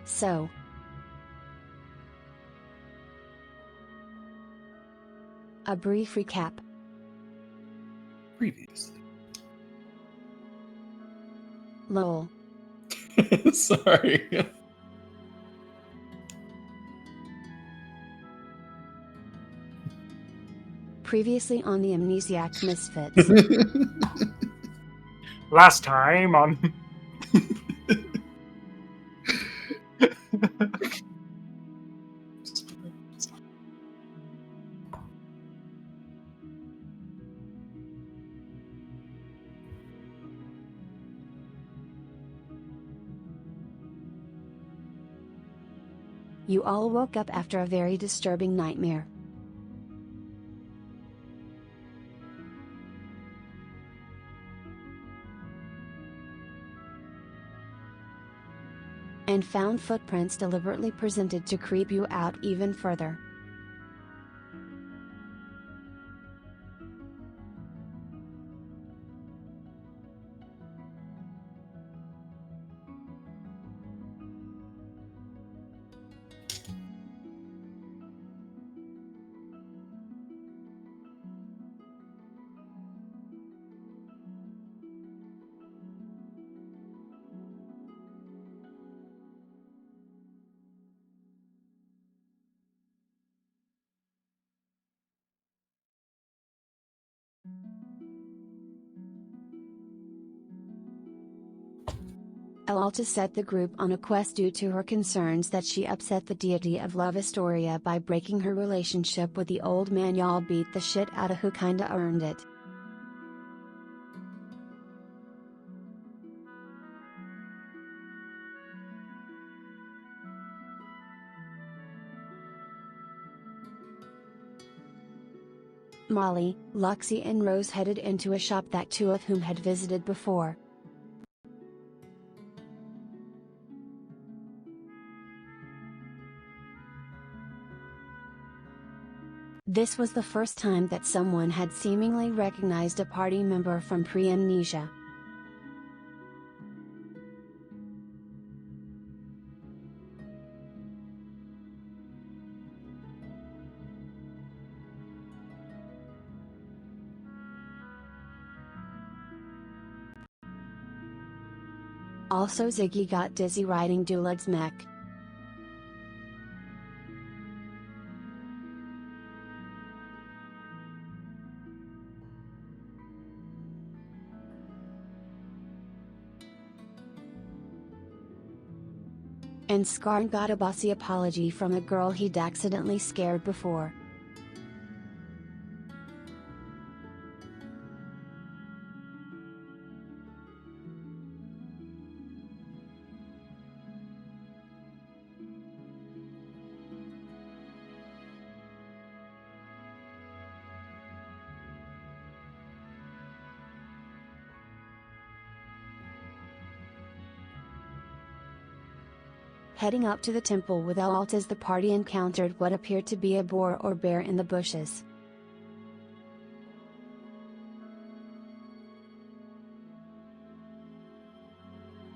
So, a brief recap. Previously. Lol. Sorry. Previously on the Amnesiac Misfits. Last time on. You all woke up after a very disturbing nightmare. And found footprints deliberately presented to creep you out even further. Ellaltas set the group on a quest due to her concerns that she upset the deity of love Astoria by breaking her relationship with the old man y'all beat the shit out of who kinda earned it. Molly, Loxi and Rose headed into a shop that two of whom had visited before. This was the first time that someone had seemingly recognized a party member from pre-amnesia. Also, Ziggy got dizzy riding Dulad's mech. And Skarn got a bossy apology from a girl he'd accidentally scared before. Heading up to the temple with Ellaltas, the party encountered what appeared to be a boar or bear in the bushes.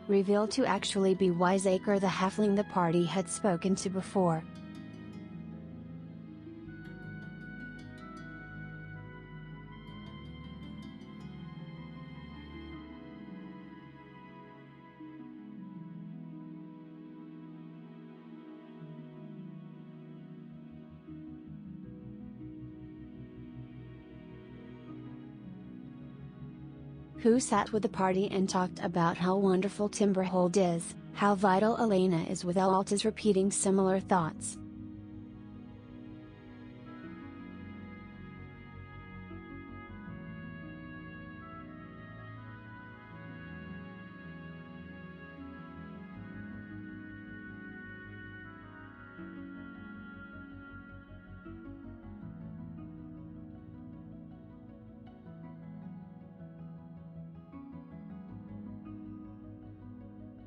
Revealed to actually be Wiseacre, the halfling the party had spoken to before. Who sat with the party and talked about how wonderful Timberhold is, how vital Elena is, with Ellaltas repeating similar thoughts.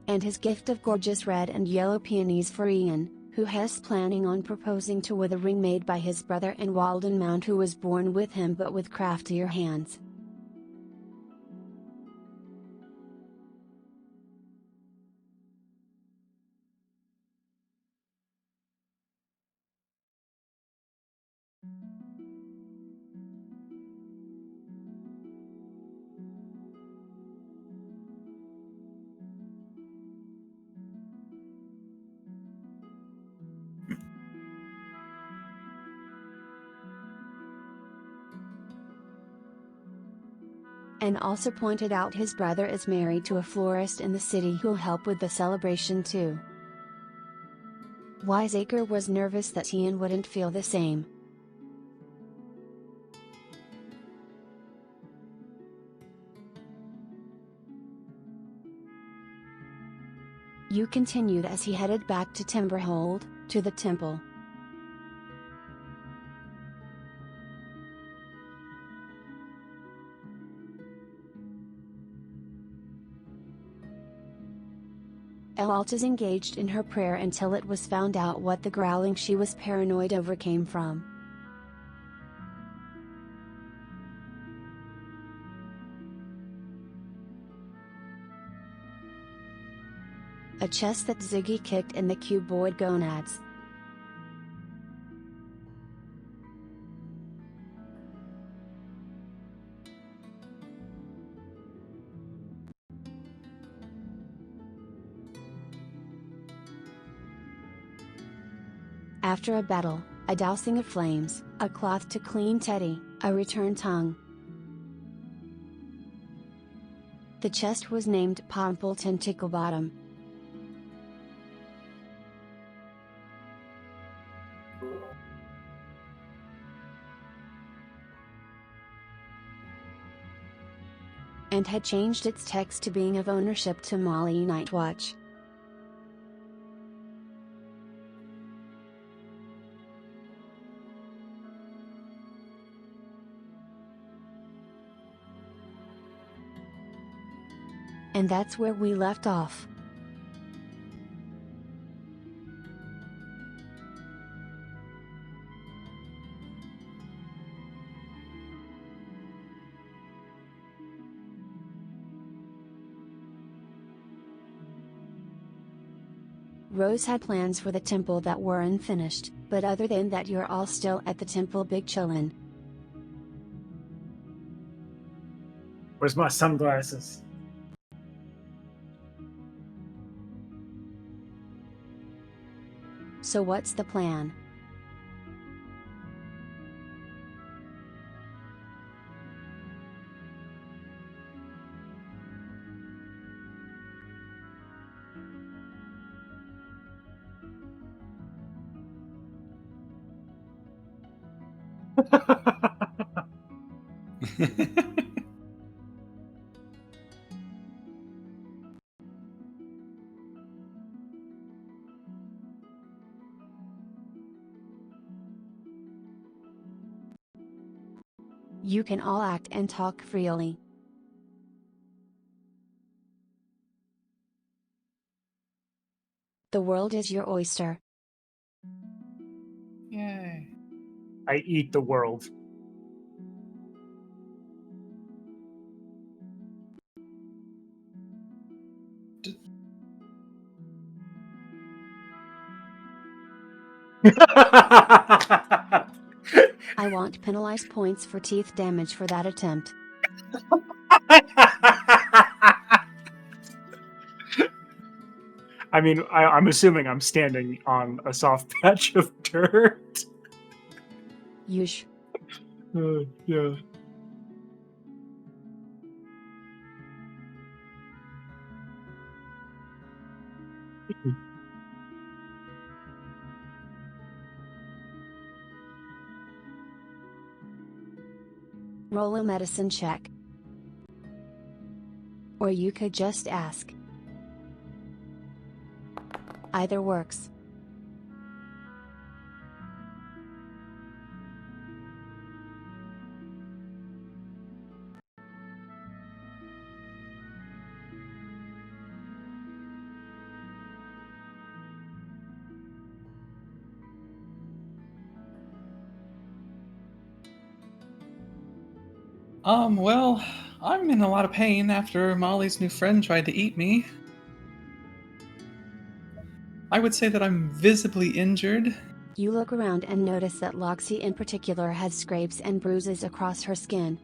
And his gift of gorgeous red and yellow peonies for Ian, who has planning on proposing to with a ring made by his brother in Walden Mount, who was born with him but with craftier hands. and also pointed out his brother is married to a florist in the city who'll help with the celebration too. Wiseacre was nervous that Ian wouldn't feel the same. You continued as he headed back to Timberhold, to the temple. Ellaltas engaged in her prayer until it was found out what the growling she was paranoid over came from. A chest that Ziggy kicked in the cuboid gonads. After a battle, a dousing of flames, a cloth to clean Teddy, a return tongue. The chest was named POMPLETON TICKLEBOTTOM. And had changed its text to being of ownership to Molly Nightwatch. And that's where we left off. Rose had plans for the temple that were unfinished, but other than that you're all still at the temple big chillin'. Where's my sunglasses? So what's the plan? You can all act and talk freely. The world is your oyster. Yay. I eat the world. I want penalized points for teeth damage for that attempt. I mean, I'm assuming I'm standing on a soft patch of dirt. Yush. Yeah. Roll a medicine check. Or you could just ask. Either works. Well, I'm in a lot of pain after Molly's new friend tried to eat me. I would say that I'm visibly injured. You look around and notice that Loxi in particular has scrapes and bruises across her skin.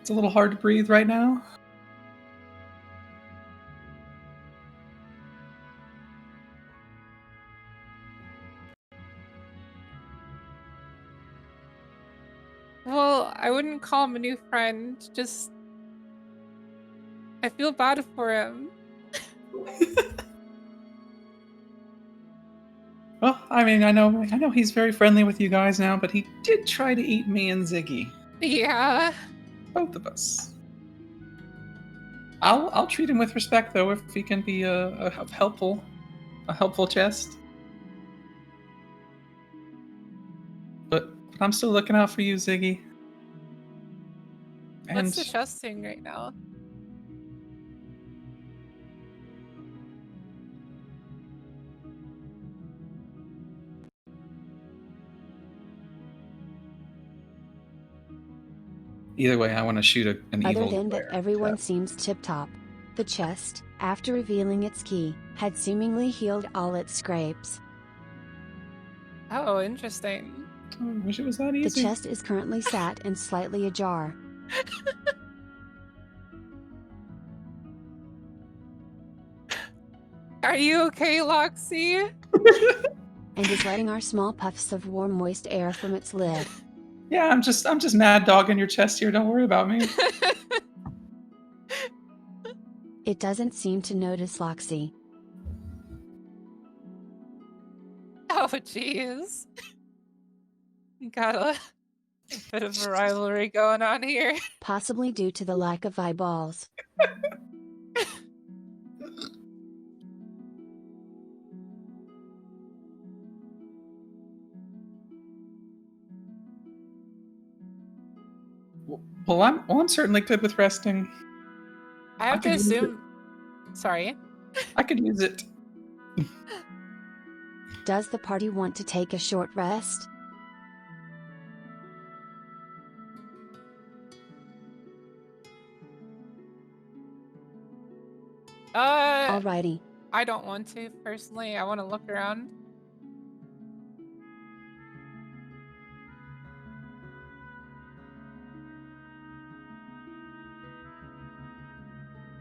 It's a little hard to breathe right now. Well, I wouldn't call him a new friend. Just, I feel bad for him. Well, I mean, I know he's very friendly with you guys now, but he did try to eat me and Ziggy. Yeah. Both of us. I'll treat him with respect though, if he can be a helpful chest. But I'm still looking out for you, Ziggy. And What's the chest doing right now? either way, I want to shoot an Other evil than that, glare. everyone Yeah. seems tip-top. The chest, after revealing its key, had seemingly healed all its scrapes. Oh, interesting. I wish it was that The easy. chest is currently sat and slightly ajar. Are you okay, Loxi? And is letting our small puffs of warm moist air from its lid. Yeah, I'm just mad dogging your chest here. Don't worry about me. It doesn't seem to notice Loxi. Oh, jeez. Got a bit of a rivalry going on here. Possibly due to the lack of eyeballs. Well, I'm certainly good with resting. I have to could use it. assume. Sorry. I could use it. Does the party want to take a short rest? Alrighty. I don't want to personally. I want to look around.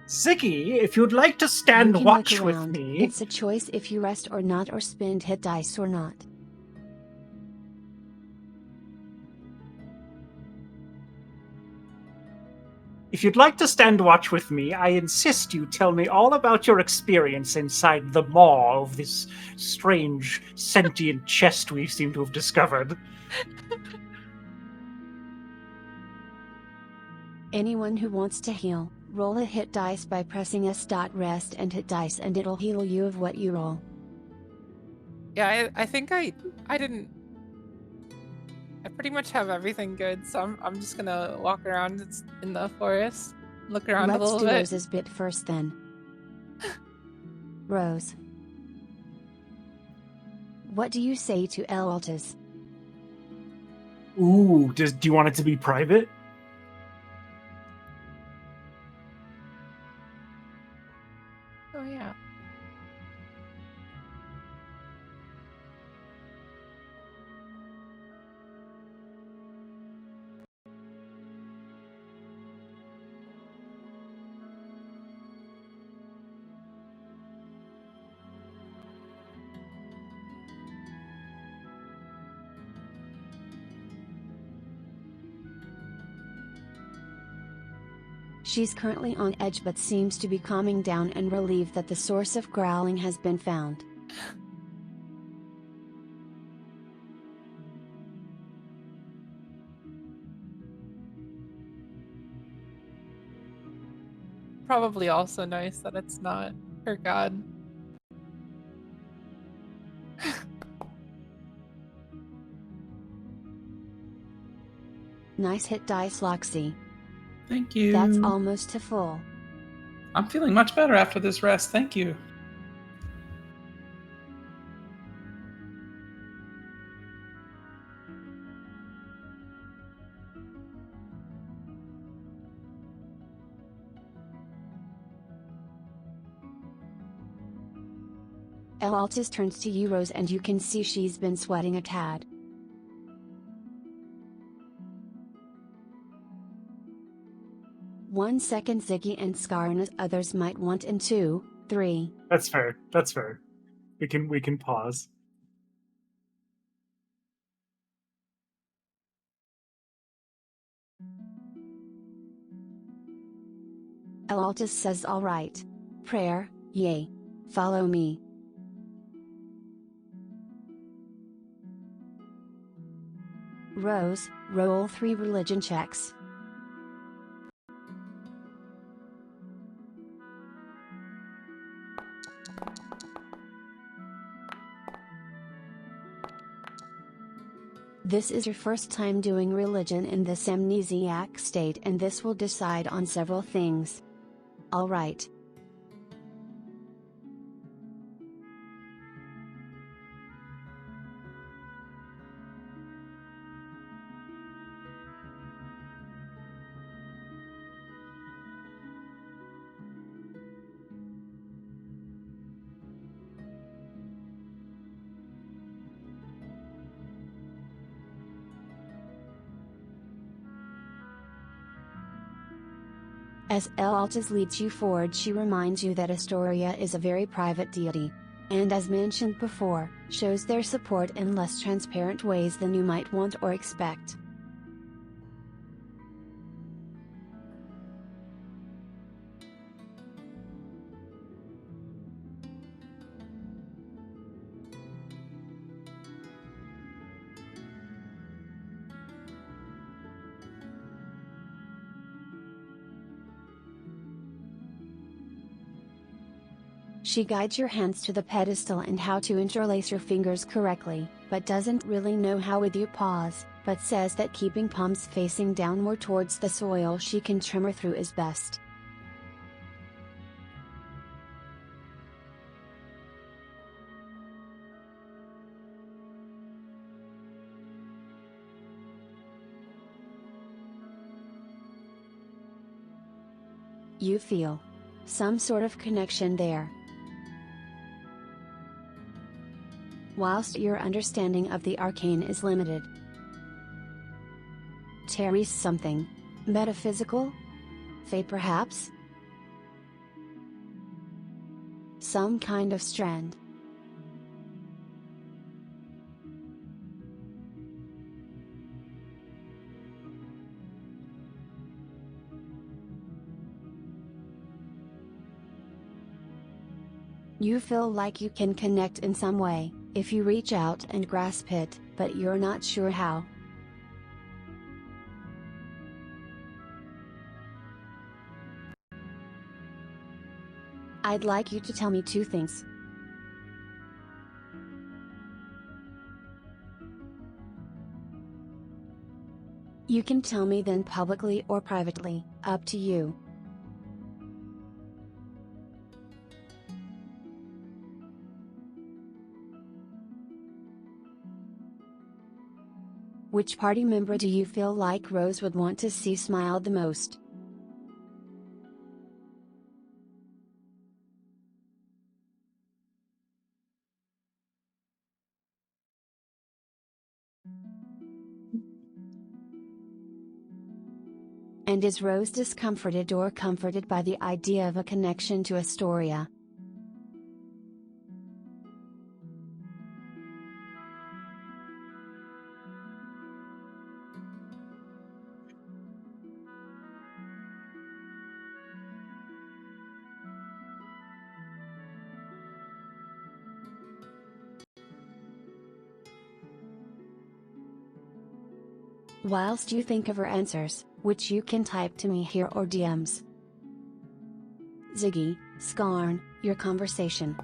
Ziggy, if you'd like to You stand can watch look with around. me. It's a choice if you rest or not, or spend hit dice or not. If you'd like to stand watch with me, I insist you tell me all about your experience inside the maw of this strange sentient chest we seem to have discovered. Anyone who wants to heal, roll a hit dice by pressing S.rest and hit dice, and it'll heal you of what you roll. Yeah, I think I didn't. I pretty much have everything good, so I'm just gonna walk around in the forest, look around a Let's little do bit. Rose's bit first then. Rose. What do you say to Ellaltas? Ooh, do you want it to be private? Oh yeah. She's currently on edge but seems to be calming down and relieved that the source of growling has been found. Probably also nice that it's not her god. Nice hit dice, Loxi. Thank you. That's almost to full. I'm feeling much better after this rest. Thank you. Ellaltas turns to you, Rose, and you can see she's been sweating a tad. One second, Ziggy and Skarn, as others might want in 2, 3. That's fair. That's fair. We can pause. Ellaltas says all right. Prayer, yay. Follow me. Rose, roll 3 religion checks. This is your first time doing religion in this amnesiac state, and this will decide on several things. Alright. As Ellaltas leads you forward, she reminds you that Astoria is a very private deity. And as mentioned before, shows their support in less transparent ways than you might want or expect. She guides your hands to the pedestal and how to interlace your fingers correctly, but doesn't really know how with your paws, but says that keeping palms facing downward towards the soil she can tremor through is best. You feel some sort of connection there. Whilst your understanding of the arcane is limited. Tarries something metaphysical? Fate perhaps? Some kind of strand. You feel like you can connect in some way, if you reach out and grasp it, but you're not sure how. I'd like you to tell me 2 things. You can tell me then publicly or privately, up to you. Which party member do you feel like Rose would want to see smile the most? And is Rose discomforted or comforted by the idea of a connection to Astoria? Whilst you think of her answers, which you can type to me here or DMs. Ziggy, Skarn, your conversation.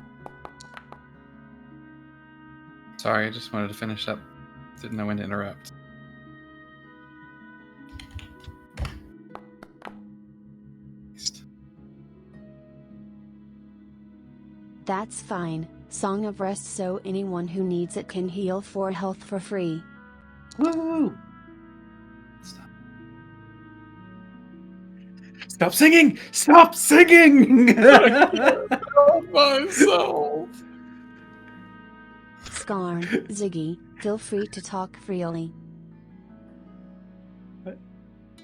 Sorry, I just wanted to finish up. Didn't know when to interrupt. That's fine. Song of Rest, so anyone who needs it can heal for health for free. Woo! Stop singing! Stop singing! Help myself. Skarn, Ziggy, feel free to talk freely.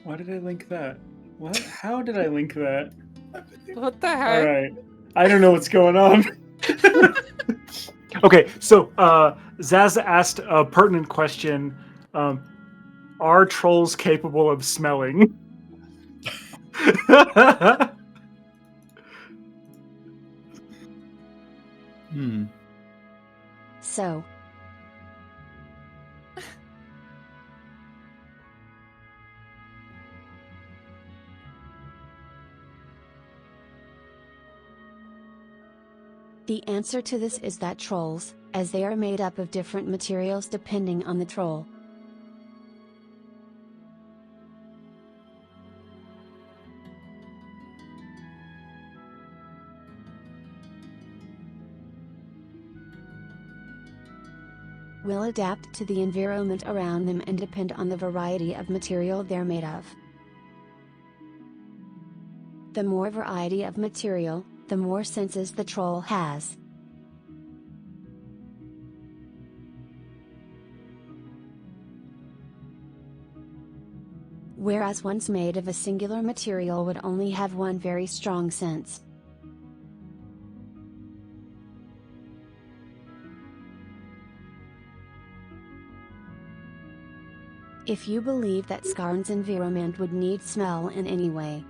Why did I link that? What? How did I link that? What the heck? All right, I don't know what's going on. Okay, so Zaz asked a pertinent question: are trolls capable of smelling? Hmm. So, the answer to this is that trolls, as they are made up of different materials depending on the troll. Will adapt to the environment around them and depend on the variety of material they're made of. The more variety of material, the more senses the troll has. Whereas ones made of a singular material would only have one very strong sense. If you believe that Skarn's environment would need smell in any way,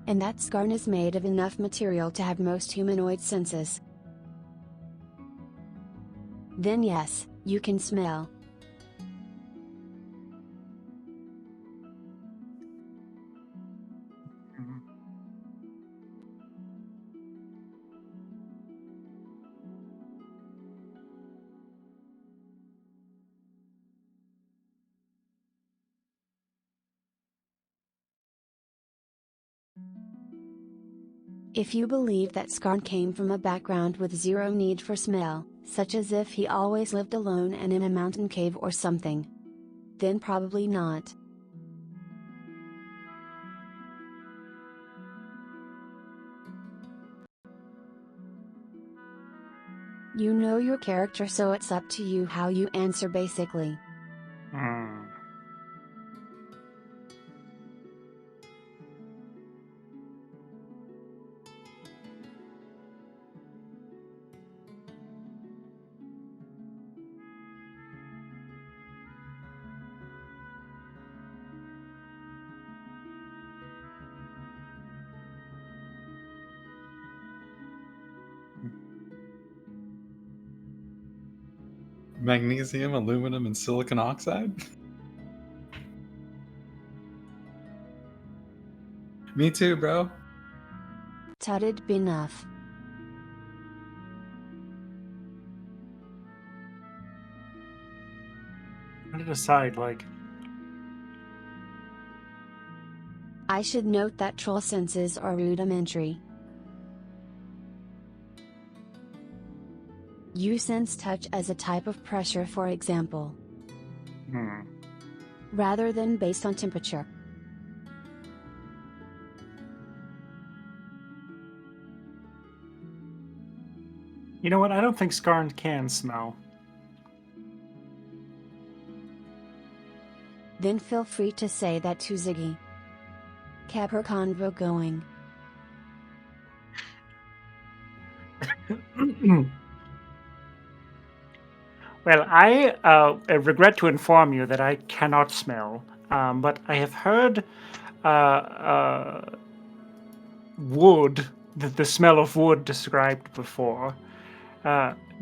and that Skarn is made of enough material to have most humanoid senses, then yes, you can smell. If you believe that Skarn came from a background with zero need for smell, such as if he always lived alone and in a mountain cave or something, then probably not. You know your character, so it's up to you how you answer basically. Magnesium, aluminum, and silicon oxide? Me too, bro. Tutted enough. Put it aside, like. I should note that troll senses are rudimentary. You sense touch as a type of pressure, for example, rather than based on temperature. You know what? I don't think Skarn can smell. Then feel free to say that to Ziggy. Keep her convo going. Well, I regret to inform you that I cannot smell, but I have heard wood, the smell of wood described before.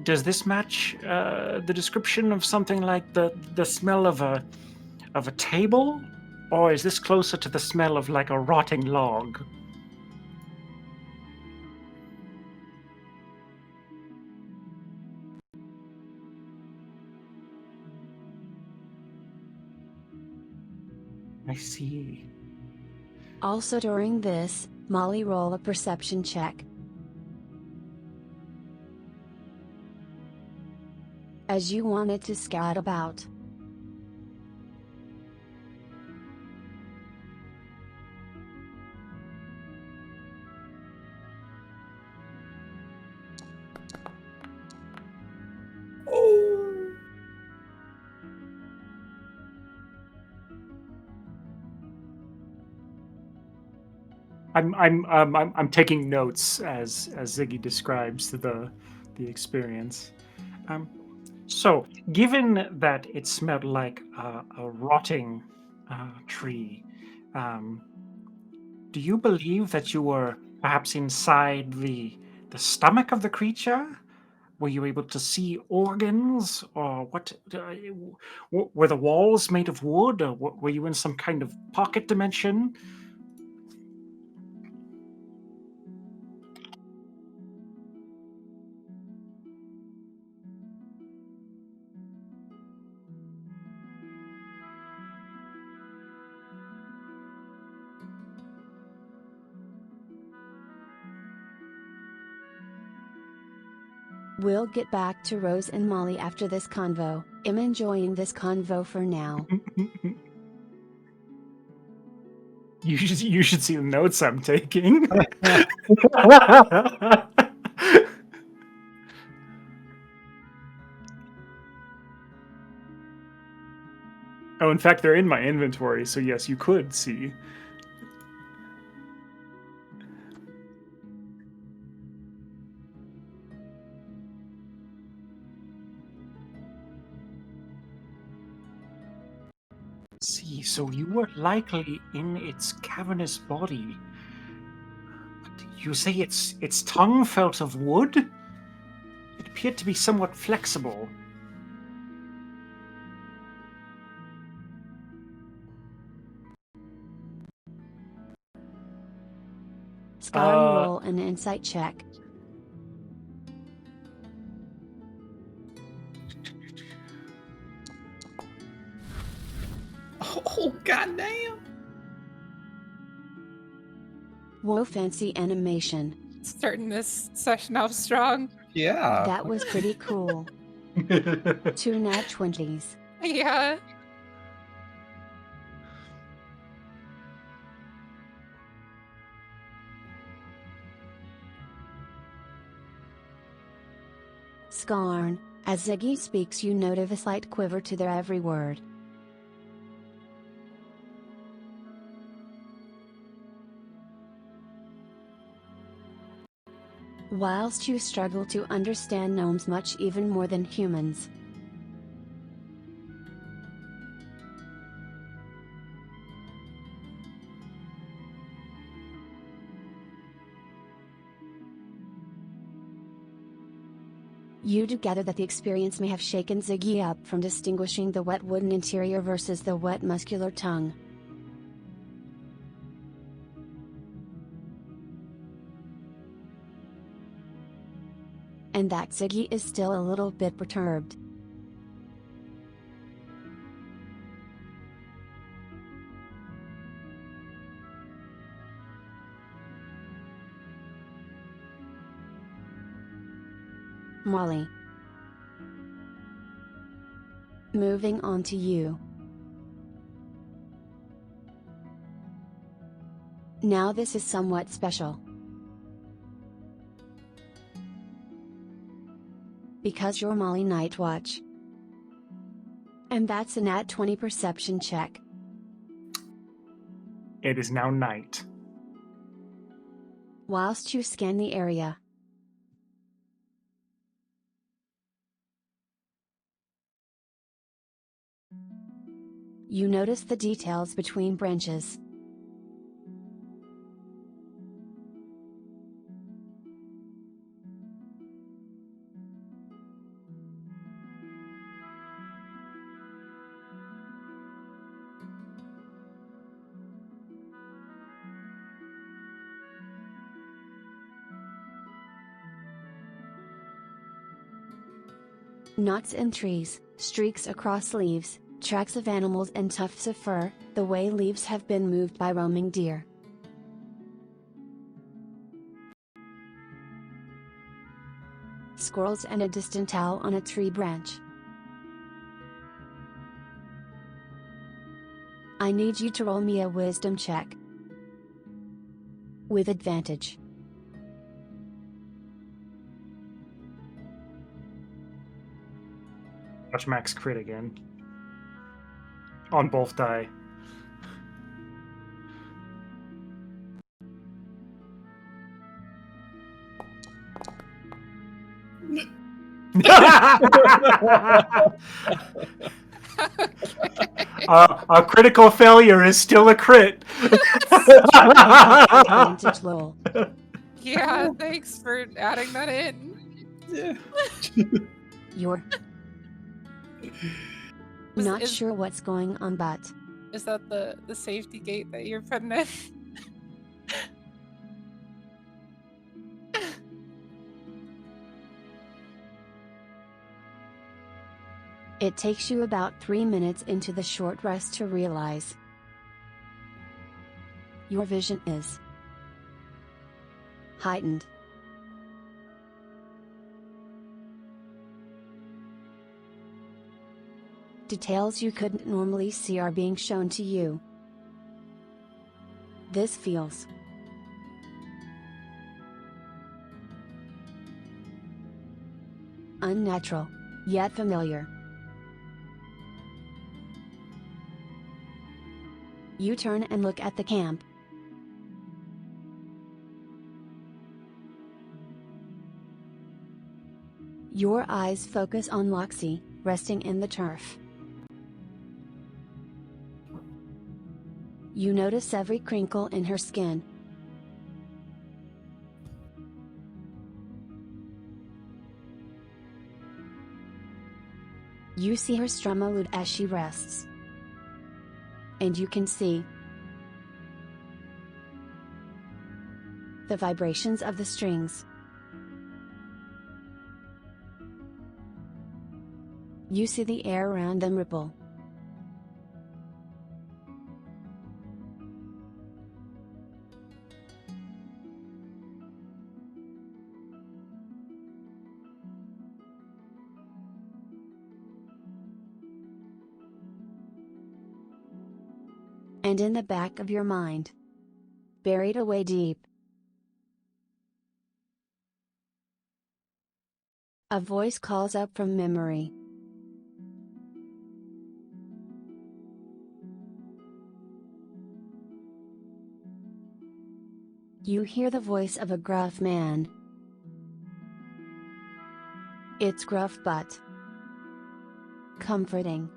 Does this match the description of something like the smell of a table, or is this closer to the smell of like a rotting log? I see. Also during this, Molly, roll a perception check. As you wanted to scout about. I'm taking notes as Ziggy describes the experience. So, given that it smelled like a rotting tree, do you believe that you were perhaps inside the stomach of the creature? Were you able to see organs, or what? Were the walls made of wood, or were you in some kind of pocket dimension? We'll get back to Rose and Molly after this convo. I'm enjoying this convo for now. You should see the notes I'm taking. Oh, in fact, they're in my inventory, so yes, you could see. See, so you were likely in its cavernous body. But you say its tongue felt of wood? It appeared to be somewhat flexible. Skarn, roll an insight check. Oh, goddamn! Whoa, fancy animation. Starting this session off strong. Yeah. That was pretty cool. 2 nat 20s. Yeah. Skarn, as Ziggy speaks, you notice a slight quiver to their every word. Whilst you struggle to understand gnomes much even more than humans. You do gather that the experience may have shaken Ziggy up from distinguishing the wet wooden interior versus the wet muscular tongue. And that Ziggy is still a little bit perturbed. Molly. Moving on to you. Now this is somewhat special. Because you're Molly Night Watch. And that's a nat 20 perception check. It is now night. Whilst you scan the area. You notice the details between branches. Knots in trees, streaks across leaves, tracks of animals and tufts of fur, the way leaves have been moved by roaming deer. Squirrels and a distant owl on a tree branch. I need you to roll me a wisdom check. With advantage. Watch Max crit again. On both die. A critical failure is still a crit. Advantage lol. Yeah, thanks for adding that in. Yeah. You're not sure what's going on, but Is that the safety gate that you're putting in? it takes you about 3 minutes into the short rest to realize your vision is heightened. Details you couldn't normally see are being shown to you. This feels unnatural, yet familiar. You turn and look at the camp. Your eyes focus on Loxi, resting in the turf. You notice every crinkle in her skin. You see her strum a lute as she rests. And you can see the vibrations of the strings. You see the air around them ripple. And in the back of your mind, buried away deep, a voice calls up from memory. You hear the voice of a gruff man. It's gruff but comforting.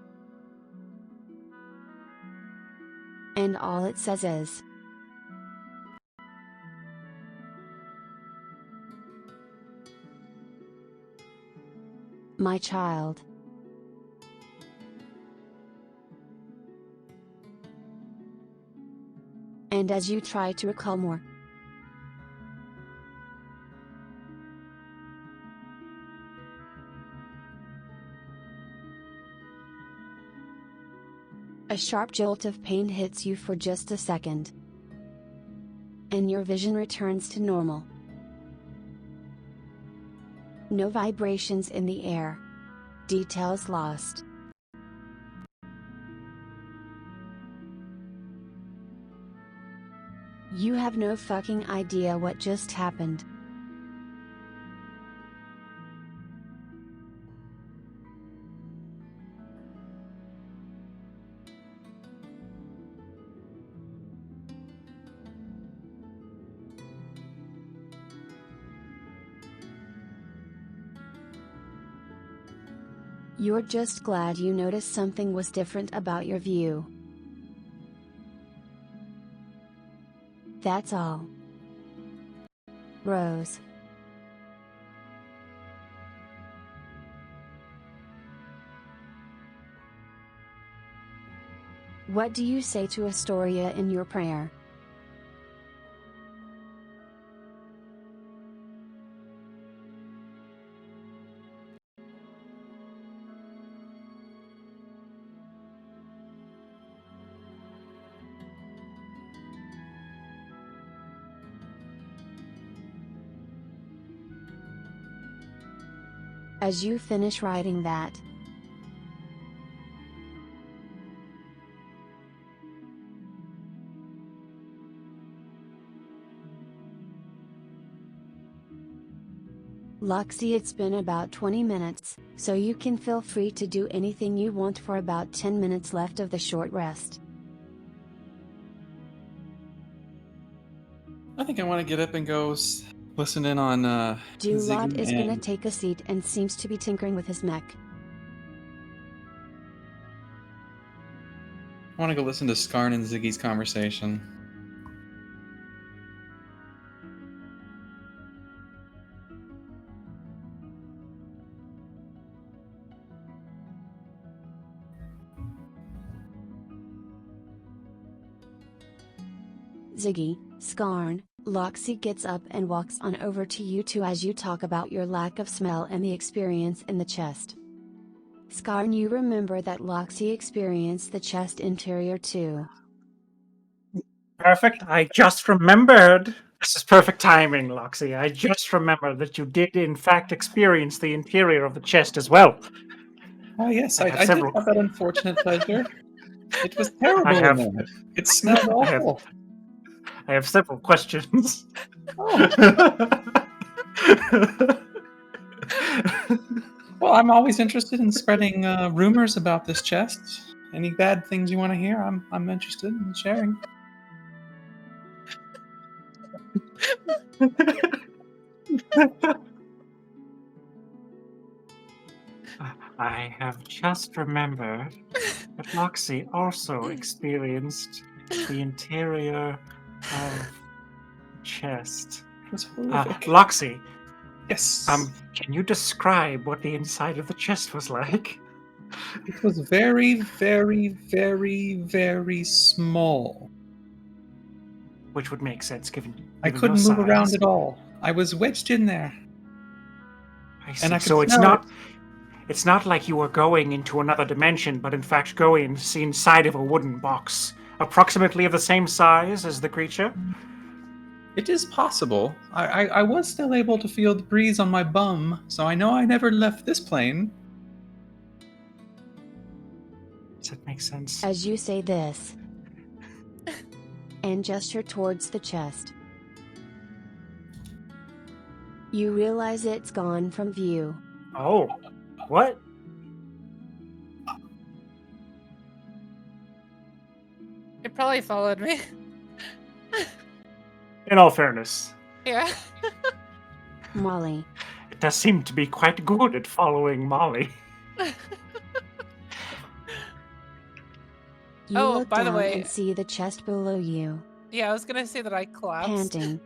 And all it says is, "My child." And as you try to recall more, a sharp jolt of pain hits you for just a second. And your vision returns to normal. No vibrations in the air. Details lost. You have no fucking idea what just happened. You're just glad you noticed something was different about your view. That's all. Rose. What do you say to Astoria in your prayer? As you finish writing that, Loxi, it's been about 20 minutes, so you can feel free to do anything you want for about 10 minutes left of the short rest. I think I want to get up and go listen in on Dulad Ziggy is gonna and... take a seat and seems to be tinkering with his mech. I want to go listen to Skarn and Ziggy's conversation. Ziggy, Skarn, Loxi gets up and walks on over to you two as you talk about your lack of smell and the experience in the chest. Skarn, you remember that Loxi experienced the chest interior too. Perfect. I just remembered. This is perfect timing, Loxi. I just remembered that you did, in fact, experience the interior of the chest as well. Oh yes, I I have did several- have that unfortunate pleasure. It was terrible I have- in there. It smelled awful. I have several questions. Oh. Well, I'm always interested in spreading rumors about this chest. Any bad things you want to hear, I'm interested in sharing. I have just remembered that Loxi also experienced the interior of the chest. It was horrific. Loxi, Yes. can you describe what the inside of the chest was like? It was very, very, very, very small. Which would make sense given I your couldn't move size. around at all. I was wedged in there. I see. And I could So smell it's not like you were going into another dimension, but in fact going inside of a wooden box, approximately of the same size as the creature. It is possible. I was still able to feel the breeze on my bum, so I know I never left this plane. Does that make sense? As you say this, and gesture towards the chest, you realize it's gone from view. Oh, what? It probably followed me. In all fairness, Yeah. Molly, it does seem to be quite good at following Molly. you Oh, look by the down way- and see the chest below you, Yeah, I was gonna say that I collapsed. panting.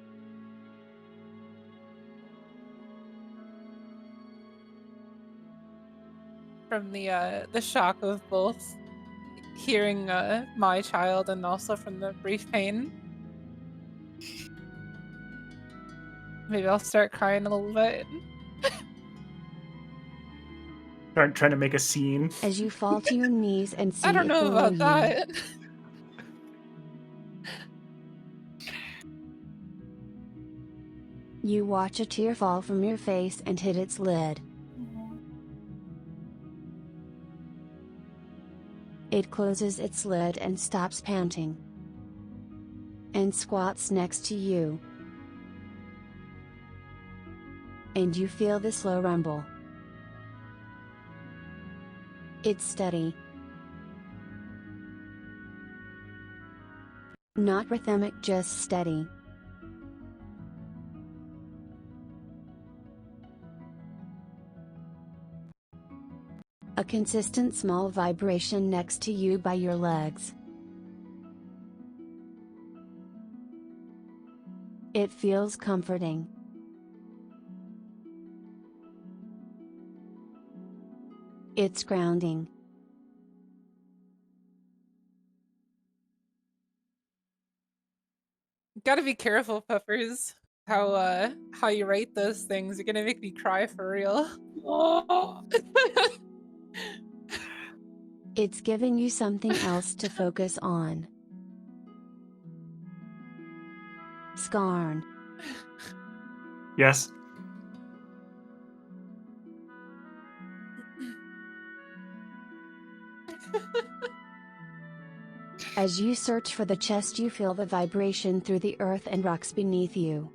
From the shock of both hearing my child and also from the brief pain. Maybe I'll start crying a little bit. Trying to make a scene. As you fall to your knees and see I don't it know below about you. that. You watch a tear fall from your face and hit its lid. It closes its lid and stops panting. And squats next to you. And you feel the slow rumble. It's steady. Not rhythmic, just steady. A consistent small vibration next to you by your legs. It feels comforting. It's grounding. Gotta be careful, Puffers. How you write those things. You're gonna make me cry for real. Oh. It's giving you something else to focus on. Skarn. Yes. As you search for the chest, you feel the vibration through the earth and rocks beneath you.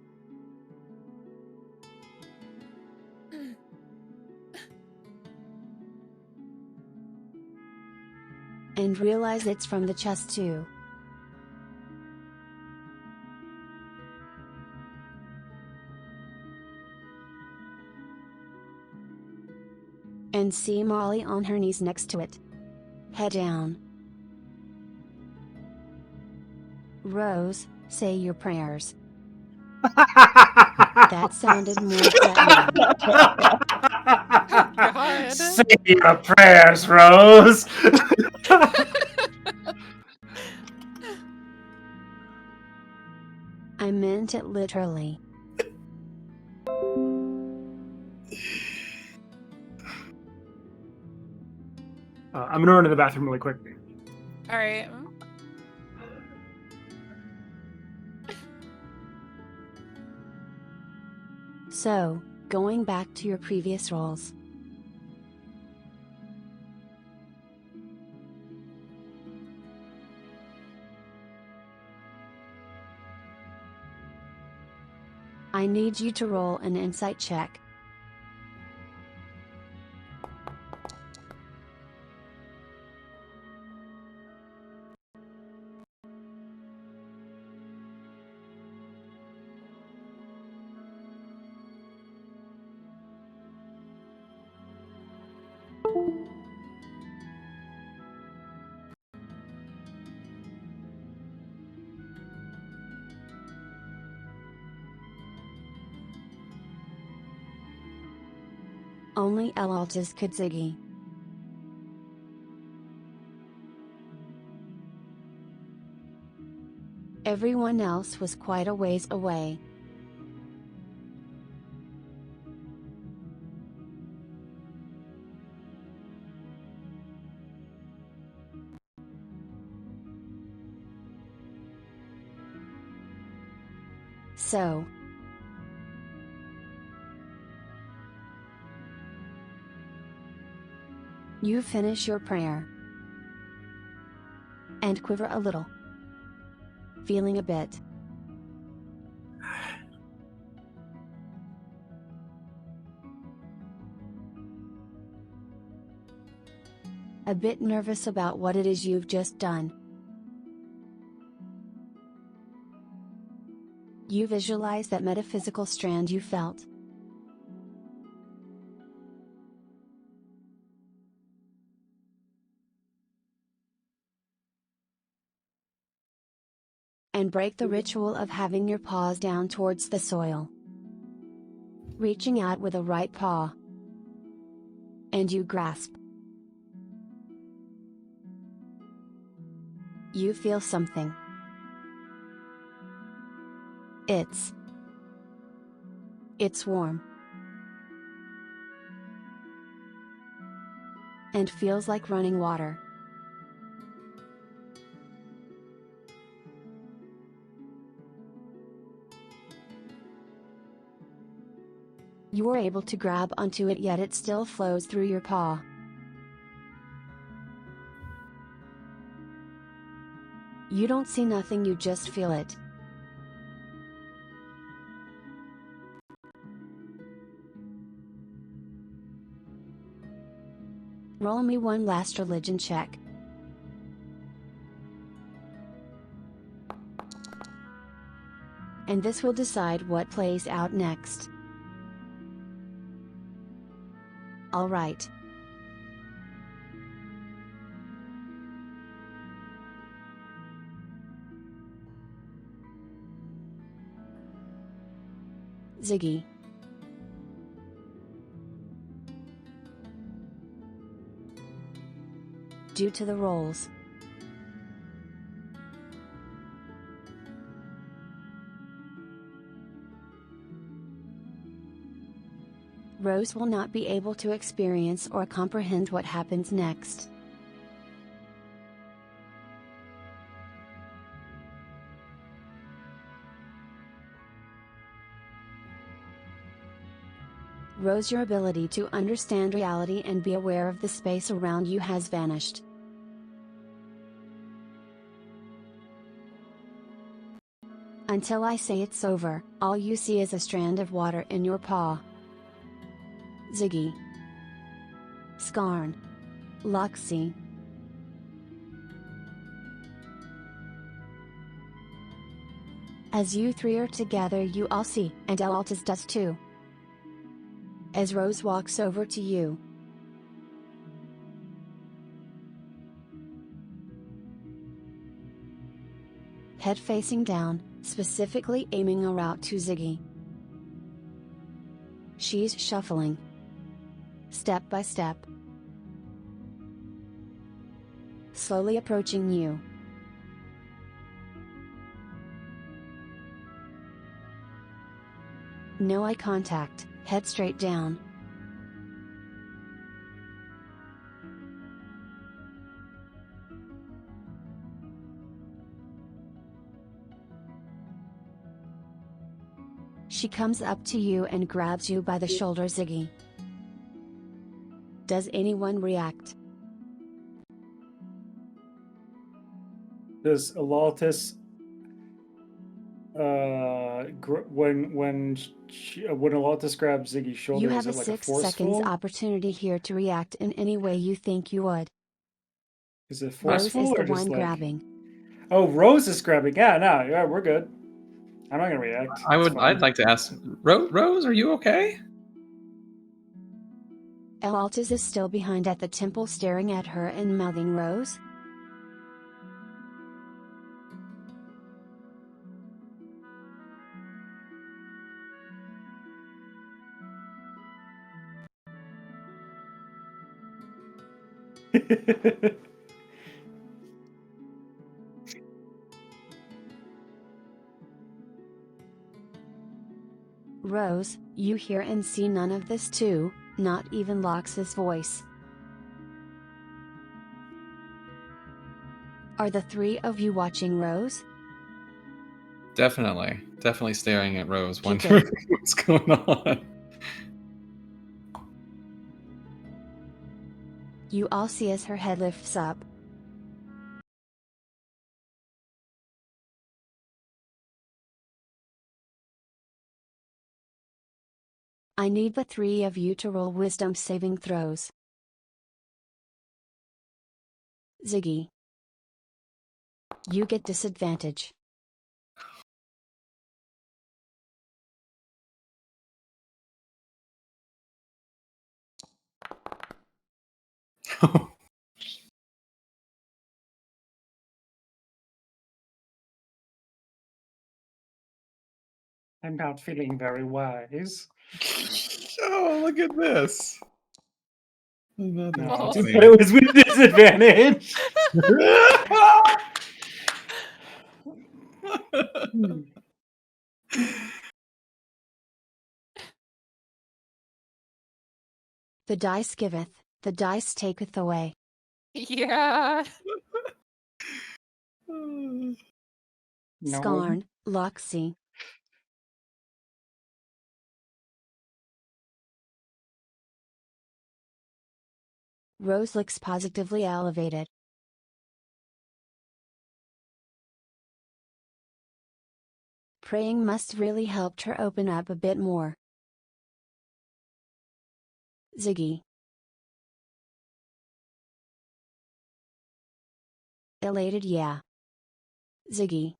And realize it's from the chest too. And see Molly on her knees next to it. Head down. Rose, say your prayers. That sounded more threatening. God. Say your prayers, Rose. I meant it literally. I'm gonna run to the bathroom really quick. All right. So, going back to your previous roles. I need you to roll an insight check. Only Ellaltas could Ziggy. Everyone else was quite a ways away. So, you finish your prayer and quiver a little, feeling a bit nervous about what it is you've just done. You visualize that metaphysical strand you felt. And break the ritual of having your paws down towards the soil. Reaching out with a right paw. And you grasp. You feel something. It's warm. And feels like running water. You are able to grab onto it, yet it still flows through your paw. You don't see nothing, you just feel it. Roll me one last religion check. And this will decide what plays out next. Alright. Ziggy. Due to the rolls. Rose will not be able to experience or comprehend what happens next. Rose, your ability to understand reality and be aware of the space around you has vanished. Until I say it's over, all you see is a strand of water in your paw. Ziggy. Skarn. Loxi. As you three are together, you all see, and Ellaltas does too. As Rose walks over to you. head facing down, specifically aiming a route to Ziggy. She's shuffling, step by step, slowly approaching you. No eye contact, head straight down. She comes up to you and grabs you by the shoulder. Ziggy. Does anyone react? Does Ellaltas, when Ellaltas grabs Ziggy's shoulder, You is have a it like a 6 seconds forceful? opportunity here to react in any way you think you would. Is it Rose forceful is the or just one like? grabbing. Oh, Rose is grabbing. Yeah, no, yeah, we're good. I'm not gonna react. It's fine. I'd like to ask Rose, are you okay? Ellaltas is still behind at the temple, staring at her and mouthing, "Rose?" Rose, you hear and see none of this too, not even Loxi's voice. Are the three of you watching Rose? Definitely staring at Rose, Kick wondering what's going on. You all see as her head lifts up. I need the three of you to roll wisdom saving throws. Ziggy. You get disadvantage. I'm not feeling very wise. Oh, look at this. No, Oh. but it was with disadvantage. The dice giveth, the dice taketh away. Yeah. No. Skarn, Loxi. Rose looks positively elevated. Praying must really helped her open up a bit more. Ziggy. Elated, yeah. Ziggy.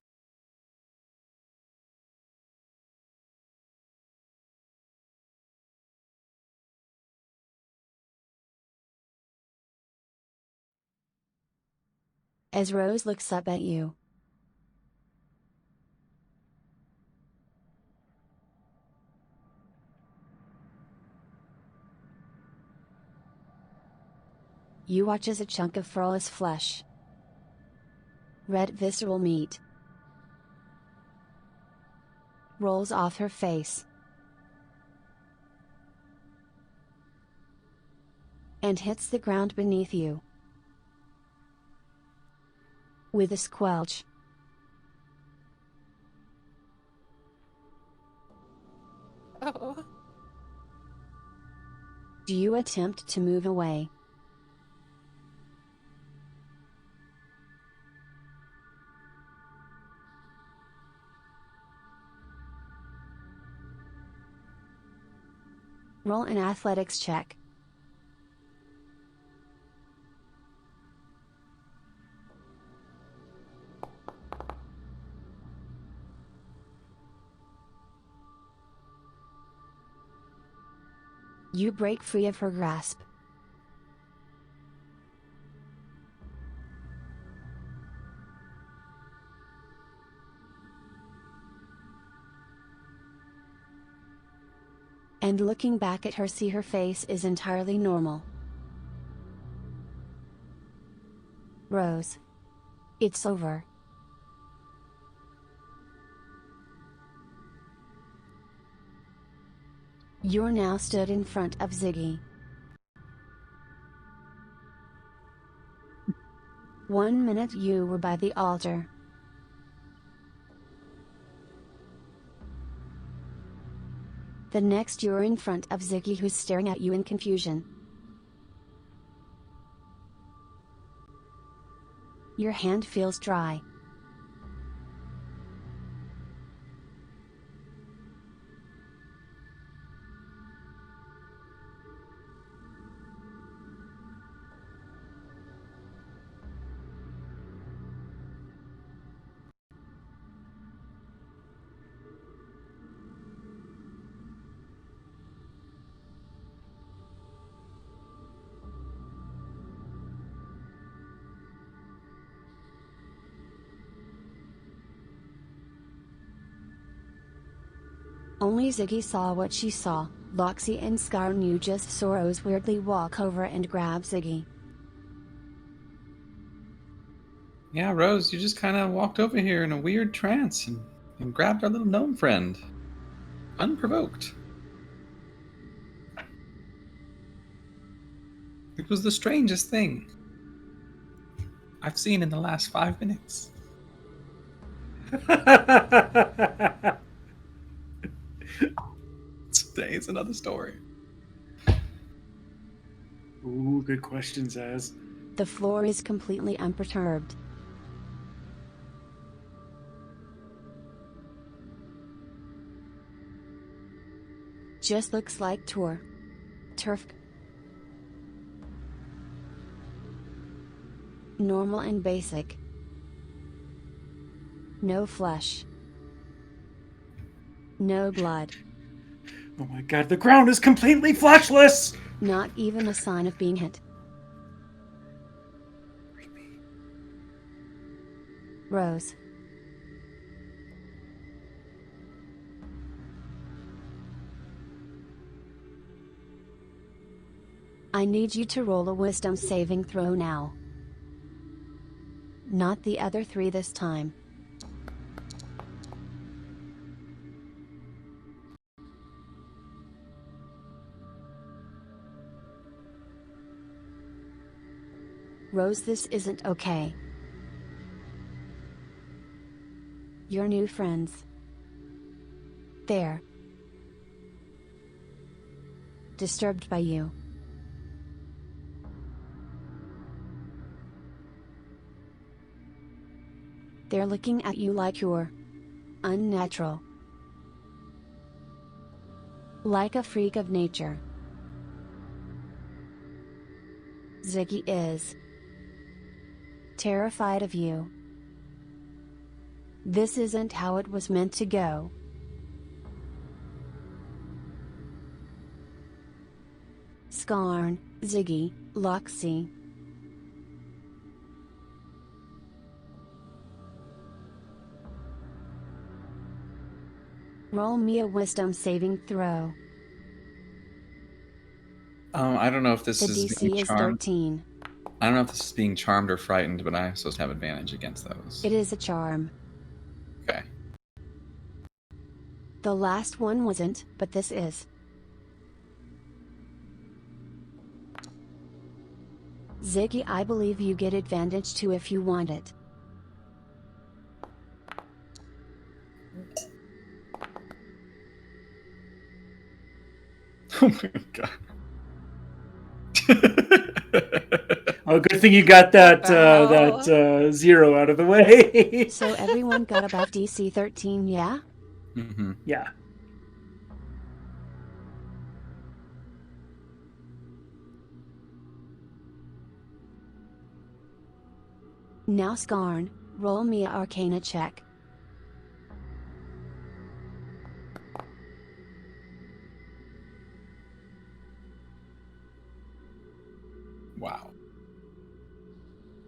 As Rose looks up at you. You watch as a chunk of flawless flesh, red visceral meat, rolls off her face and hits the ground beneath you. With a squelch, Oh. do you attempt to move away? Roll an athletics check. You break free of her grasp. And looking back at her, see her face is entirely normal. Rose. It's over. You're now stood in front of Ziggy. 1 minute you were by the altar. The next you're in front of Ziggy, who's staring at you in confusion. Your hand feels dry. Only Ziggy saw what she saw. Loxi and Skarn, you just saw Rose weirdly walk over and grab Ziggy. Yeah, Rose, you just kind of walked over here in a weird trance and grabbed our little gnome friend. Unprovoked. It was the strangest thing I've seen in the last 5 minutes. Today is another story. Ooh, good question, Zaz. The floor is completely unperturbed. Just looks like turf. Normal and basic. No flesh. No blood. Oh my god, the ground is completely fleshless! Not even a sign of being hit. Rose. I need you to roll a wisdom saving throw now. Not the other 3 this time. Rose, this isn't okay. Your new friends. They're disturbed by you. They're looking at you like you're unnatural. Like a freak of nature. Ziggy is terrified of you. This isn't how it was meant to go. Skarn, Ziggy, Loxi. Roll me a wisdom saving throw. I don't know if this The is DC being is charmed. 13. I don't know if this is being charmed or frightened, but I'm supposed to have advantage against those. It is a charm. Okay. The last one wasn't, but this is. Ziggy, I believe you get advantage too if you want it. Oh my god. Oh, good thing you got that Wow. 0 out of the way. So everyone got above DC 13, yeah? Mm-hmm. Yeah. Now Skarn, roll me a Arcana check. Wow.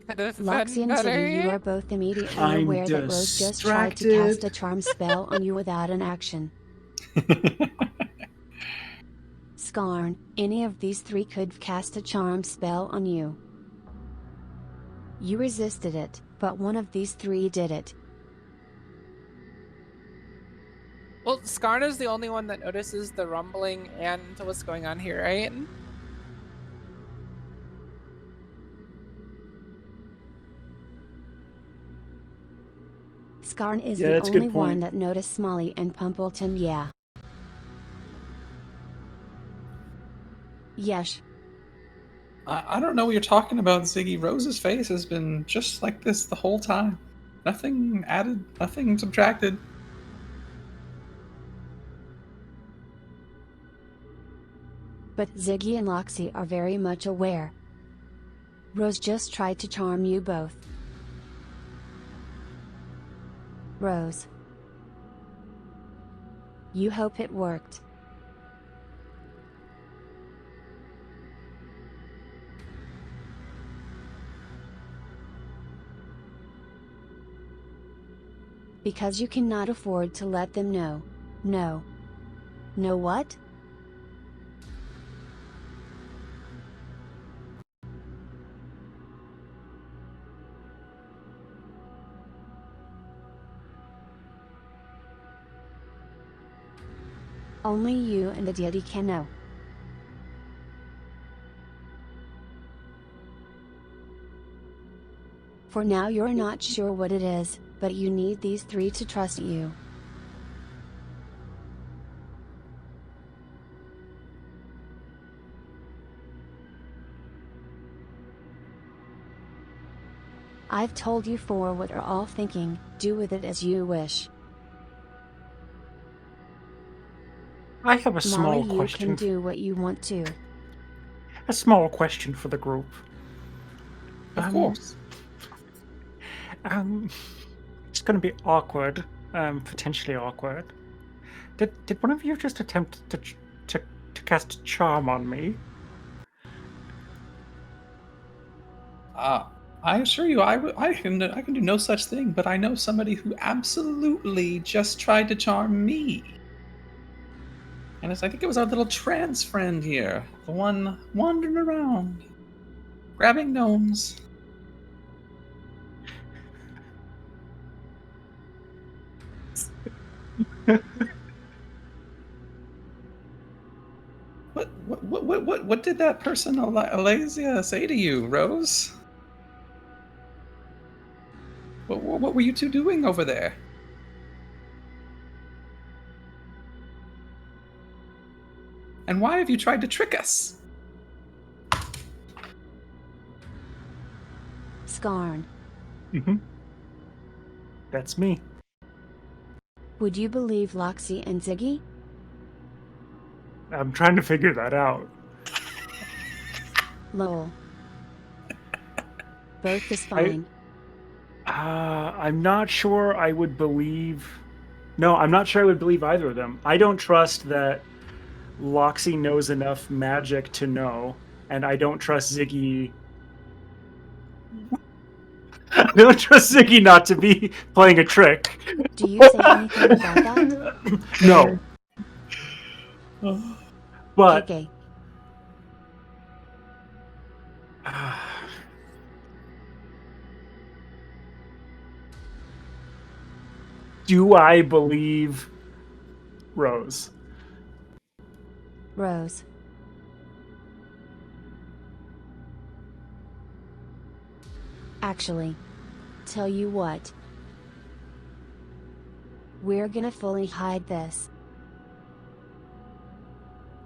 Could have Loxi been and better. Ziggy, you are both immediately I'm aware that Rose just tried to distracted. cast a charm spell on you without an action. Skarn, any of these three could cast a charm spell on you. You resisted it, but one of these three did it. Well, Skarn is the only one that notices the rumbling and what's going on here, right? Skarn is Yeah, the that's a good only one point. that noticed Molly and Pumpleton, yeah. Yes. I don't know what you're talking about, Ziggy. Rose's face has been just like this the whole time. Nothing added, nothing subtracted. But Ziggy and Loxi are very much aware. Rose just tried to charm you both. Rose. You hope it worked. Because you cannot afford to let them know. No. Know what? Only you and the deity can know. For now you're not sure what it is, but you need these three to trust you. I've told you for what are all thinking, do with it as you wish. I have a small Molly, you question. can do what you want to. A small question for the group. Of course. It's going to be awkward, potentially awkward. Did one of you just attempt to cast charm on me? I assure you, I can do no such thing. But I know somebody who absolutely just tried to charm me. And I think it was our little trans friend here, the one wandering around, grabbing gnomes. What did that person, Alasia, say to you, Rose? What were you two doing over there? And why have you tried to trick us? Skarn. Mm-hmm. That's me. Would you believe Loxi and Ziggy? I'm trying to figure that out. Lol. Both is fine. I'm not sure I would believe... No, I'm not sure I would believe either of them. I don't trust that Loxi knows enough magic to know, and I don't trust Ziggy... I don't trust Ziggy not to be playing a trick. Do you say anything about that? No. But... KK. Do I believe Rose? Rose. Actually, tell you what. We're gonna fully hide this.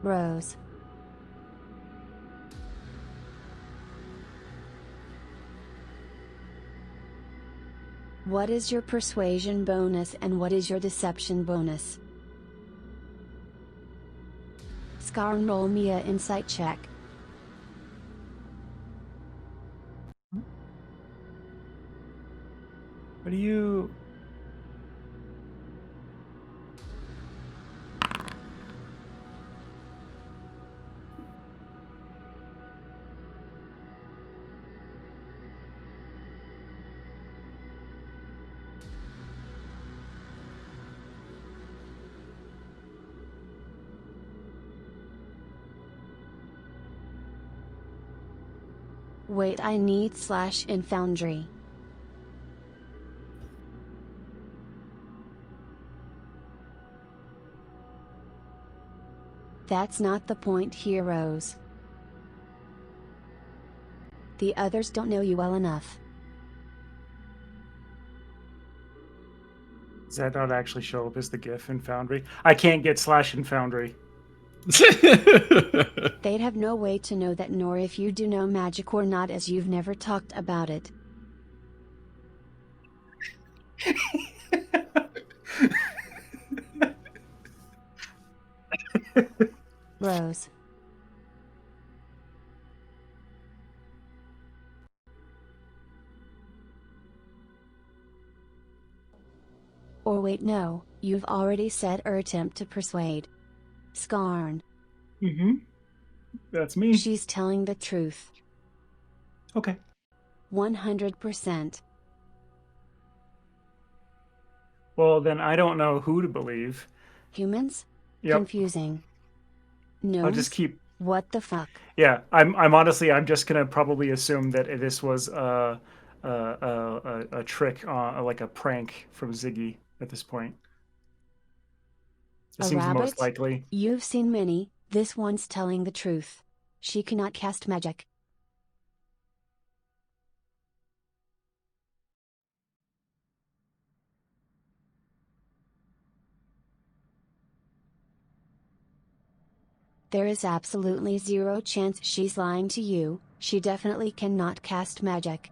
Rose. What is your persuasion bonus and what is your deception bonus? Skarn, roll me a insight check. What do you... Wait, I need slash in foundry. That's not the point, heroes. The others don't know you well enough. Does that not actually show up as the GIF in Foundry? I can't get slash in Foundry. They'd have no way to know that, nor if you do know magic or not, as you've never talked about it. Rose. Or wait, no, you've already said or attempt to persuade. Skarn. Mm-hmm. That's me. She's telling the truth. Okay. 100%. Well, then I don't know who to believe. Humans? Yep. Confusing. No. I'll just keep. What the fuck? Yeah, I'm honestly, I'm just gonna probably assume that this was a trick, like a prank from Ziggy at this point. It A seems rabbit? most likely. You've seen many, this one's telling the truth. She cannot cast magic. There is absolutely zero chance she's lying to you. She definitely cannot cast magic.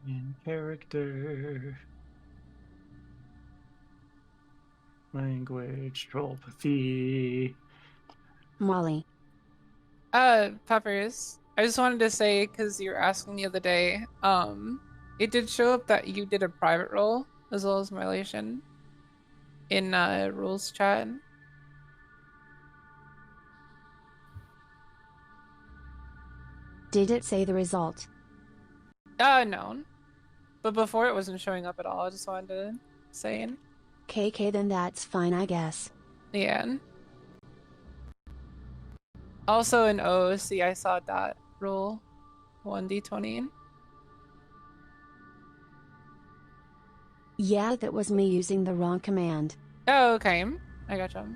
In character. Language, telepathy. Molly. Peppers. I just wanted to say, because you were asking the other day, it did show up that you did a private role as well as Violation in rules chat. Did it say the result? No. But before it wasn't showing up at all. I just wanted to say. KK, then that's fine, I guess. Yeah. Also in OOC, I saw that roll 1d20. Yeah, that was me using the wrong command. Oh, okay. I gotcha.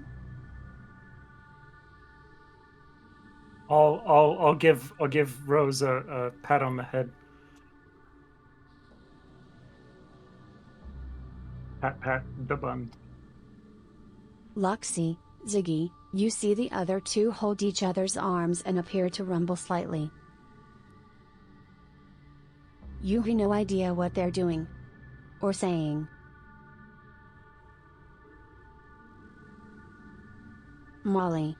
I'll give Rose a pat on the head. Pat the bun. Loxi, Ziggy, you see the other two hold each other's arms and appear to rumble slightly. You have no idea what they're doing. Or saying. Molly.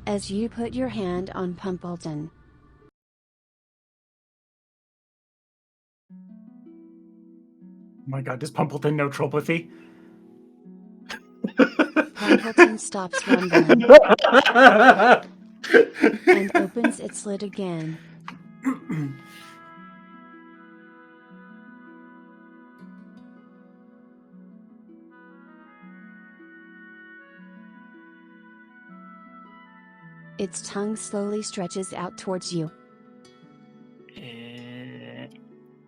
As you put your hand on Pumpleton. Oh my god, does Pumpleton know telepathy? Pumpleton stops rumbling. And opens its lid again. Its tongue slowly stretches out towards you.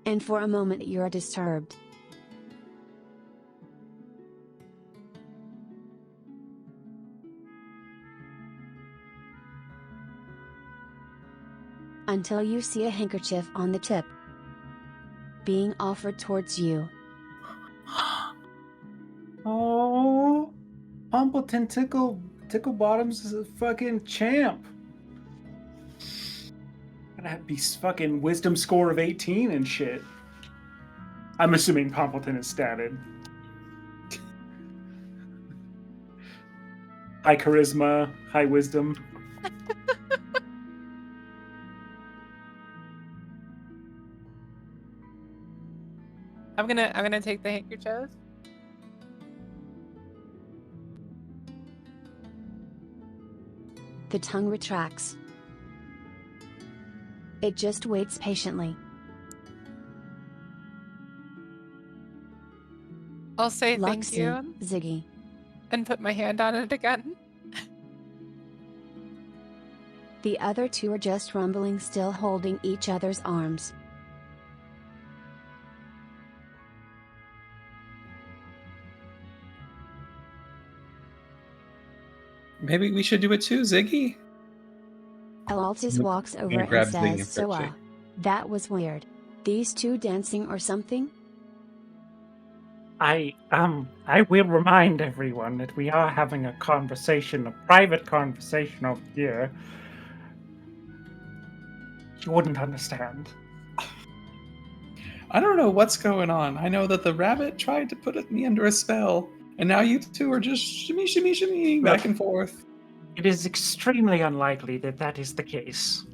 And for a moment you're disturbed. Until you see a handkerchief on the tip. Being offered towards you. Oh, Pumpleton Ticklebottoms is a fucking champ. Gotta be fucking wisdom score of 18 and shit. I'm assuming Pumpleton is statted. High charisma, high wisdom. I'm gonna take the handkerchief. The tongue retracts. It just waits patiently. I'll say thank Loxi, you Ziggy. and put my hand on it again. The other two are just rumbling, still holding each other's arms. Maybe we should do it too, Ziggy. Ellaltas I'm walks over gonna and grab Ziggy says, and so start that was weird. These two dancing or something? I will remind everyone that we are having a conversation, a private conversation over here. You wouldn't understand. I don't know what's going on. I know that the rabbit tried to put me under a spell, and now you two are just shimmying back and forth. It is extremely unlikely that that is the case.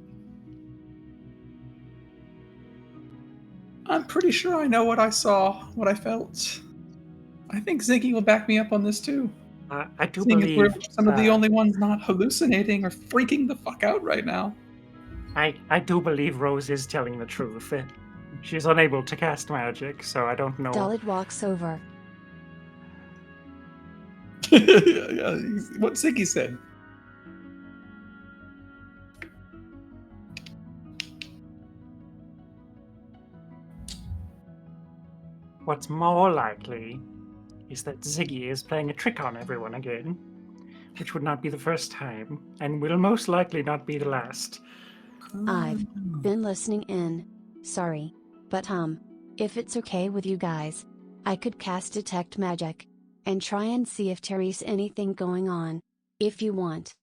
I'm pretty sure I know what I saw, what I felt. I think Ziggy will back me up on this too. I do Seeing as we're believe some of the only ones not hallucinating or freaking the fuck out right now. I do believe Rose is telling the truth. She's unable to cast magic, so I don't know. Dulad walks over. Yeah, what Ziggy said. What's more likely is that Ziggy is playing a trick on everyone again, which would not be the first time, and will most likely not be the last. I've been listening in. Sorry. But if it's okay with you guys, I could cast Detect Magic. And try and see if Terry's anything going on. If you want.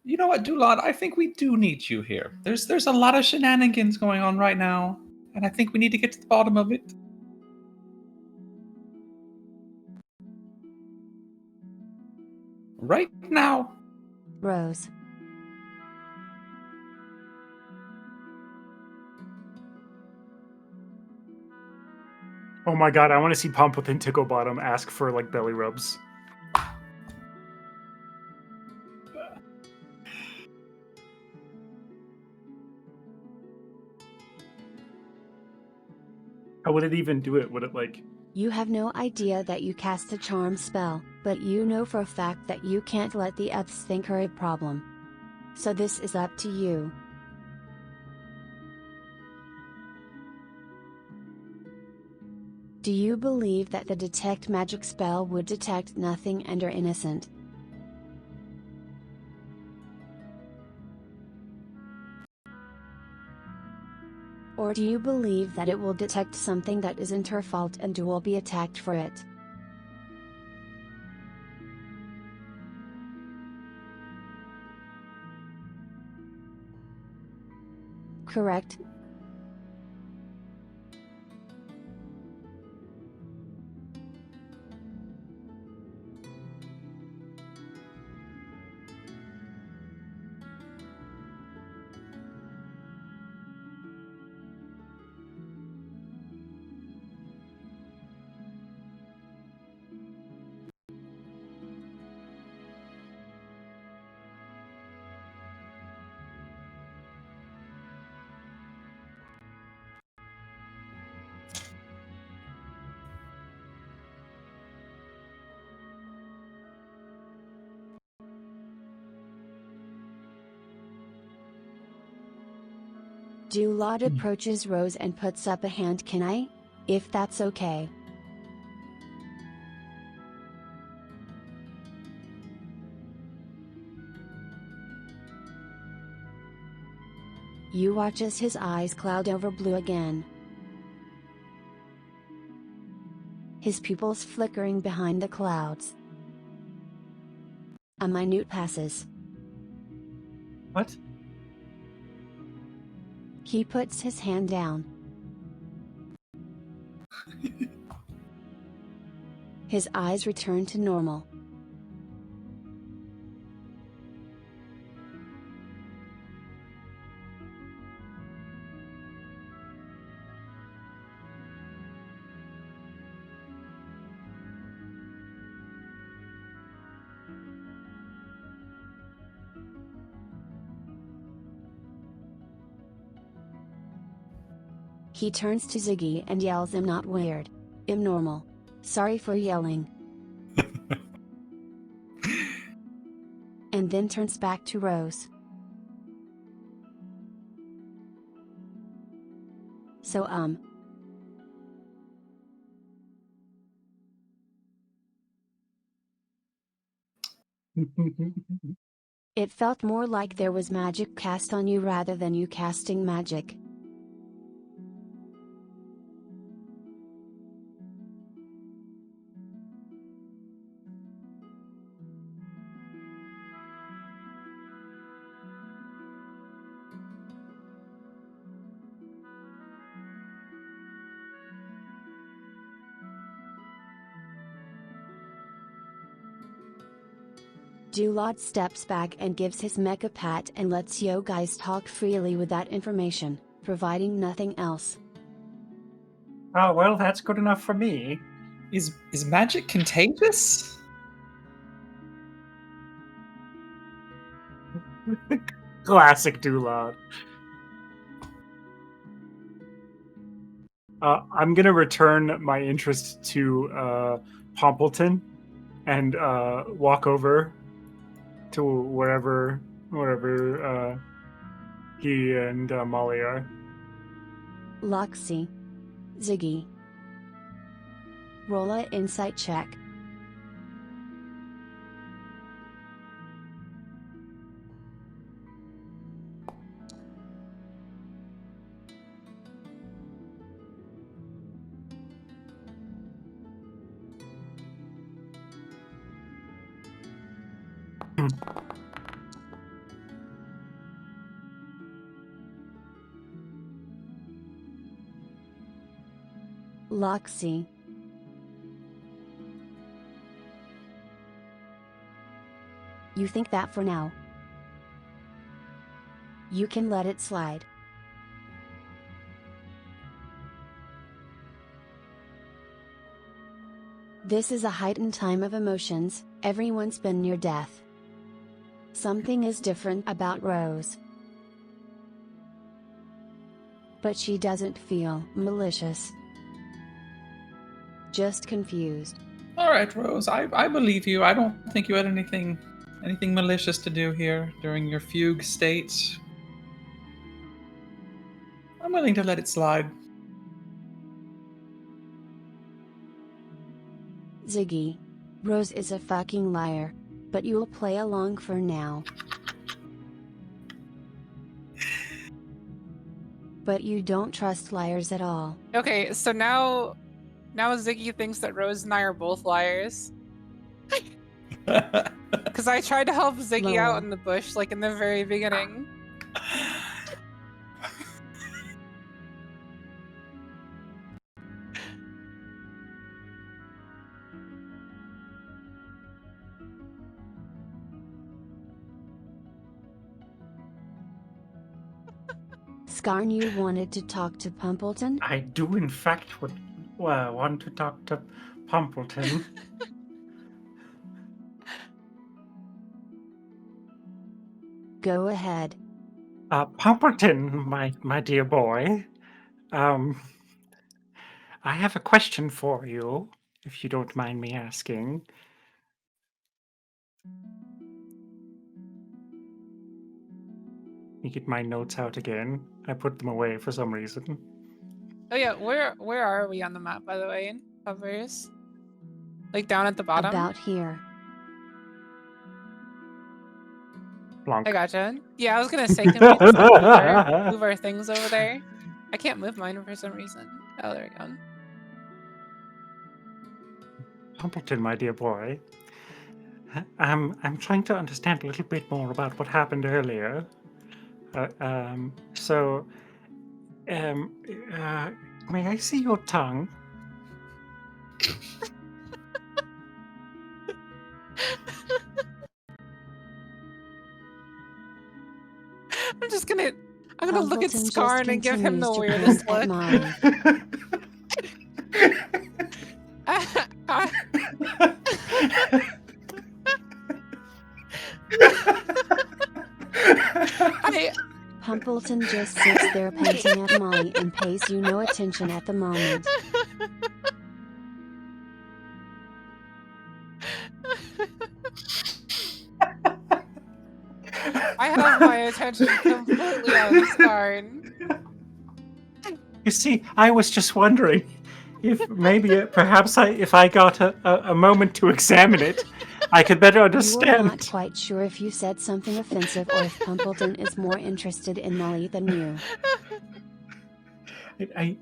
You know what, Dulad? I think we do need you here. There's a lot of shenanigans going on right now, and I think we need to get to the bottom of it. Right now. Rose. Oh my god, I want to see Pompletoon Ticklebottom ask for, like, belly rubs. How would it even do it? Would it, like... You have no idea that you cast a charm spell, but you know for a fact that you can't let the Fs think her a problem. So this is up to you. Do you believe that the Detect Magic spell would detect nothing and are innocent? Or do you believe that it will detect something that isn't her fault and will be attacked for it? Correct. Dulad approaches Rose and puts up a hand. Can I? If that's okay. You watch as his eyes cloud over blue again. His pupils flickering behind the clouds. A minute passes. What? He puts his hand down. His eyes return to normal. He turns to Ziggy and yells, "I'm not weird. I'm normal. Sorry for yelling." And then turns back to Rose. So it felt more like there was magic cast on you rather than you casting magic. Dulad steps back and gives his mech a pat and lets you guys talk freely with that information, providing nothing else. Oh, well, that's good enough for me. Is magic contagious? Classic Dulad. I'm gonna return my interest to Pompleton and walk over to wherever he and Molly are. Loxi. Ziggy. Roll a insight check. Loxi. You think that for now you can let it slide. This is a heightened time of emotions, everyone's been near death. Something is different about Rose. But she doesn't feel malicious. Just confused. All right, Rose, I believe you. I don't think you had anything malicious to do here during your fugue state. I'm willing to let it slide. Ziggy. Rose is a fucking liar, but you'll play along for now. But you don't trust liars at all. Okay, so now Ziggy thinks that Rose and I are both liars. Because I tried to help Ziggy Lol. out in the bush, like in the very beginning. Skarn, you wanted to talk to Pumpleton? I do, in fact, want to talk to Pompleton. Go ahead. Pompleton, my dear boy. I have a question for you, if you don't mind me asking. Let me get my notes out again. I put them away for some reason. Oh yeah, where are we on the map, by the way? Covers? Like down at the bottom? About here. Plonk. I gotcha. Yeah, I was gonna say, can we just move our things over there? I can't move mine for some reason. Oh, there we go. Pompleton, my dear boy. I'm trying to understand a little bit more about what happened earlier. May I see your tongue? I'm gonna look at Pumpleton just Skarn and give him the continues to weirdest glance at look. mine. Pumpleton just sits there panting at Molly and pays you no attention at the moment. I have my attention completely on Skarn. You see, I was just wondering if maybe, if I got a moment to examine it, I could better You are understand. not quite sure if you said something offensive or if Pumpleton is more interested in Molly than you.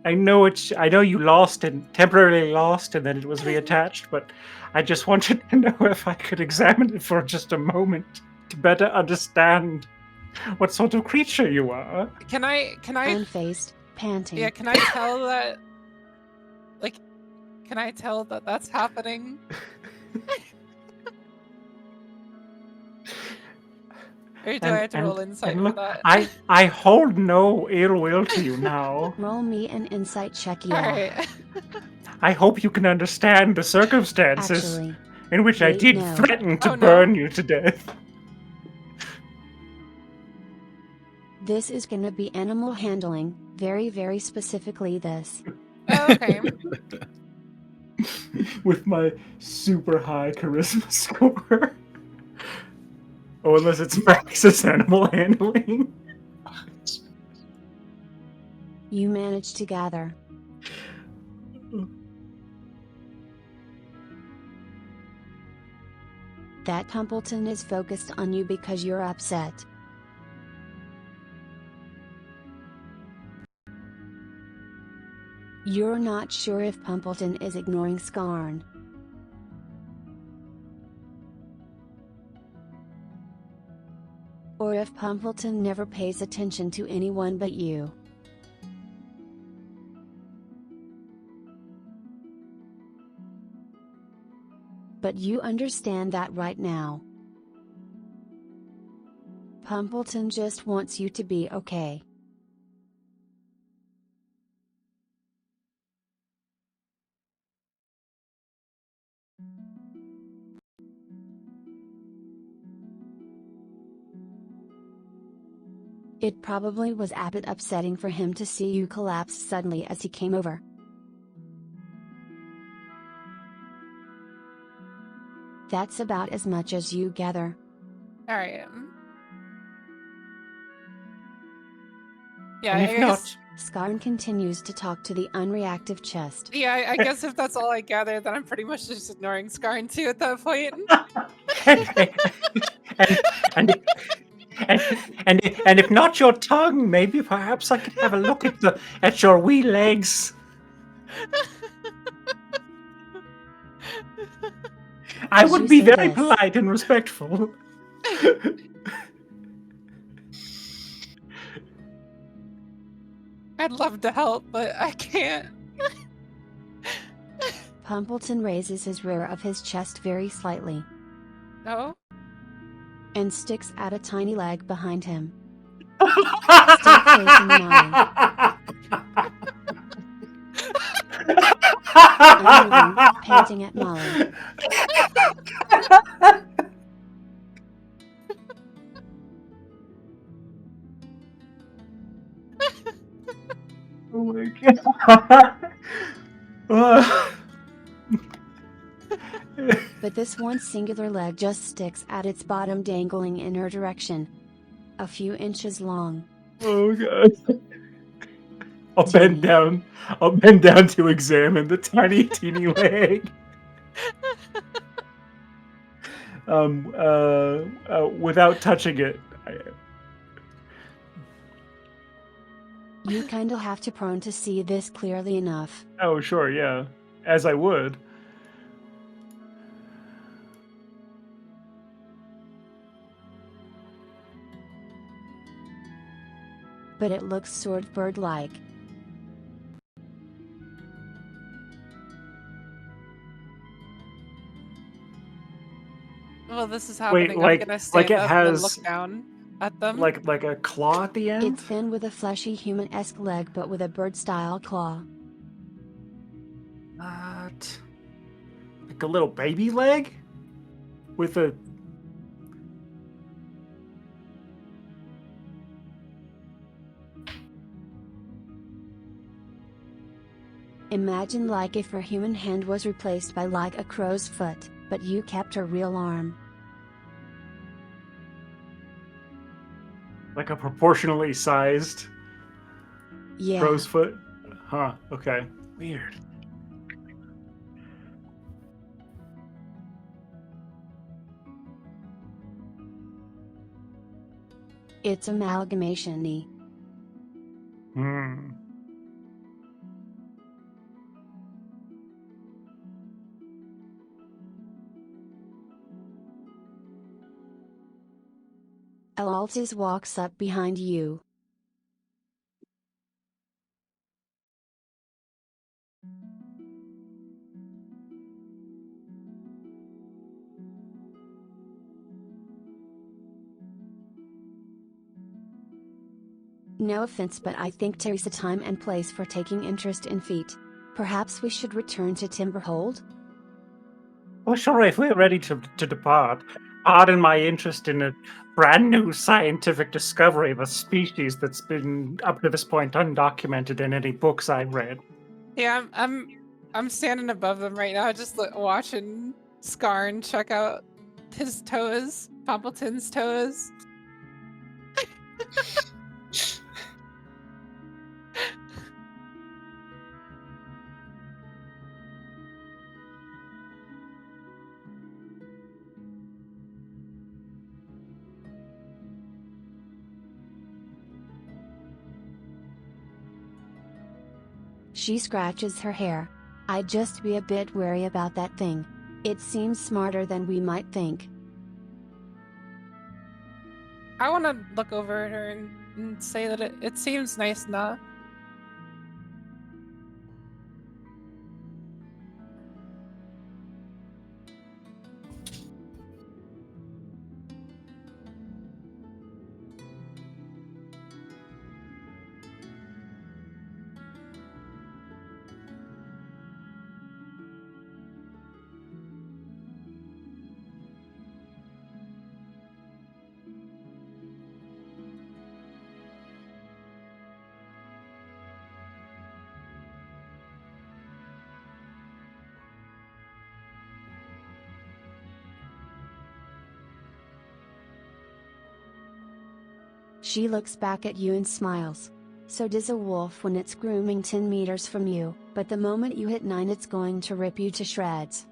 I know I know you lost and temporarily lost, and then it was reattached. But I just wanted to know if I could examine it for just a moment to better understand what sort of creature you are. Can I Unfazed, panting. Yeah, can I tell that can I tell that that's happening? Or do I have to roll insight and for look, that? I hold no ill will to you now. Roll me an insight check, yeah. Alright. I hope you can understand the circumstances Actually, in which I wait, did no. threaten to Oh, no. burn you to death. this is gonna be animal handling, very, very specifically this. Oh, okay. With my super high charisma score. Oh, unless it's Max's animal handling. You manage to gather. That Pumpleton is focused on you because you're upset. You're not sure if Pumpleton is ignoring Skarn. Or if Pumpleton never pays attention to anyone but you. But you understand that right now. Pumpleton just wants you to be okay. It probably was a bit upsetting for him to see you collapse suddenly as he came over. That's about as much as you gather. Alright. Yeah, And if I guess, Skarn continues to talk to the unreactive chest. yeah, I guess if that's all I gather, then I'm pretty much just ignoring Skarn too at that point. and if not your tongue, maybe perhaps I could have a look at your wee legs. I As would you be say very this. polite and respectful. I'd love to help, but I can't. Pumpleton raises his rear of his chest very slightly, No? and sticks out a tiny leg behind him. Still facing mine. Unmoving, panting at Molly. Oh my god. But this one singular leg just sticks at its bottom, dangling in her direction. A few inches long. Oh god. I'll Teeny. bend down to examine the tiny teeny leg. Without touching it. You kinda have to prone to see this clearly enough. Oh, sure, yeah. As I would. But it looks sort of bird-like. Well, this is happening. like- I'm gonna like stand it up and has- look down at them. Like a claw at the end? It's thin with a fleshy human-esque leg but with a bird-style claw. What? Like a little baby leg? With a... Imagine like if her human hand was replaced by like a crow's foot, but you kept her real arm. Like a proportionally sized Yeah. crow's foot? Huh, okay. Weird. It's amalgamation-y. Hmm. Ellaltas walks up behind you. No offense, but I think there's a time and place for taking interest in feet. Perhaps we should return to Timberhold? Well, sure, if we're ready to depart, pardon my interest in a brand new scientific discovery of a species that's been, up to this point, undocumented in any books I've read. Yeah, I'm standing above them right now, just watching Skarn check out his toes, Pompleton's toes. She scratches her hair. I'd just be a bit wary about that thing. It seems smarter than we might think. I want to look over at her and say that it seems nice enough. She looks back at you and smiles. So does a wolf when it's grooming 10 meters from you, but the moment you hit 9 it's going to rip you to shreds.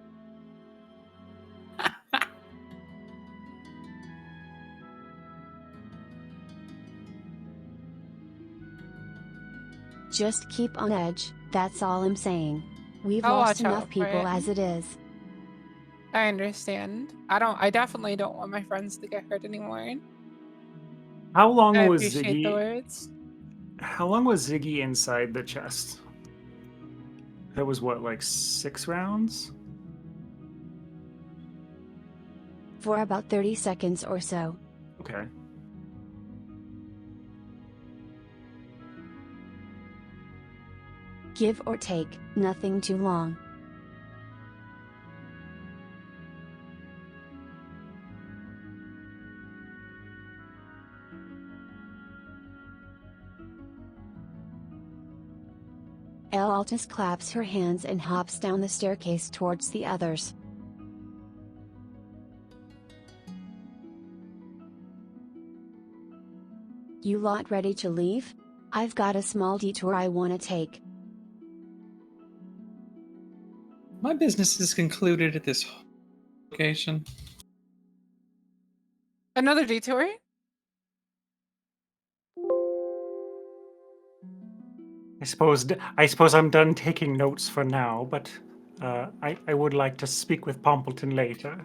Just keep on edge, that's all I'm saying. We've I'll lost watch out enough for people it. as it is. I understand. I definitely don't want my friends to get hurt anymore. How long I was appreciate the Ziggy? words. How long was Ziggy inside the chest? That was what, like 6 rounds? For about 30 seconds or so. Okay. Give or take, nothing too long. Ellaltas claps her hands and hops down the staircase towards the others. You lot ready to leave? I've got a small detour I want to take. My business is concluded at this location. Another detour? I suppose I'm done taking notes for now, but I would like to speak with Pompleton later.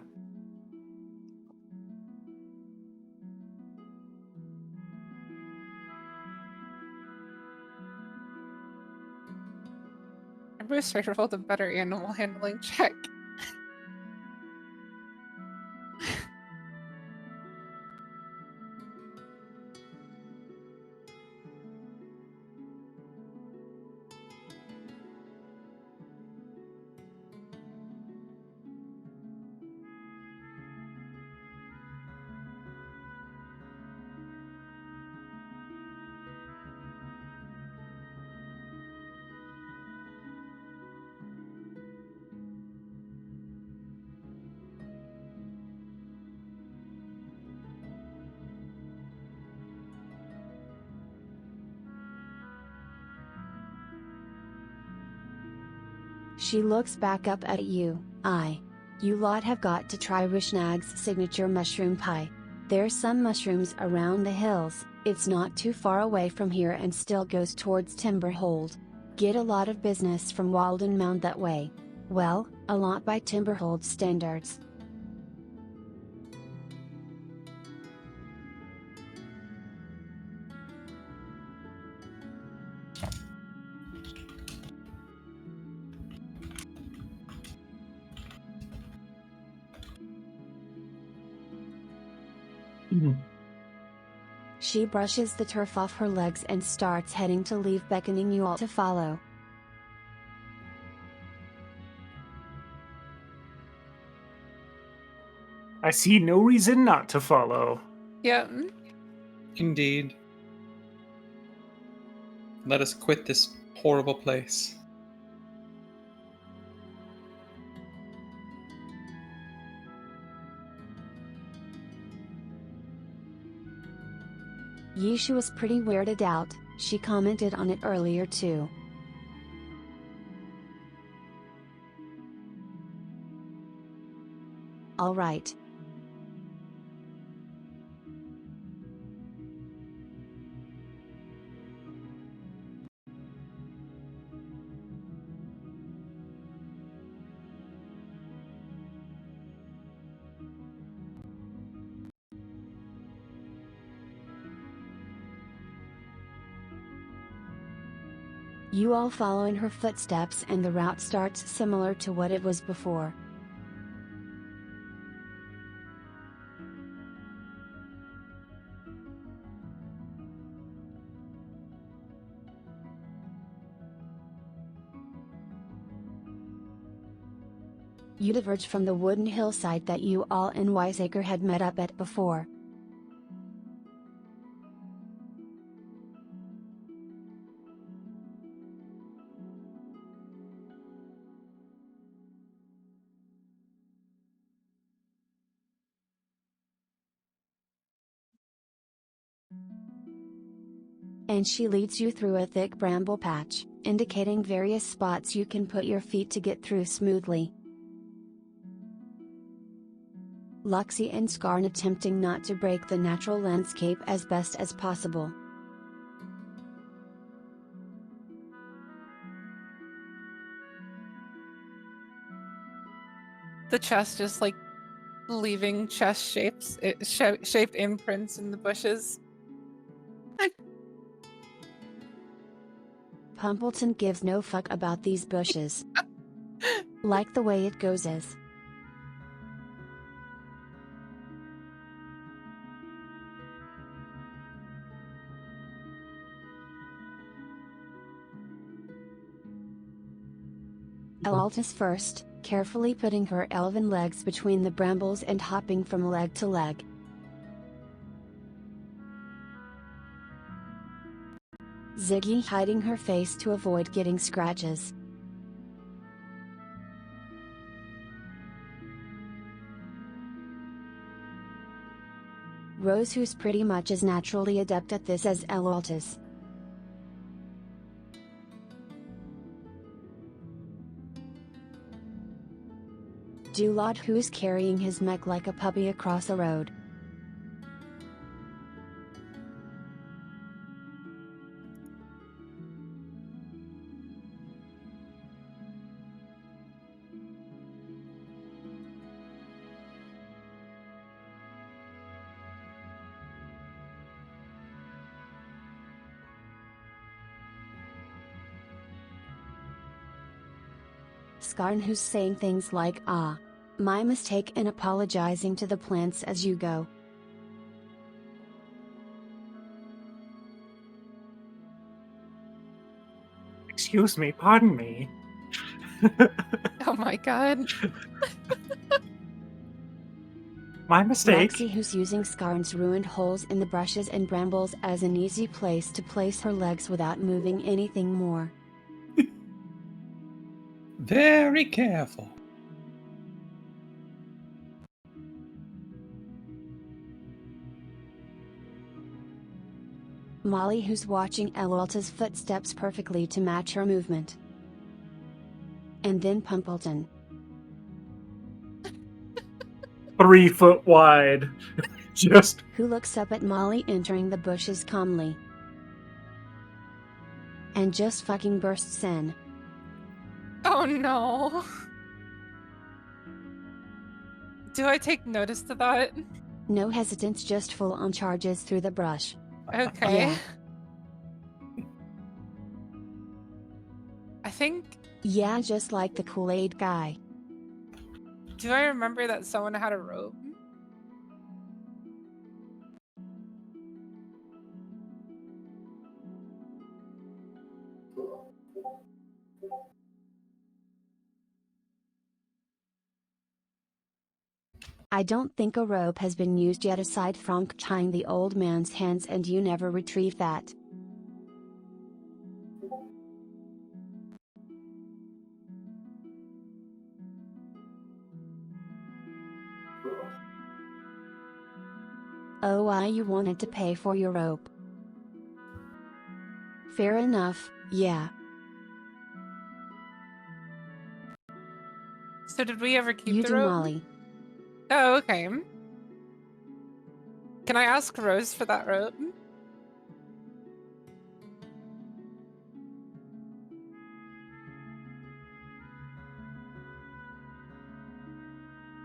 I wish I rolled a better animal handling check. She looks back up at you. You lot have got to try Rishnag's signature mushroom pie. There's some mushrooms around the hills, it's not too far away from here and still goes towards Timberhold. Get a lot of business from Walden Mound that way. Well, a lot by Timberhold standards. She brushes the turf off her legs and starts heading to leave, beckoning you all to follow. I see no reason not to follow. Yeah. Indeed. Let us quit this horrible place. Yishu was pretty weirded out, she commented on it earlier too. Alright. You all follow in her footsteps and the route starts similar to what it was before. You diverge from the wooden hillside that you all and Wiseacre had met up at before. And she leads you through a thick bramble patch, indicating various spots you can put your feet to get through smoothly. Loxi and Skarn attempting not to break the natural landscape as best as possible. The chest just like leaving chest shapes, shaped imprints in the bushes. Pumpleton gives no fuck about these bushes. Like the way it goes is. Ellaltas first, carefully putting her elven legs between the brambles and hopping from leg to leg. Ziggy hiding her face to avoid getting scratches. Rose, who's pretty much as naturally adept at this as Ellaltas. Dulad, who's carrying his mech like a puppy across a road. Skarn, who's saying things like my mistake, and apologizing to the plants as you go. Excuse me, pardon me. Oh my god. My mistake. Loxi, who's using Skarn's ruined holes in the brushes and brambles as an easy place to place her legs without moving anything more. Very careful. Molly, who's watching Ellaltas' footsteps perfectly to match her movement. and then Pumpleton. 3 foot wide. Just. Who looks up at Molly entering the bushes calmly. And just fucking bursts in. Oh no. Do I take notice to that? No hesitance, just full on charges through the brush. Okay. Yeah. I think. Yeah, just like the Kool-Aid guy. Do I remember that someone had a rope? I don't think a rope has been used yet aside from tying the old man's hands, and you never retrieved that. Oh, why you wanted to pay for your rope. Fair enough, yeah. So did we ever keep You the do, rope? Molly. Oh, okay. Can I ask Rose for that rope?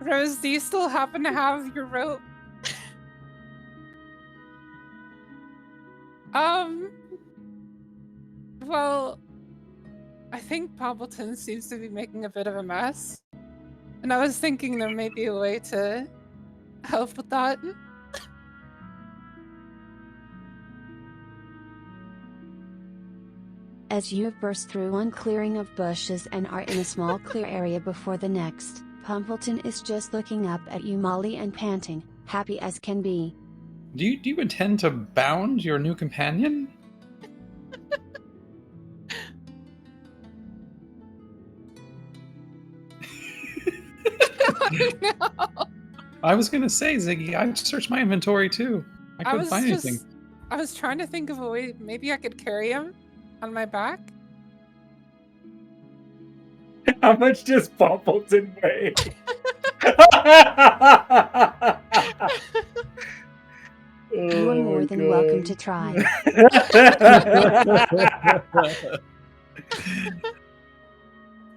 Rose, do you still happen to have your rope? Well, I think Pompleton seems to be making a bit of a mess. And I was thinking there may be a way to help with that. As you have burst through one clearing of bushes and are in a small clear area before the next, Pumpleton is just looking up at you, Molly, and panting, happy as can be. Do you intend to bound your new companion? No. I was gonna say, Ziggy, I searched my inventory too. I couldn't find anything. I was trying to think of a way, maybe I could carry him on my back. How much does Pumpleton weigh? You are more than welcome to try.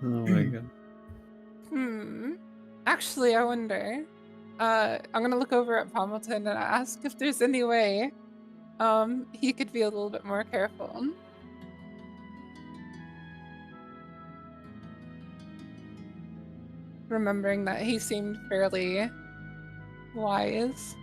Oh my god. Actually, I wonder. I'm gonna look over at Pompleton and ask if there's any way he could be a little bit more careful. Remembering that he seemed fairly wise.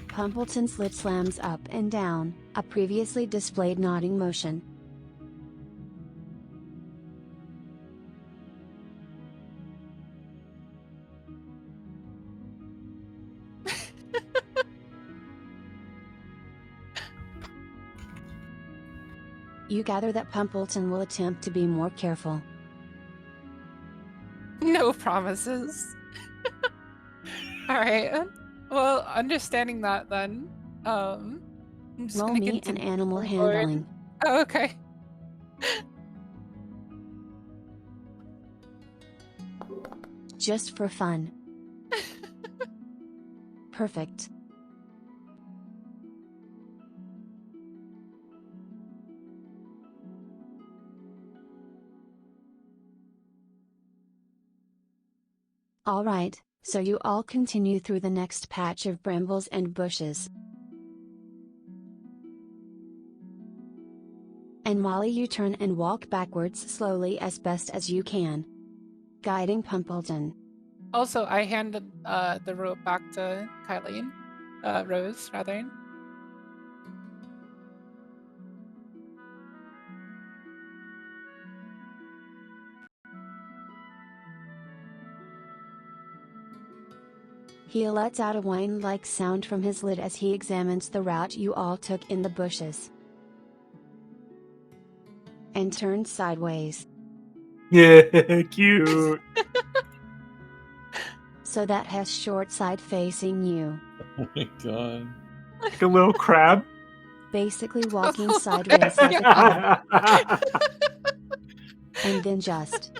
Pumpleton's lip slams up and down, a previously displayed nodding motion. You gather that Pumpleton will attempt to be more careful. No promises. Alright. Well, understanding that then, I'm just Roll gonna me an continue animal forward. handling. Oh, okay. Just for fun. Perfect. Alright, so you all continue through the next patch of brambles and bushes. And Molly, you turn and walk backwards slowly as best as you can, guiding Pumpleton. Also, I handed the rope back to Kylie. Rose, rather. He lets out a whine-like sound from his lid as he examines the route you all took in the bushes. And turns sideways. Yeah, cute. So that has short side facing you. Oh my god. Like a little crab. Basically walking sideways like a crab. That's And then just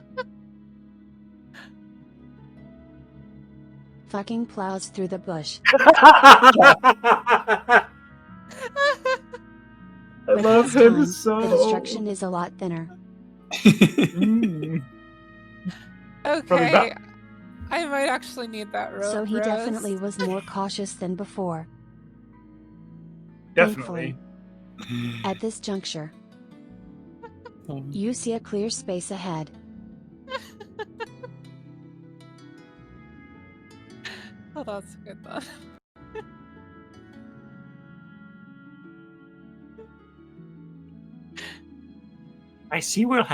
fucking plows through the bush. I But love this him time, so. the destruction is a lot thinner. Mm. Probably Okay. I might actually need that rope. So he Rose. definitely was more cautious than before. Definitely. At this juncture, you see a clear space ahead. Oh, that's good then. I see where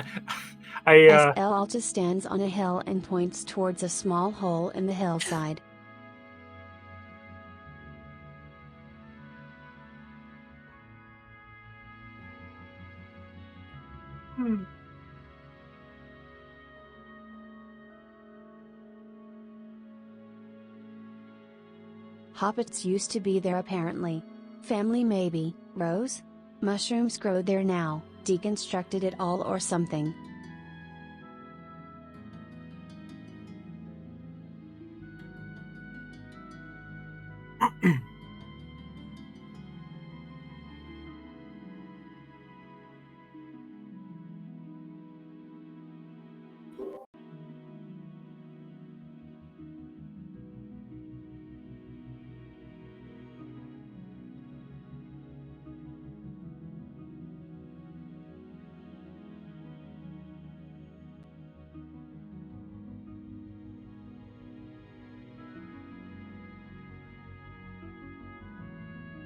As Ellaltas stands on a hill and points towards a small hole in the hillside. Hoppits used to be there apparently. Family maybe, Rose? Mushrooms grow there now, deconstructed it all or something.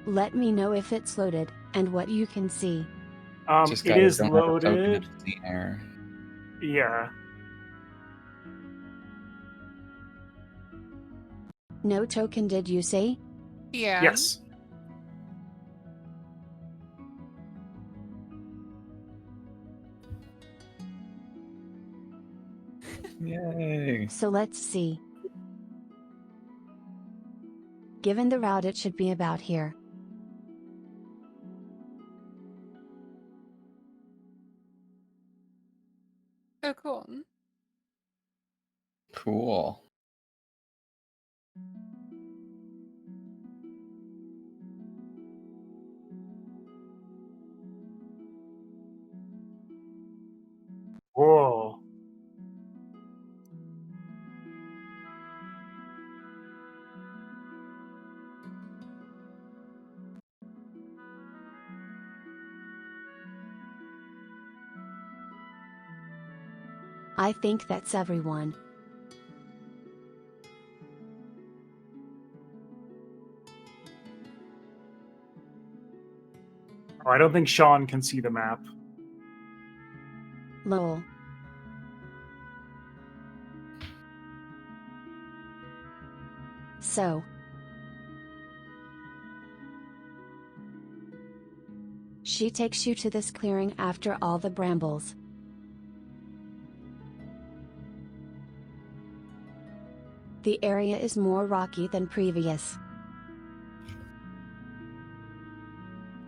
Let me know if it's loaded, and what you can see. Just it got is don't have a token loaded. of the air. Yeah. No token, did you say? Yeah. Yes. Yay. So let's see. Given the route, it should be about here. Oh, cool. Cool. Whoa. I think that's everyone. Oh, I don't think Sean can see the map. Lol. So. She takes you to this clearing after all the brambles. The area is more rocky than previous.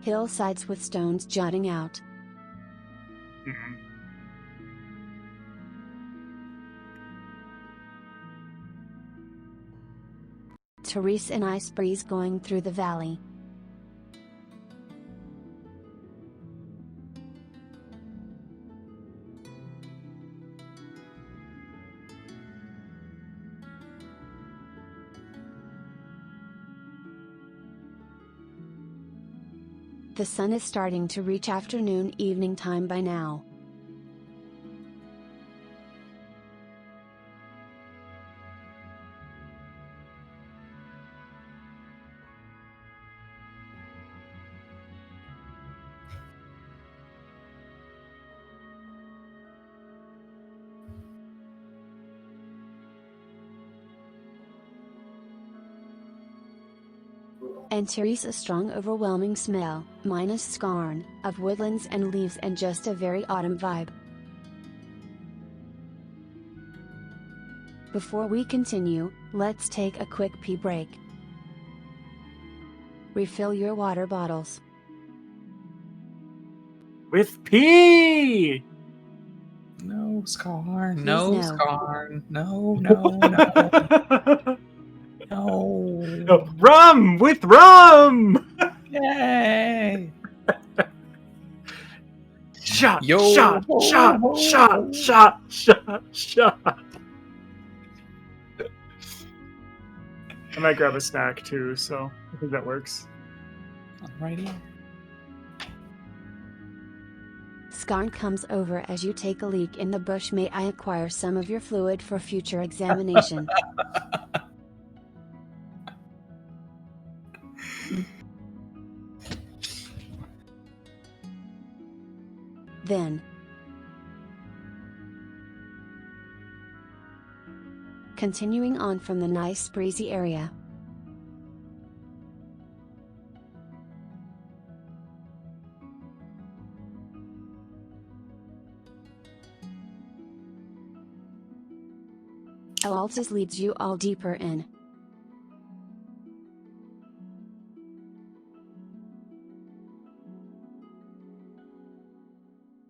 Hillsides with stones jutting out. Mhm. Therese and I breeze going through the valley. The sun is starting to reach afternoon evening time by now. And Therese, a strong overwhelming smell, minus Skarn, of woodlands and leaves and just a very autumn vibe. Before we continue, Let's take a quick pee break. Refill your water bottles. With pee! No, Skarn. Please No, no. Skarn. No, no, no. No. Oh, rum! With rum! Yay! Shot! Yo, Shot! ho, Shot! ho, Shot! ho. Shot! Shot! Shot! I might grab a snack too, so I think that works. Alrighty. Skarn comes over as you take a leak in the bush. May I acquire some of your fluid for future examination? Then, continuing on from the nice breezy area, Ellaltas leads you all deeper in.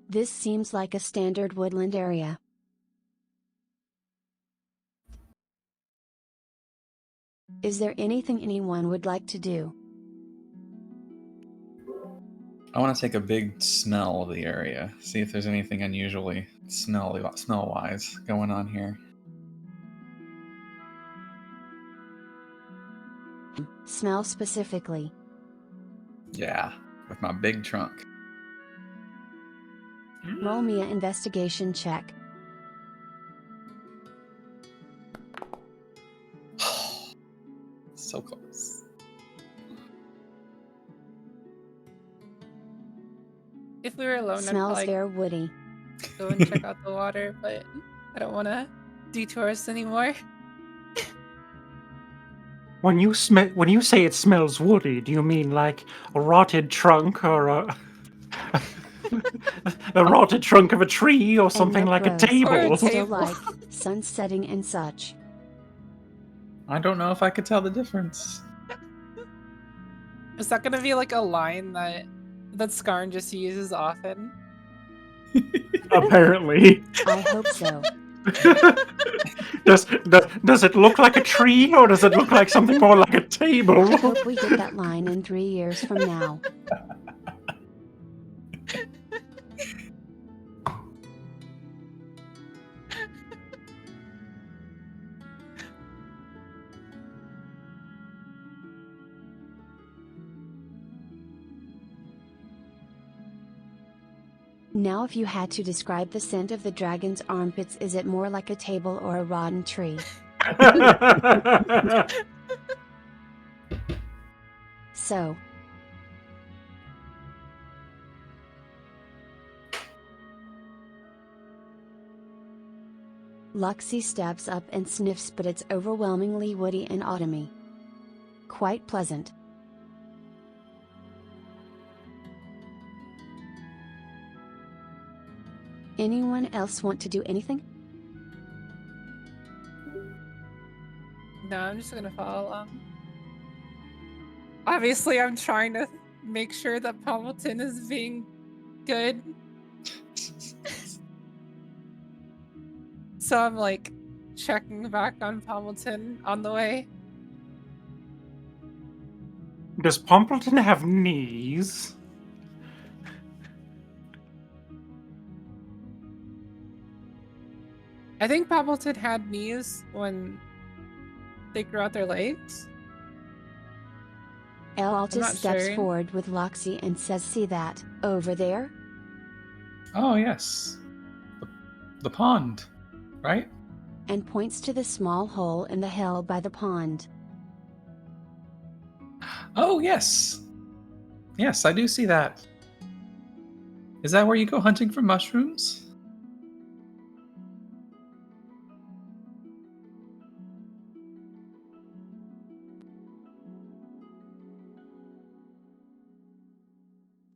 This seems like a standard woodland area. Is there anything anyone would like to do? I want to take a big smell of the area. See if there's anything unusually smell-wise going on here. Smell specifically. Yeah, with my big trunk. Roll me an investigation check. So close. If we were alone, I'd Smells probably very woody. go and check out the water, but I don't want to detour us anymore. When you say it smells woody, do you mean like a rotted trunk or a the rotted trunk of a tree or something And like a gross. table? Or a Still table. like sun setting and such. I don't know if I could tell the difference. Is that gonna be like a line that Skarn just uses often? Apparently. I hope so. Does it look like a tree or does it look like something more like a I table? hope we get that line in 3 years from now. Now if you had to describe the scent of the dragon's armpits, is it more like a table or a rotten tree? So, Loxi steps up and sniffs, but it's overwhelmingly woody and autumny. Quite pleasant. Anyone else want to do anything? No, I'm just gonna follow along. Obviously, I'm trying to make sure that Pompleton is being good. So I'm like checking back on Pompleton on the way. Does Pompleton have knees? I think Pompleton had knees when they grew out their legs. I'm Ellaltas not steps sure. forward with Loxi and says, "See that, over there?" Oh, yes. The pond, right? And points to the small hole in the hill by the pond. Oh, yes. Yes, I do see that. Is that where you go hunting for mushrooms?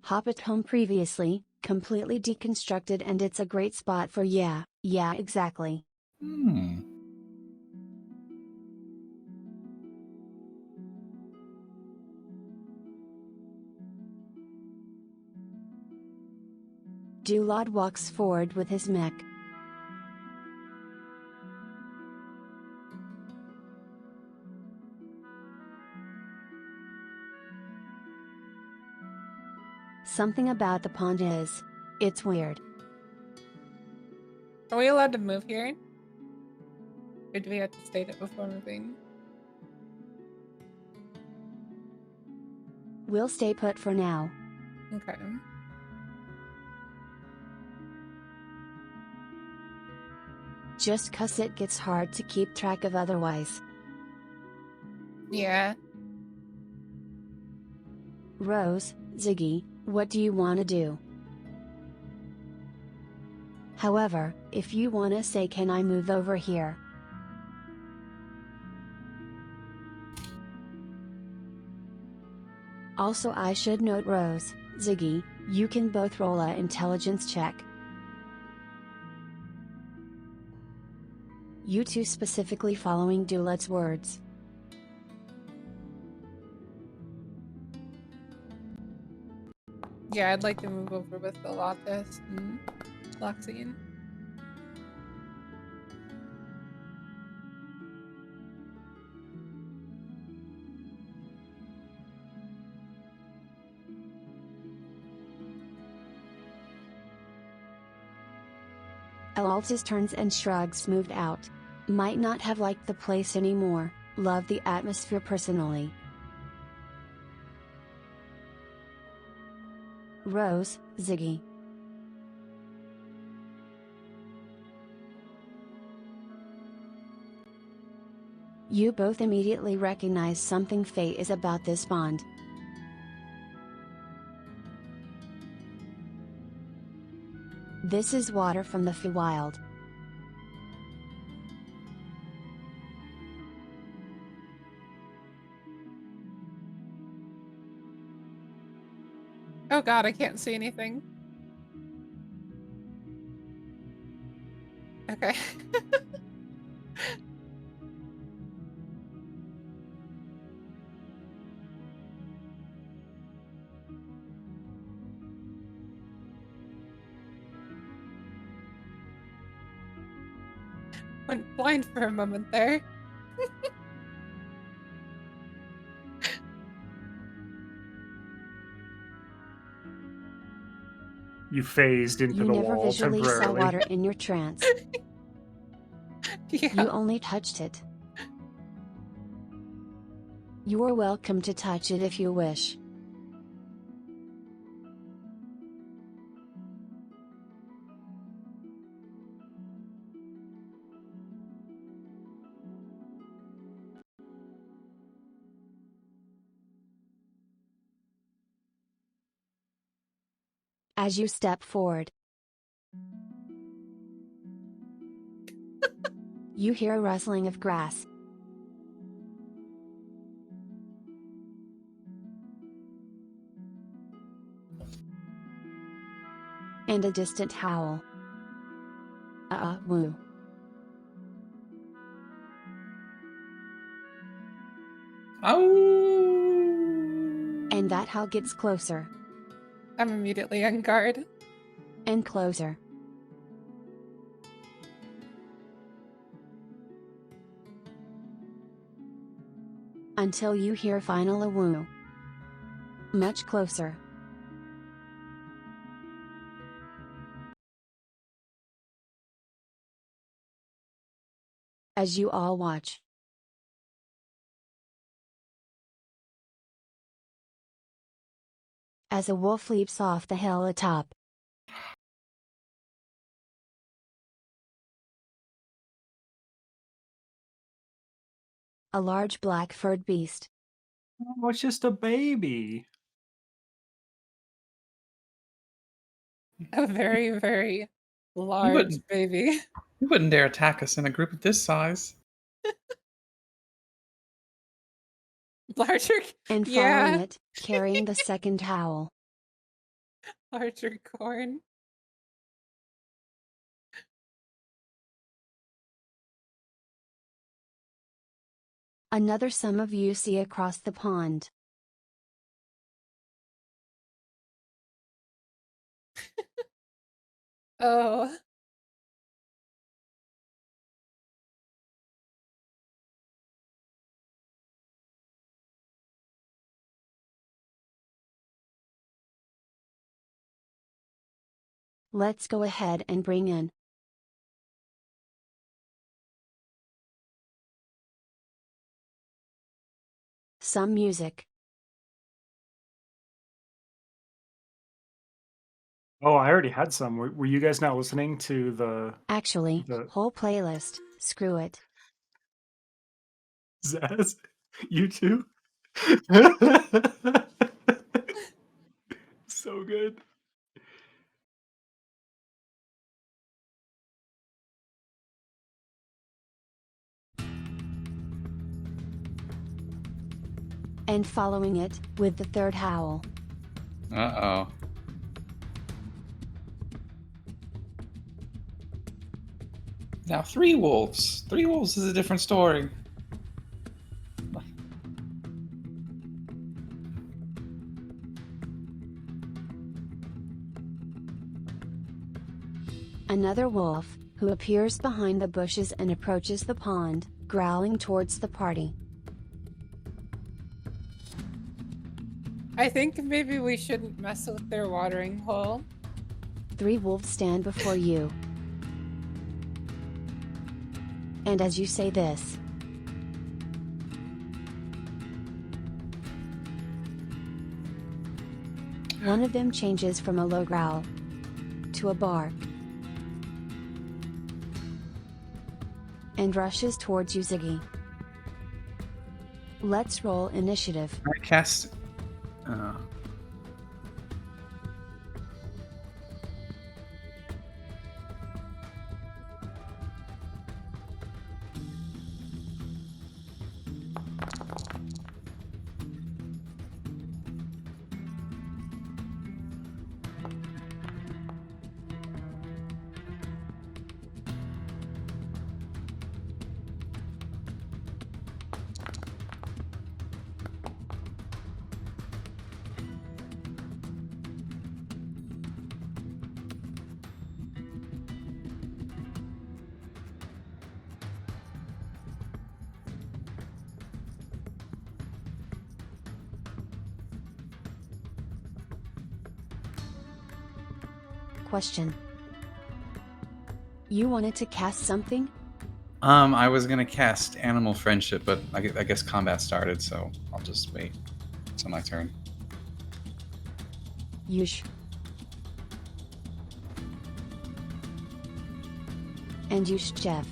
Hoppit home previously, completely deconstructed, and it's a great spot for yeah, exactly. Dulad walks forward with his mech. Something about the pond it's weird. Are we allowed to move here? Or do we have to state it before moving? We'll stay put for now. Okay. Just 'cause it gets hard to keep track of otherwise. Yeah. Rose, Ziggy, what do you want to do? However, if you want to say can I move over here? Also I should note Rose, Ziggy, you can both roll a intelligence check. You two specifically following Dulad's words. Yeah, I'd like to move over with Ellaltas and Loxi. Ellaltas turns and shrugs, moved out. Might not have liked the place anymore, loved the atmosphere personally. Rose, Ziggy. You both immediately recognize something fate is about this bond. This is water from the Feywild. Oh god, I can't see anything. Okay. Went blind for a moment there. You phased into You the never wall visually saw temporarily. water in your trance. Yeah. You only touched it. You are welcome to touch it if you wish. As you step forward, you hear a rustling of grass. And a distant howl. Woo. Oh! And that howl gets closer. I'm immediately on guard. And closer. Until you hear final a woo. Much closer. As you all watch. As a wolf leaps off the hill atop. A large black-furred beast. Oh, it's just a baby. A very, very You large wouldn't, baby. you wouldn't dare attack us in a group of this size. Larger. And following Yeah. it, carrying the second howl. Larger corn. Another some of you see across the pond. Oh. Let's go ahead and bring in some music. Oh, I already had some. Were you guys not listening to the Actually, the whole playlist, screw it. Zaz? You too? So good. And following it, with the third howl. Uh-oh. Now 3 wolves. 3 wolves is a different story. Another wolf, who appears behind the bushes and approaches the pond, growling towards the party. I think maybe we shouldn't mess with their watering hole. 3 wolves stand before you. And as you say this, one of them changes from a low growl to a bark and rushes towards you, Ziggy. Let's roll initiative. I cast. Question. You wanted to cast something? I was gonna cast Animal Friendship, but I guess combat started, so I'll just wait. It's my turn. Yush. And Yush Jeff.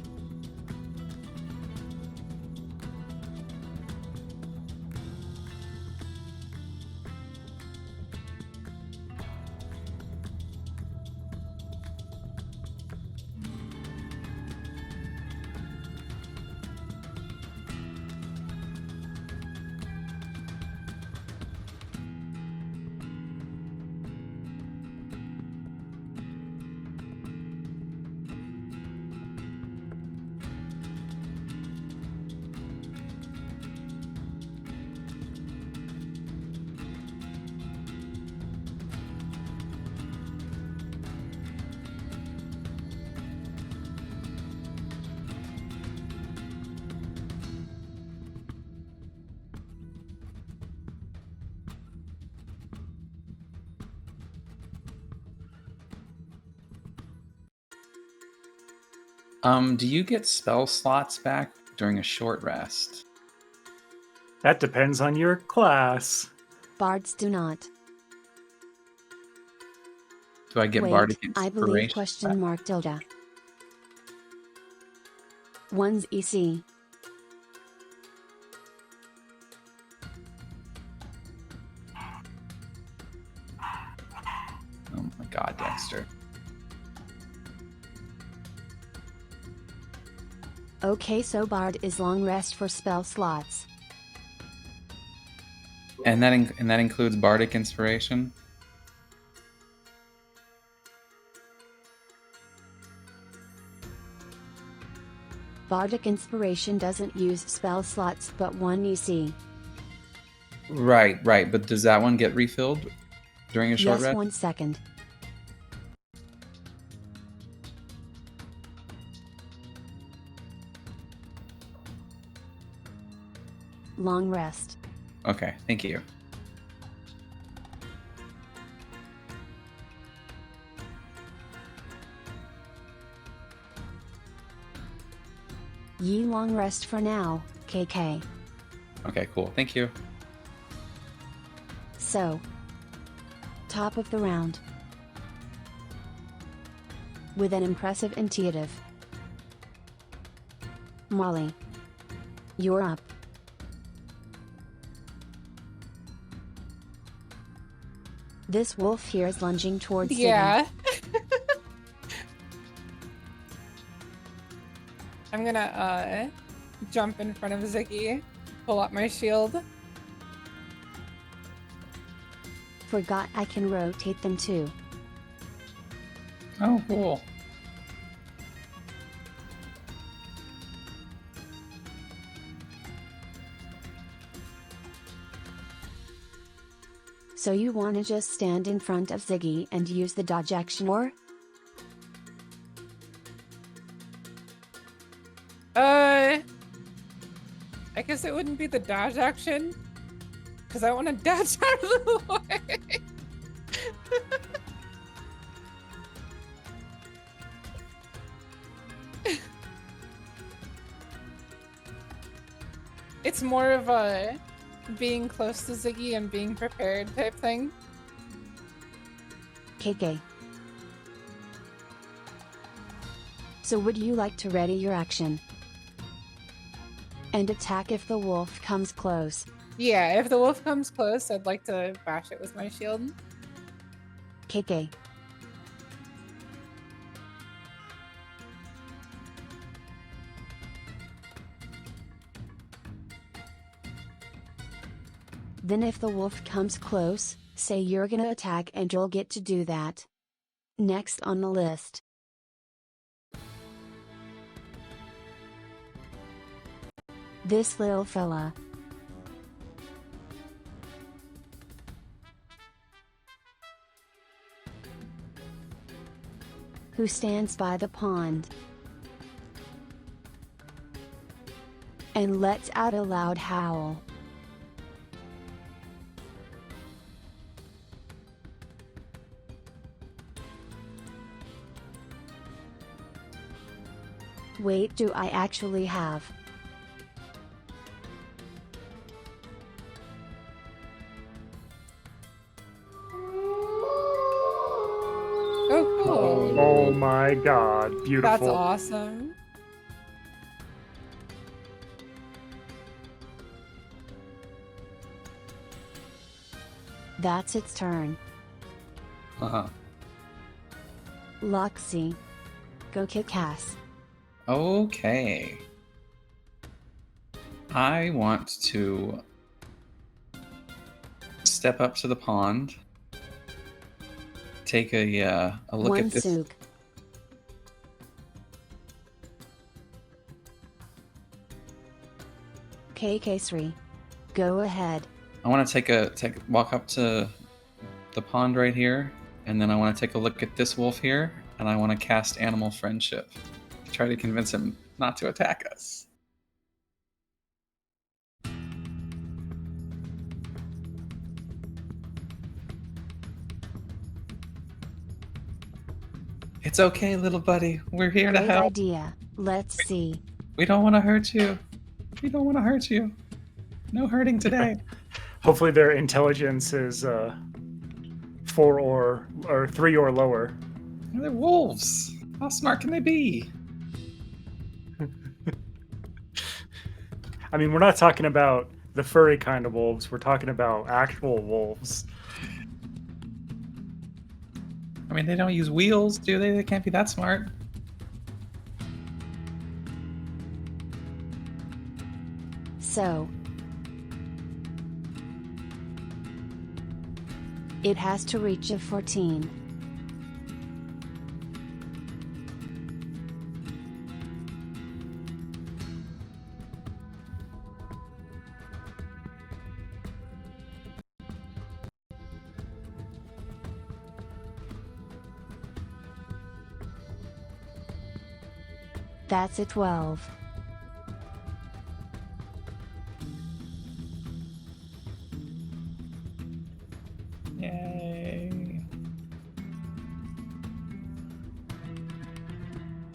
Do you get spell slots back during a short rest? That depends on your class. Bards do not. Do I get Wait, bardic I inspiration? believe question mark tilde. One's EC. Oh my god, Dexter. Okay, so Bard is long rest for spell slots. And that includes bardic inspiration? Bardic Inspiration doesn't use spell slots but 1 EC. Right, but does that one get refilled during a short Yes, rest? 1 second. long rest. Okay, thank you. Ye long rest for now, KK. Okay, cool. Thank you. So, top of the round. With an impressive intuitive. Molly. You're up. This wolf here is lunging towards Ziggy. Yeah. I'm gonna jump in front of Ziggy, pull up my shield. Forgot I can rotate them too. Oh, cool. So you wanna just stand in front of Ziggy and use the dodge action, or? I guess it wouldn't be the dodge action, because I want to dodge out of the way. It's more of a being close to Ziggy and being prepared type thing. KK. So would you like to ready your action? And attack if the wolf comes close. Yeah, if the wolf comes close, I'd like to bash it with my shield. KK. Then if the wolf comes close, say you're gonna attack and you'll get to do that. Next on the list. This little fella. Who stands by the pond and lets out a loud howl. Wait, do I actually have? Oh, cool. Oh my god, beautiful. That's awesome. That's its turn. Uh-huh. Loxi. Go kick ass. Okay. I want to step up to the pond, take a look One at this. souk. KK3. Go ahead. I want to walk up to the pond right here, and then I want to take a look at this wolf here, and I want to cast Animal Friendship to try to convince him not to attack us. It's okay, little buddy. We're here to Great help. idea. Let's see. We don't want to hurt you. We don't want to hurt you. No hurting today. Hopefully their intelligence is 4 or 3 or lower. They're wolves. How smart can they be? I mean, we're not talking about the furry kind of wolves. We're talking about actual wolves. I mean, they don't use wheels, do they? They can't be that smart. So. It has to reach a 14. That's a 12.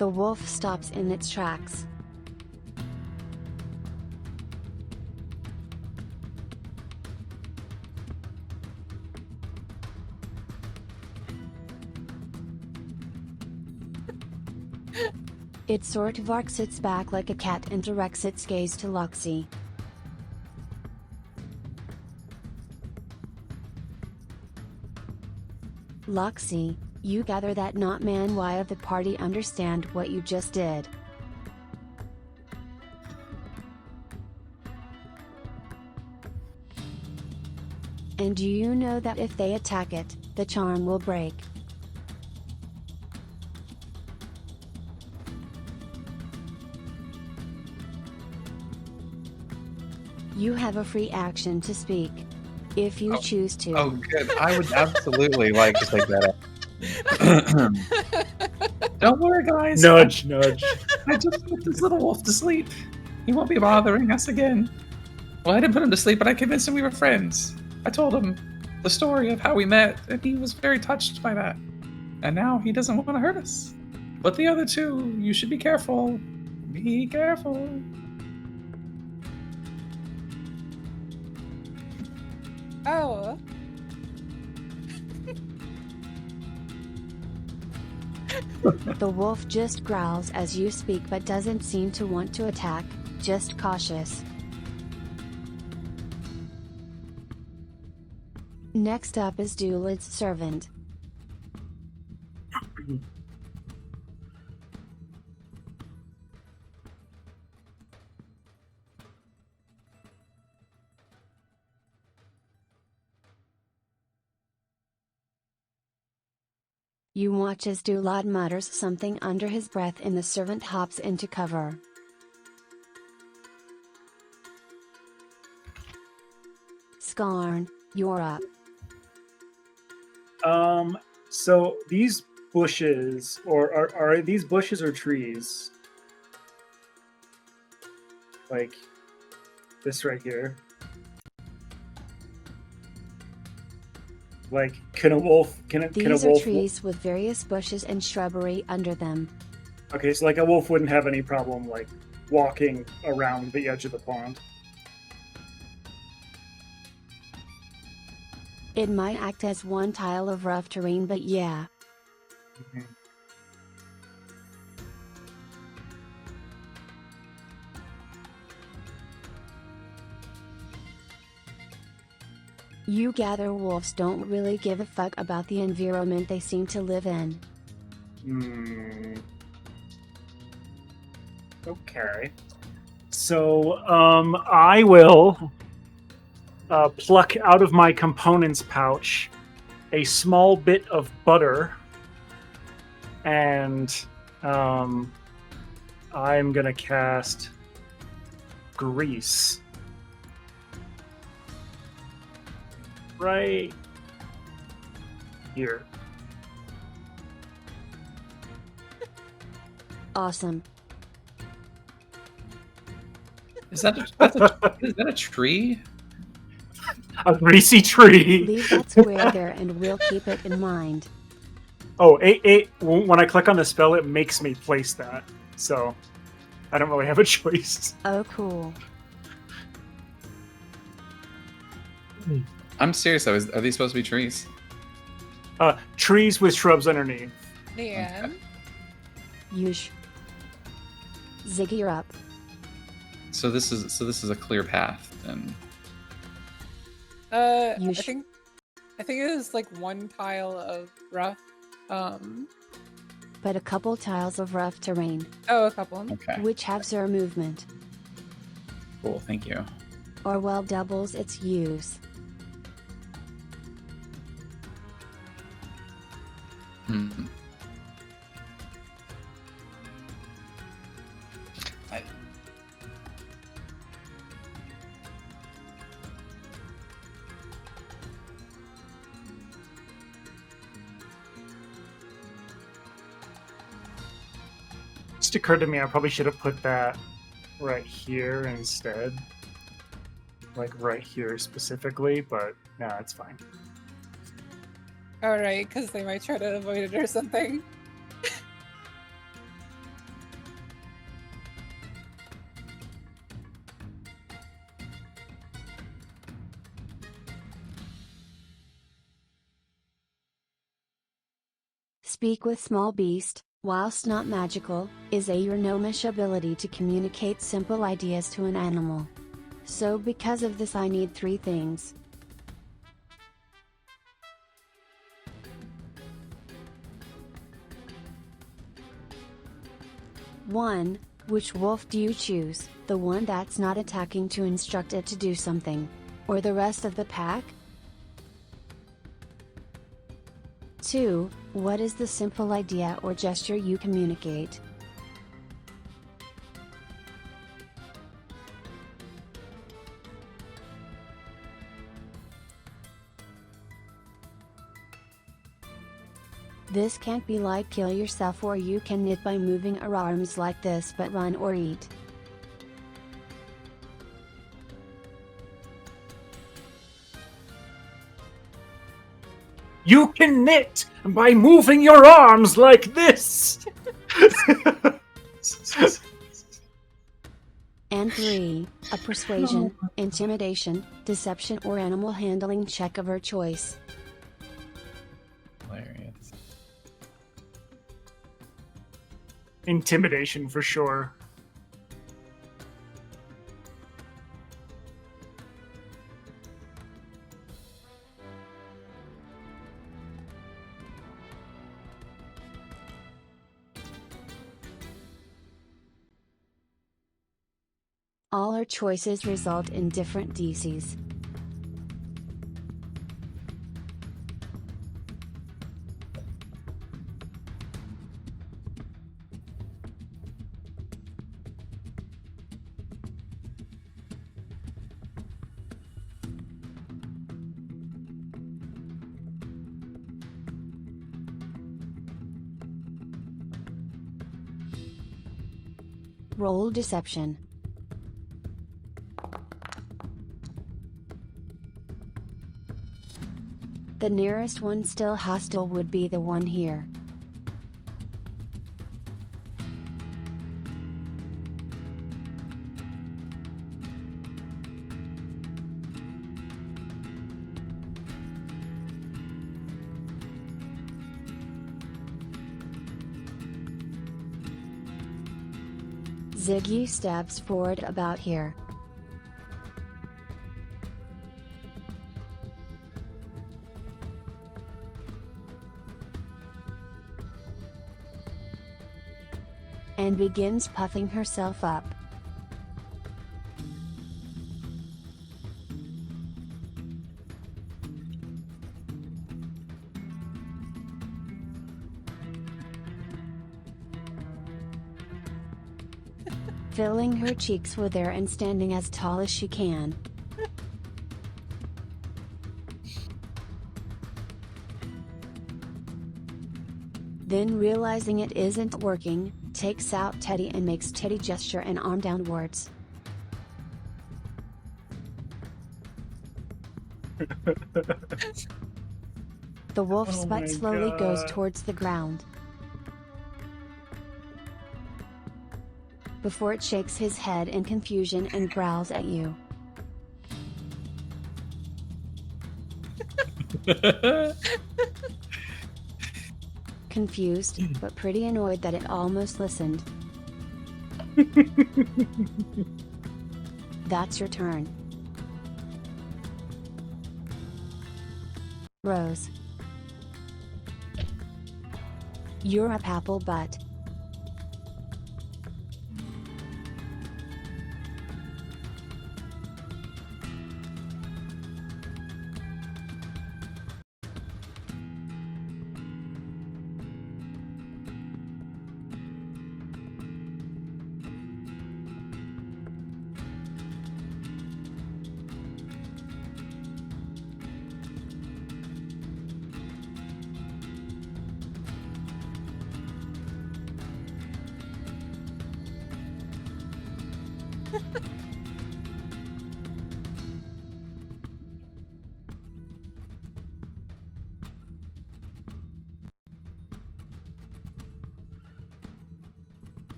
The wolf stops in its tracks. It sort of arcs its back like a cat and directs its gaze to Loxi. Loxi, you gather that not man why of the party understand what you just did. And do you know that if they attack it, the charm will break? You have a free action to speak. If you choose to. Oh, good. I would absolutely like to take that up. Don't worry, guys. Nudge, nudge. I just put this little wolf to sleep. He won't be bothering us again. Well, I didn't put him to sleep, but I convinced him we were friends. I told him the story of how we met, and he was very touched by that. And now he doesn't want to hurt us. But the other two, you should be careful. Be careful. Oh. The wolf just growls as you speak but doesn't seem to want to attack, just cautious. Next up is Dulad's servant. You watch as Dulad mutters something under his breath and the servant hops into cover. Skarn, you're up. So these bushes, or are these bushes or trees? Like this right here. Like, can a wolf? These are trees with various bushes and shrubbery under them. Okay, so like a wolf wouldn't have any problem like walking around the edge of the pond. It might act as one tile of rough terrain, but yeah. Mm-hmm. You gather wolves don't really give a fuck about the environment they seem to live in. Okay. So, I will pluck out of my components pouch a small bit of butter, and I'm gonna cast grease. Right here. Awesome. Is that a tree? A greasy tree. Leave that square there and we'll keep it in mind. Oh, when I click on the spell, it makes me place that. So, I don't really have a choice. Oh, cool. I'm serious though. Are these supposed to be trees? Trees with shrubs underneath. Yeah. Okay. Yush. Ziggy, you're up. So this is a clear path, and I Yush. think it is like one tile of rough. But a couple tiles of rough terrain, Oh, a couple. okay, which have zero movement, cool. Thank you. or well doubles its use. Hmm. Just occurred to me I probably should have put that right here instead. Like right here specifically, but no, it's fine. All right, because they might try to avoid it or something. speak with small beast, whilst not magical, is a your gnomish ability to communicate simple ideas to an animal. So because of this I need 3 things. One, which wolf do you choose, the one that's not attacking to instruct it to do something? Or the rest of the pack? 2, what is the simple idea or gesture you communicate? This can't be like kill yourself, or you can knit by moving your arms like this, but run or eat. You can knit by moving your arms like this! And 3, a persuasion, intimidation, deception or animal handling check of her choice. Hilarious. Intimidation for sure. All our choices result in different DCs. Roll deception. The nearest one still hostile would be the one here. Ziggy steps forward about here. And begins puffing herself up. Filling her cheeks with air and standing as tall as she can. Then realizing it isn't working, takes out Teddy and makes Teddy gesture an arm downwards. The wolf's butt slowly goes towards the ground. Before it shakes his head in confusion and growls at you. Confused, but pretty annoyed that it almost listened. That's your turn. Rose. You're up, apple butt.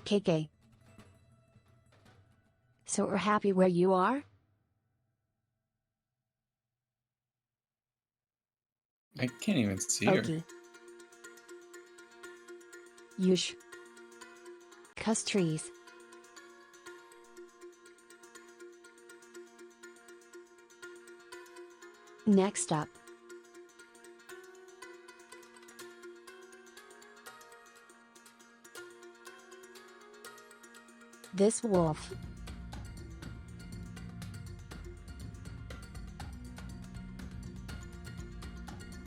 KK. So we're happy where you are? I can't even see her. Okie. Yush. Cuss trees. Next up. This wolf.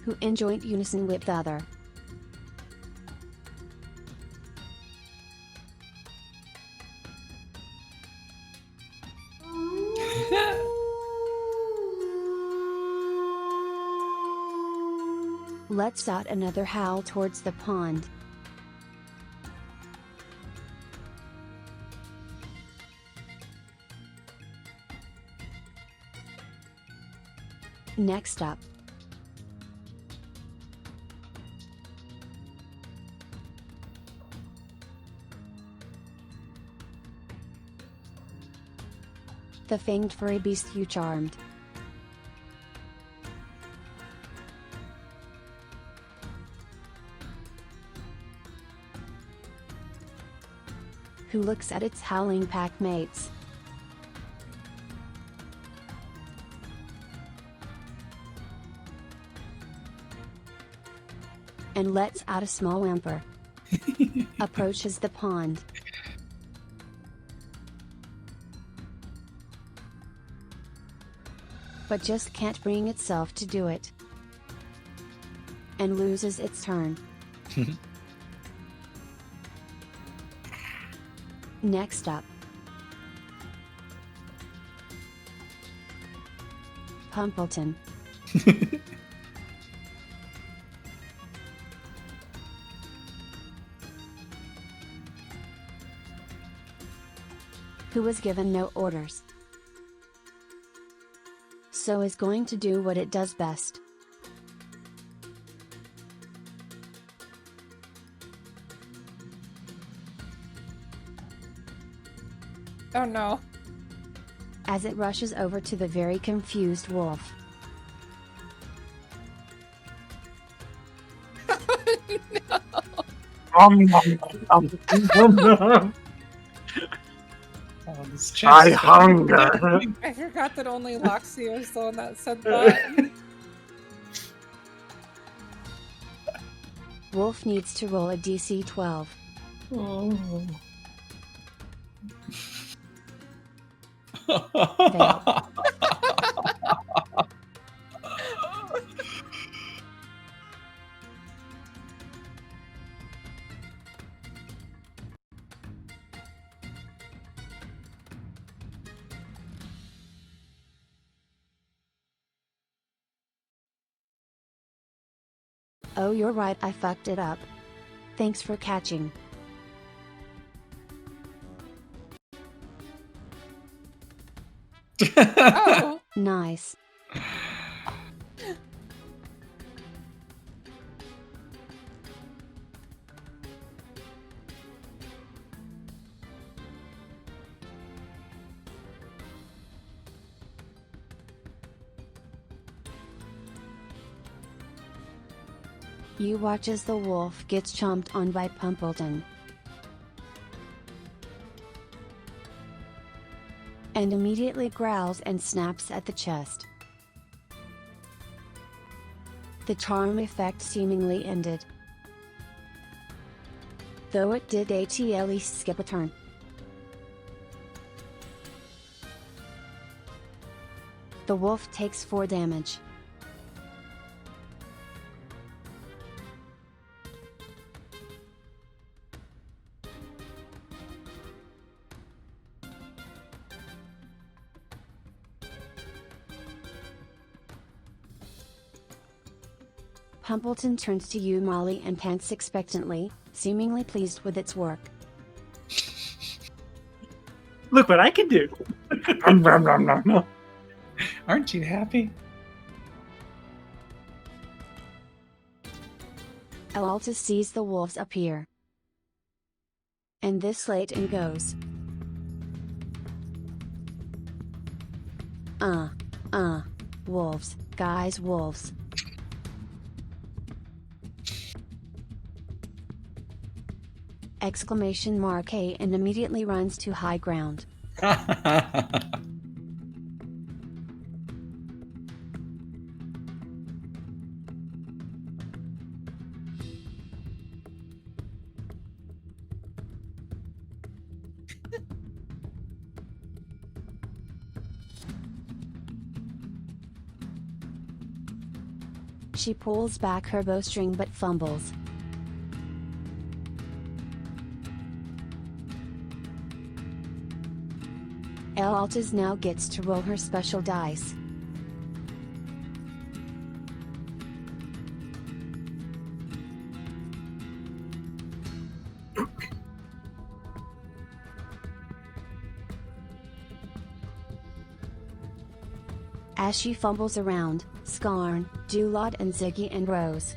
Who in joint unison with the other. Lets out another howl towards the pond. Next up. The fanged furry beast you charmed. Who looks at its howling pack mates. And lets out a small whimper. Approaches the pond. But just can't bring itself to do it. And loses its turn. Next up. Pumpleton. Who was given no orders. So is going to do what it does best. Oh no. As it rushes over to the very confused wolf. Oh, this I chest- hunger. I forgot that only Loxi was the one that said that. Wolf needs to roll a DC 12. Oh. Oh, you're right, I fucked it up. Thanks for catching. Oh. Nice. You watch as the wolf gets chomped on by Pumpleton. And immediately growls and snaps at the chest. The charm effect seemingly ended. Though it did at least skip a turn. The wolf takes 4 damage. Pumpleton turns to you, Molly, and pants expectantly, seemingly pleased with its work. Look what I can do. Aren't you happy? Ellaltas sees the wolves appear. And this late and goes. Wolves, guys, wolves. Exclamation mark A and immediately runs to high ground. She pulls back her bowstring but fumbles. Ellaltas now gets to roll her special dice. As she fumbles around, Skarn, Dulad and Ziggy and Rose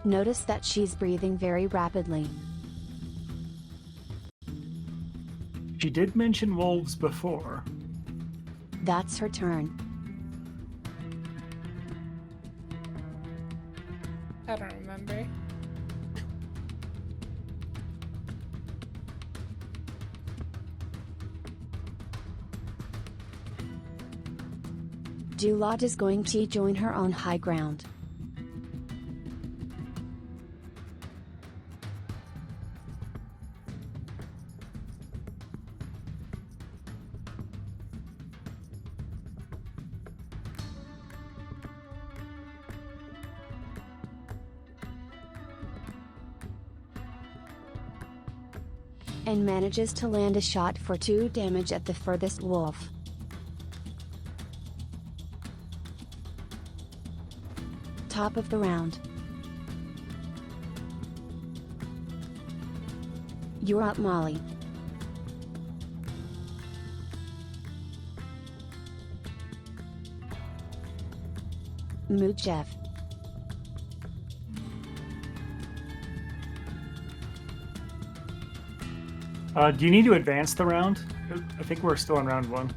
notice that she's breathing very rapidly. She did mention wolves before. That's her turn. I don't remember. Dulad is going to join her on high ground. And manages to land a shot for 2 damage at the furthest wolf. Top of the round. You're up, Molly. Mood Jeff. Do you need to advance the round? I think we're still in round 1.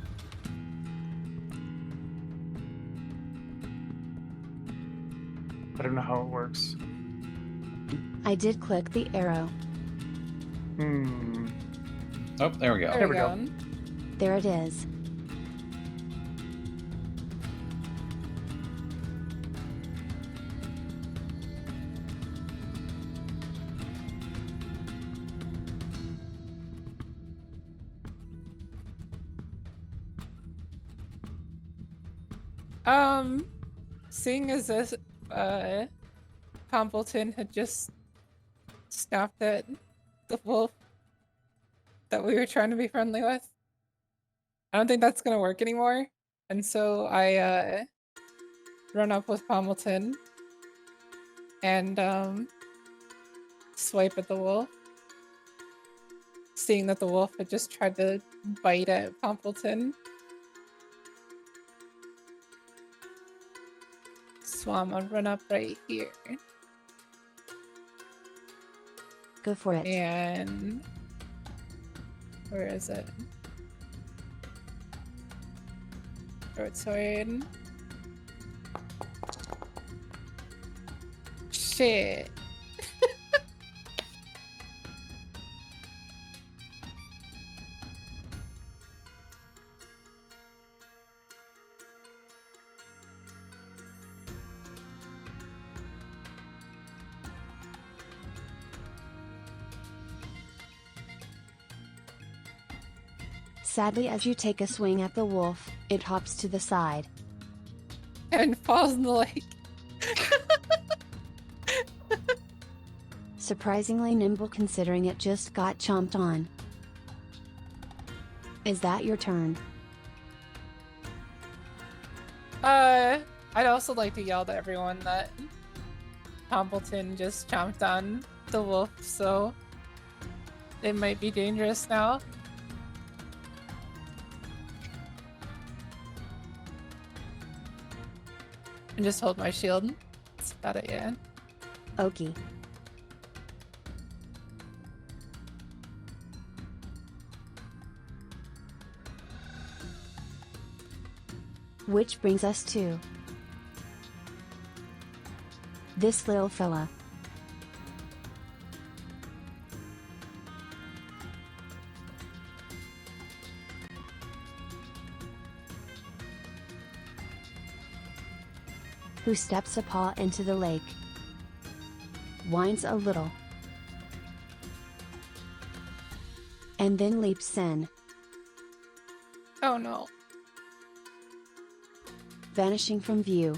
I don't know how it works. I did click the arrow. Oh, there we go. There we go. There it is. Seeing as this, Pompleton had just snapped at the wolf that we were trying to be friendly with, I don't think that's gonna work anymore. And so I, run up with Pompleton and, swipe at the wolf. Seeing that the wolf had just tried to bite at Pompleton. So I'm gonna run up right here. Go for it. And where is it? Short sword. Shit. Sadly, as you take a swing at the wolf, it hops to the side. And falls in the lake. Surprisingly nimble considering it just got chomped on. Is that your turn? I'd also like to yell to everyone that Pompleton just chomped on the wolf, so it might be dangerous now. And just hold my shield. That's about it, yeah. Okie. Which brings us to this little fella. who steps a paw into the lake. Whines a little. And then leaps in, Oh no. vanishing from view.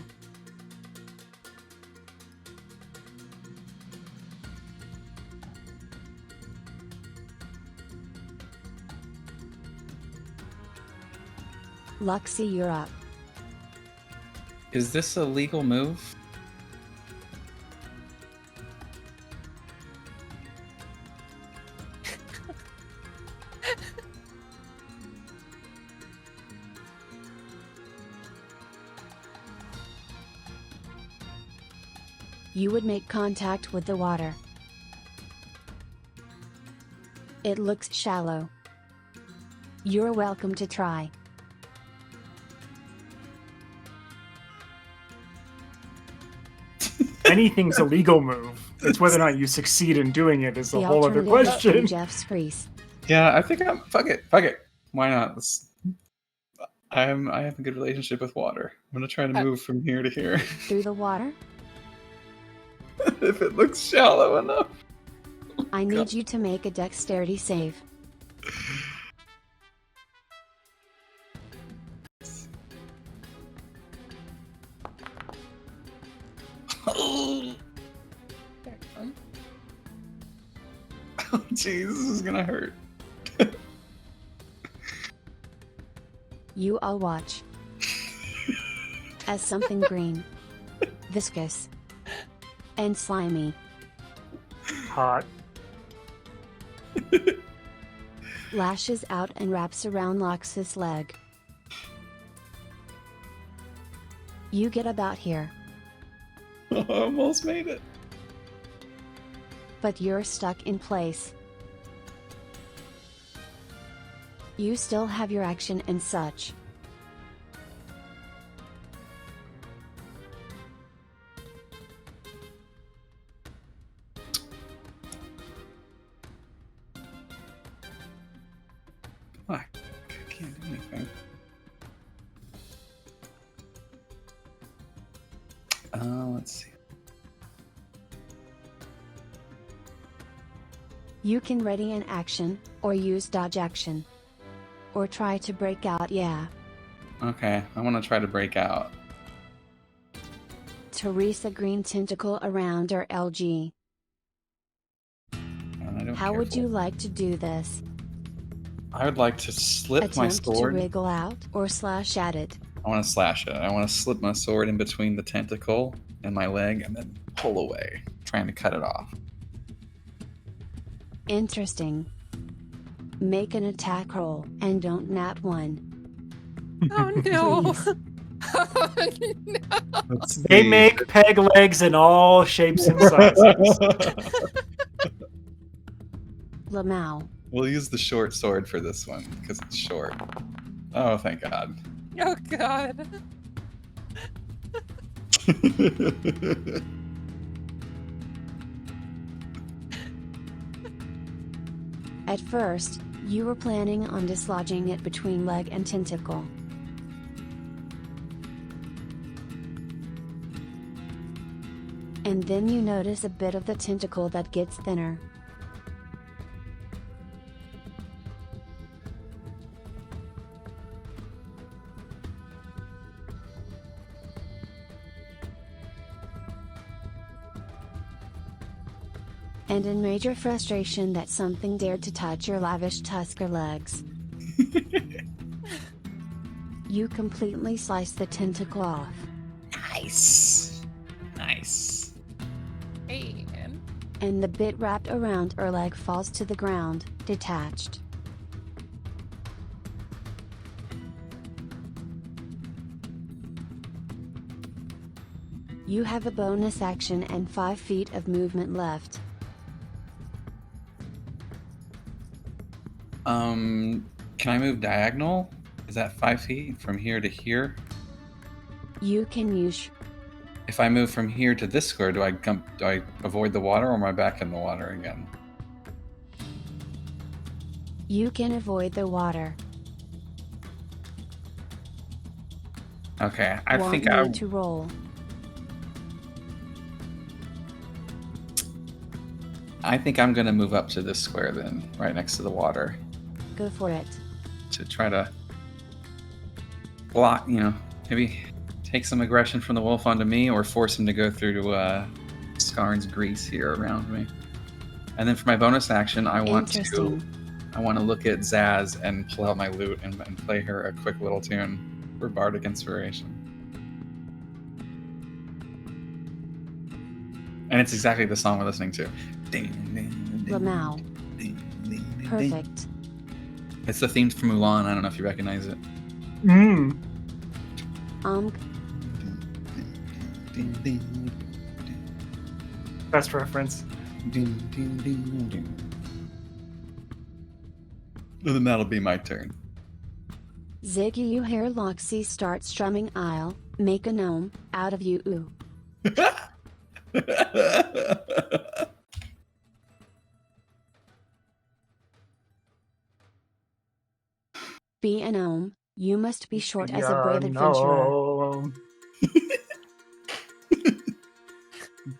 Loxi, you're up. Is this a legal move? You would make contact with the water. It looks shallow. You're welcome to try. Anything's a legal move. It's whether or not you succeed in doing it is a The whole other alternative is from question. Jeff's crease. Yeah, I think I'm. Fuck it. Why not? I have a good relationship with water. I'm gonna try to move from here to here. Through the water? If it looks shallow enough. I need you to make a dexterity save. Oh, There we go. jeez, this is gonna hurt. You all watch. As something green, viscous, and slimy Hot. lashes out and wraps around Loxi's leg. You get about here, I almost made it. but you're stuck in place. You still have your action and such. I can't do anything. Let's see. You can ready an action, or use dodge action. Or try to break out, yeah. Okay, I want to try to break out. Teresa green tentacle around her LG. And I don't How would careful. you like to do this? I would like to slip my Attempt to sword. wriggle out, or slash at it. I want to slash it. I want to slip my sword in between the tentacle and my leg and then pull away, trying to cut it off. Interesting. Make an attack roll, and don't nat one. Oh no. Please. Oh no. Let's They see. make peg legs in all shapes and sizes. Lamau. We'll use the short sword for this one because it's short. Oh, thank God. Oh god. At first, you were planning on dislodging it between leg and tentacle. And then you notice a bit of the tentacle that gets thinner. And in major frustration that something dared to touch your lavish tusker legs, you completely slice the tentacle off. Nice. Nice. Hey man. And the bit wrapped around her leg falls to the ground, detached. You have a bonus action and 5 feet of movement left. Can I move diagonal? Is that 5 feet from here to here? You can use. If I move from here to this square, do I avoid the water or am I back in the water again? You can avoid the water. Okay, I Want think me I to roll. I think I'm gonna move up to this square then, right next to the water, Go for it. to try to block. Maybe take some aggression from the wolf onto me, or force him to go through to Skarn's grease here around me. And then for my bonus action, I want to look at Zaz and pull out my lute and play her a quick little tune for bardic inspiration. And it's exactly the song we're listening to. Lamau. Perfect. It's the theme from Mulan. I don't know if you recognize it. Best reference. And then that'll be my turn. Ziggy, you hear Loxi start strumming I'll make a gnome out of you. Ooh. Be a gnome. You must be short as a brave adventurer.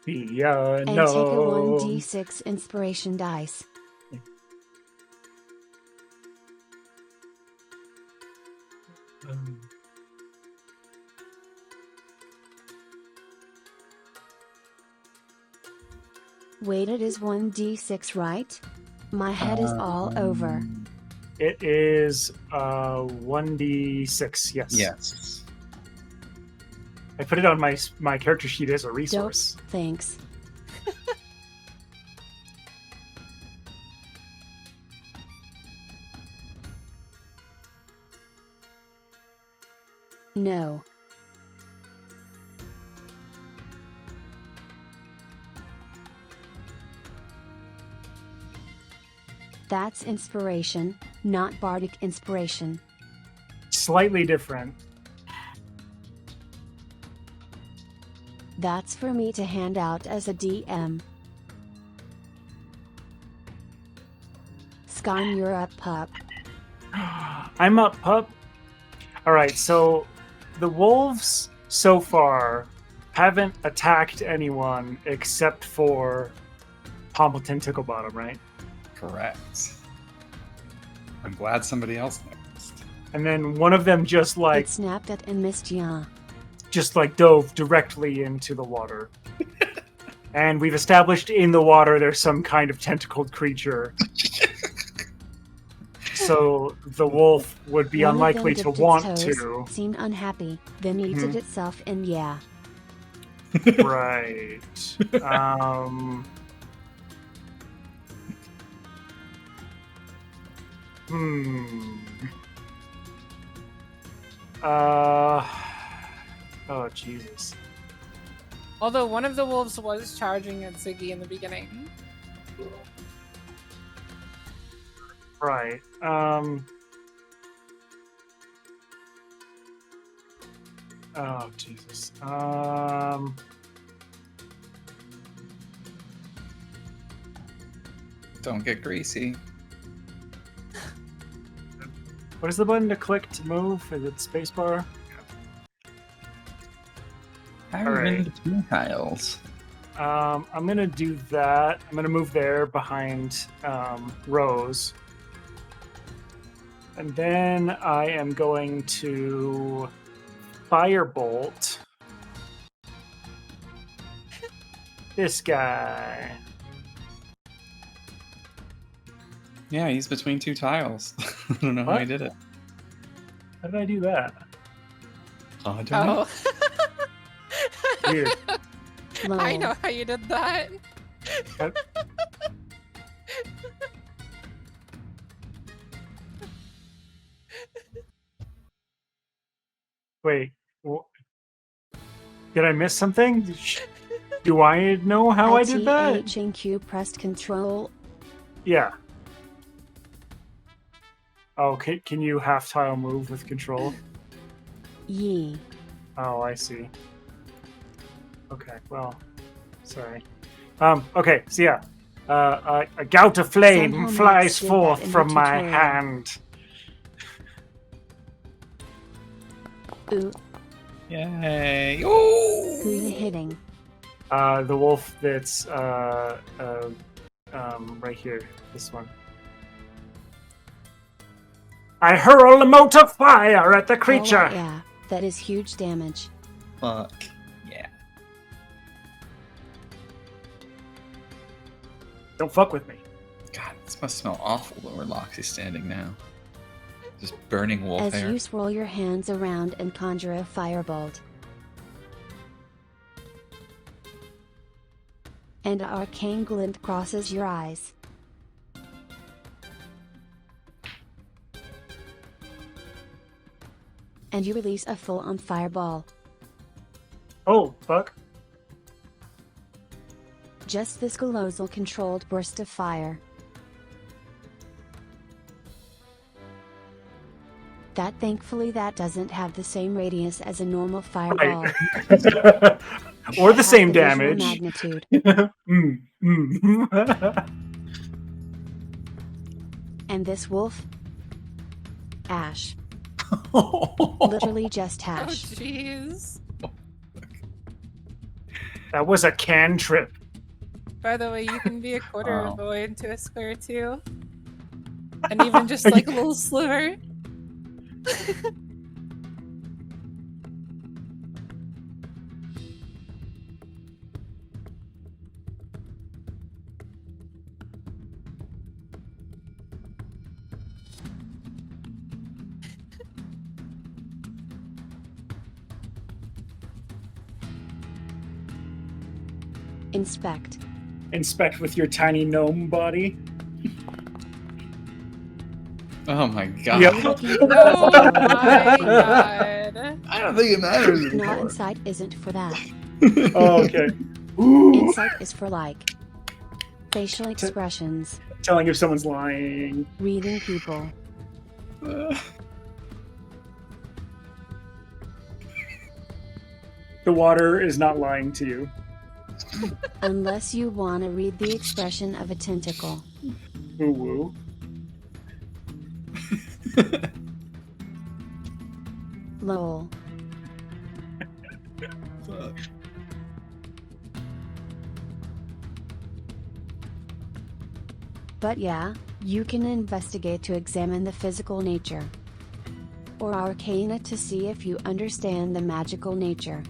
Be a And gnome. take a 1d6 inspiration dice. Wait, it is 1d6, right? My head is all over. It is 1d6, yes. Yes. I put it on my character sheet as a resource. Dope, thanks. No. That's inspiration, not bardic inspiration. Slightly different. That's for me to hand out as a DM. Skarn, you're up, pup. I'm up, pup. Alright, so the wolves so far haven't attacked anyone except for Pompleton Ticklebottom, right? Correct. I'm glad somebody else noticed. And then one of them just It snapped at and missed ya. just dove directly into the water. And we've established in the water there's some kind of tentacled creature. So the wolf would be One of them unlikely to dipped its want toes, to. Seemed unhappy, then eated itself and yeah. Right. Oh, Jesus. Although one of the wolves was charging at Ziggy in the beginning. Right. Oh, Jesus. Don't get greasy. What is the button to click to move? Is it spacebar? How All are right. in between tiles? I'm gonna do that. I'm gonna move there behind Rose. And then I am going to firebolt this guy. Yeah, he's between two tiles. I don't know how I did it. How did I do that? I don't know. Weird. I know how you did that. Wait. Did I miss something? Do I know how I did that? H and Q pressed control. Yeah. Oh, can you half tile move with control? Yee. Oh, I see. Okay, well, sorry. Okay, so yeah. A gout of flame Somehow flies Max did that forth in the from my tutorial. hand. Ooh, Yay! who Oh! you hitting? The wolf that's right here. This one. I hurl a mote of fire at the creature. Alright, yeah, that is huge damage. Fuck. Yeah. Don't fuck with me. God, this must smell awful where Loxi's standing now. Just burning wolf As hair. you swirl your hands around and conjure a firebolt. And an arcane glint crosses your eyes. And you release a full-on fireball. Oh, fuck. Just this colossal-controlled burst of fire. Thankfully that doesn't have the same radius as a normal fireball. Right. Or the Has same the visual damage. magnitude. And this wolf? Ash. Literally just Oh, hash. jeez. That was a cantrip. By the way, you can be a quarter Wow. of the way into a square too. And even just like a little sliver. Inspect. Inspect with your tiny gnome body. Oh my god. Yep. Oh my god. I don't think it matters No, anymore. insight isn't for that. Oh, okay. Ooh. Insight is for like facial expressions, Telling if someone's lying. reading people. The water is not lying to you. Unless you want to read the expression of a tentacle. Woo woo. Lol. Fuck. But yeah, you can investigate to examine the physical nature. Or arcana to see if you understand the magical nature.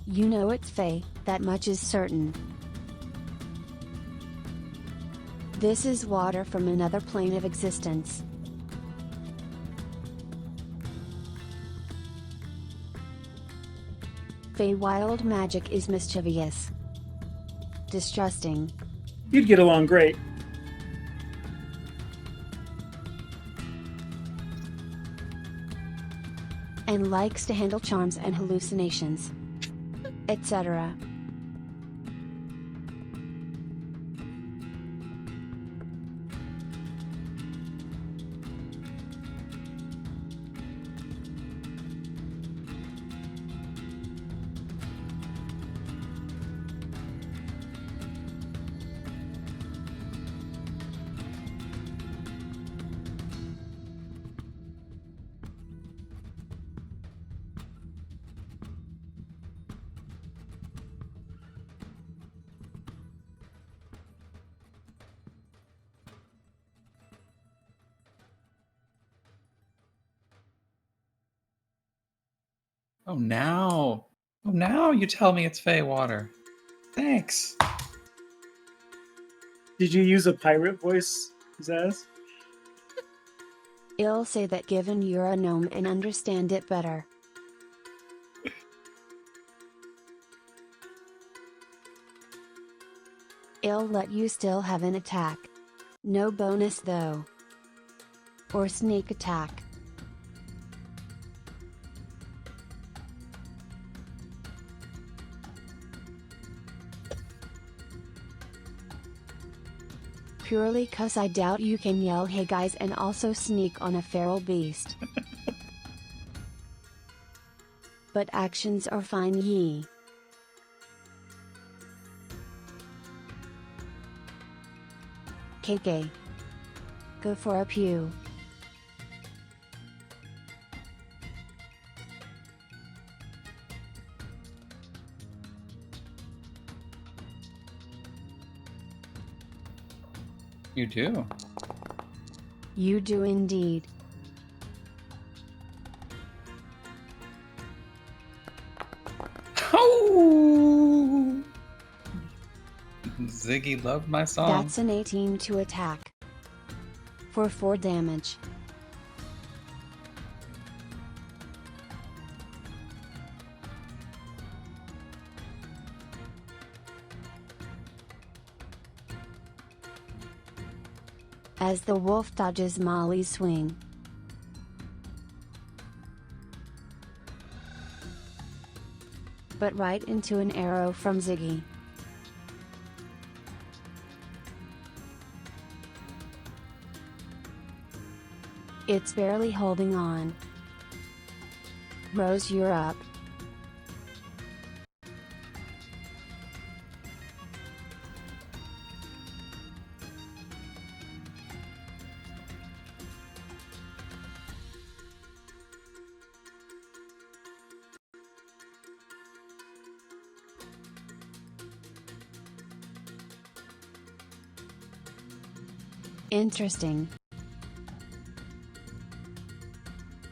You know it's Fae, that much is certain. This is water from another plane of existence. Fae wild magic is mischievous. Distrusting. You'd get along great. And likes to handle charms and hallucinations. Etc. Oh, now. Oh, now you tell me it's Fey water. Thanks. Did you use a pirate voice, Zaz? I'll say that given you're a gnome and understand it better. I'll let you still have an attack. No bonus though. Or sneak attack. purely 'cause I doubt you can yell hey guys and also sneak on a feral beast. But actions are fine ye. KK. Go for a pew. You do. You do indeed. Oh! Ziggy loved my song. That's an 18 to attack. For 4 damage. As the wolf dodges Molly's swing. But right into an arrow from Ziggy. It's barely holding on. Rose, you're up. Interesting.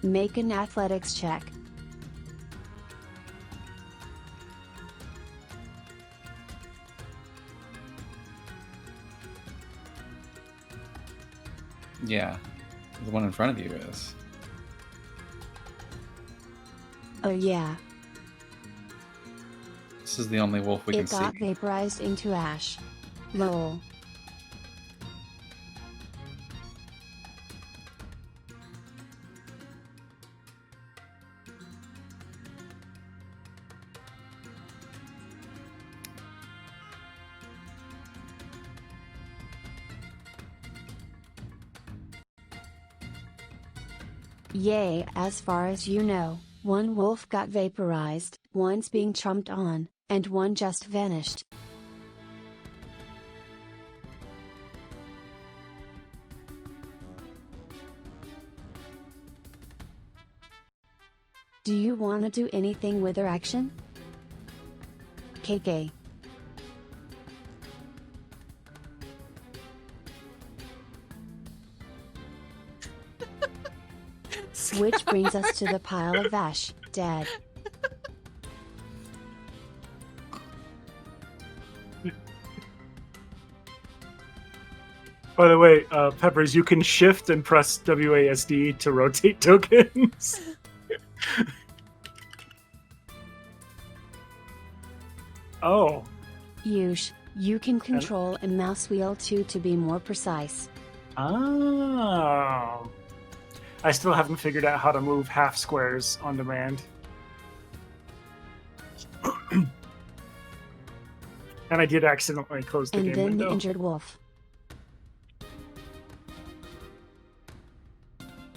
Make an athletics check. Yeah, the one in front of you is. Oh yeah. This is the only wolf we can It got see. vaporized into ash. Lol. Yay, as far as you know, one wolf got vaporized, one's being chomped on, and one just vanished. Do you want to do anything with their action? KK. Which brings us to the pile of ash, dead. By the way, Peppers, you can shift and press WASD to rotate tokens. Oh. Yush, you can control and mouse wheel too to be more precise. Oh. I still haven't figured out how to move half squares on demand. And I did accidentally close the And game then window. the injured wolf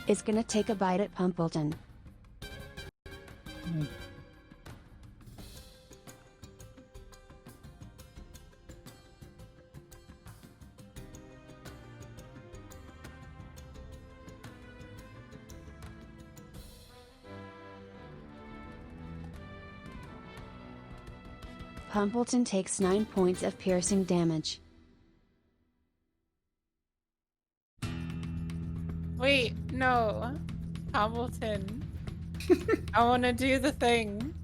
is gonna take a bite at Pumpleton. Pumpleton takes 9 points of piercing damage. Wait, no. Hamilton. I want to do the thing.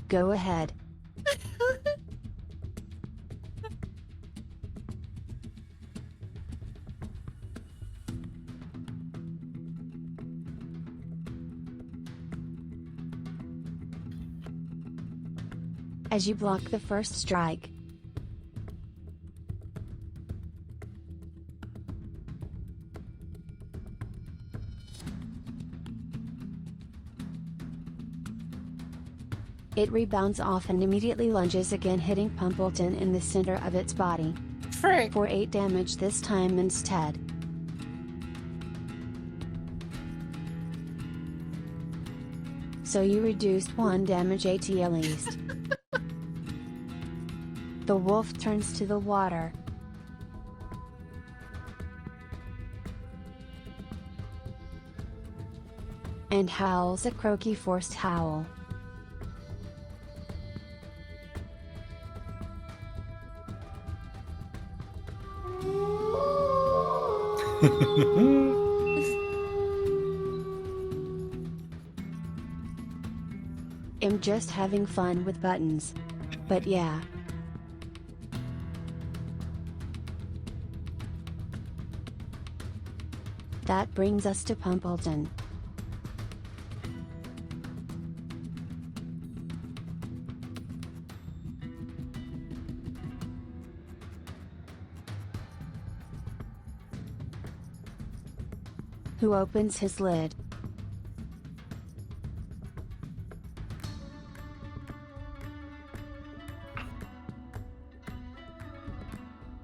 Go ahead. As you block the first strike, it rebounds off and immediately lunges again, hitting Pumpleton in the center of its body. Frick. for 8 damage this time instead. So you reduced 1 damage AT at least. The wolf turns to the water. And howls a croaky forced howl. I'm just having fun with buttons. But yeah. That brings us to Pumpleton. Who opens his lid.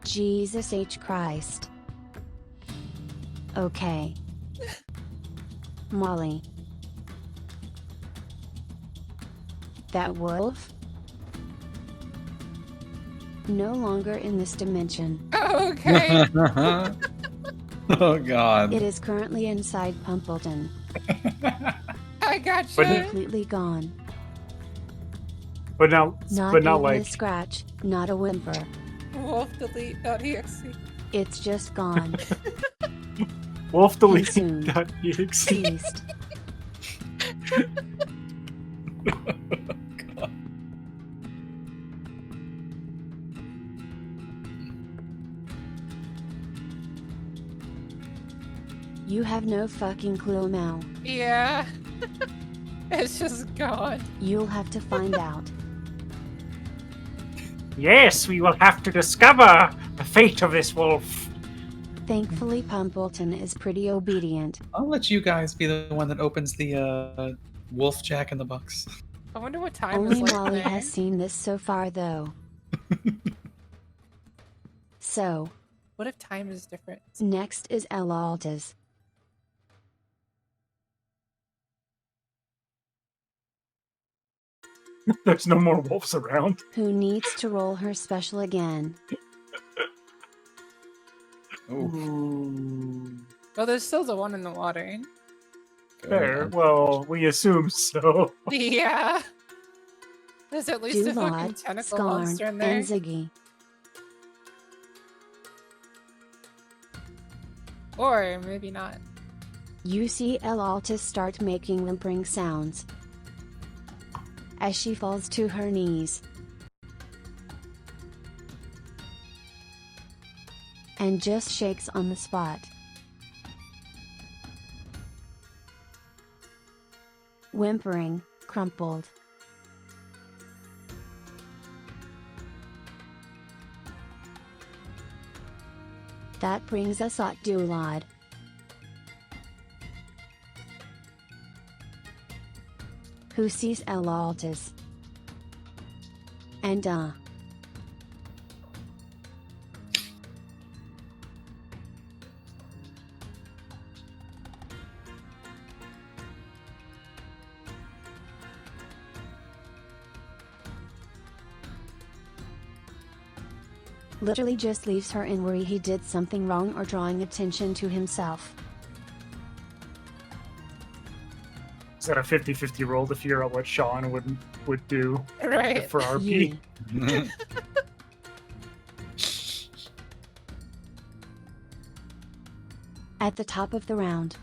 Jesus H. Christ. Okay. Molly. That wolf? No longer in this dimension. Okay. Oh god. It is currently inside Pumpleton. I gotcha. Completely gone. But not Not even like a scratch, not a whimper. Wolf delete.exe. It's just gone. wolf delete Consumed. .exe. Ceased. You have no fucking clue now. Yeah. It's just gone. You'll have to find out. Yes, we will have to discover the fate of this wolf. Thankfully, Pumpleton is pretty obedient. I'll let you guys be the one that opens the wolf Jack in the Box. I wonder what time Only is like Molly there. has seen this so far, though. So, What if time is different? next is Ellaltas. There's no more wolves around. Who needs to roll her special again. Ooh. Well, there's still the one in the water. Fair. Well, we assume so. Yeah. There's at least a fucking Dulad, tentacle Skarn, monster in there. and Ziggy. Or maybe not. You see Ellaltas start making whimpering sounds as she falls to her knees and just shakes on the spot. Whimpering, crumpled. That brings us at Dulad. Who sees Ellaltas. And literally just leaves her in worry he did something wrong or drawing attention to himself. Is that a 50-50 roll to figure out what Sean would do Right. for RP? Yee. At the top of the round.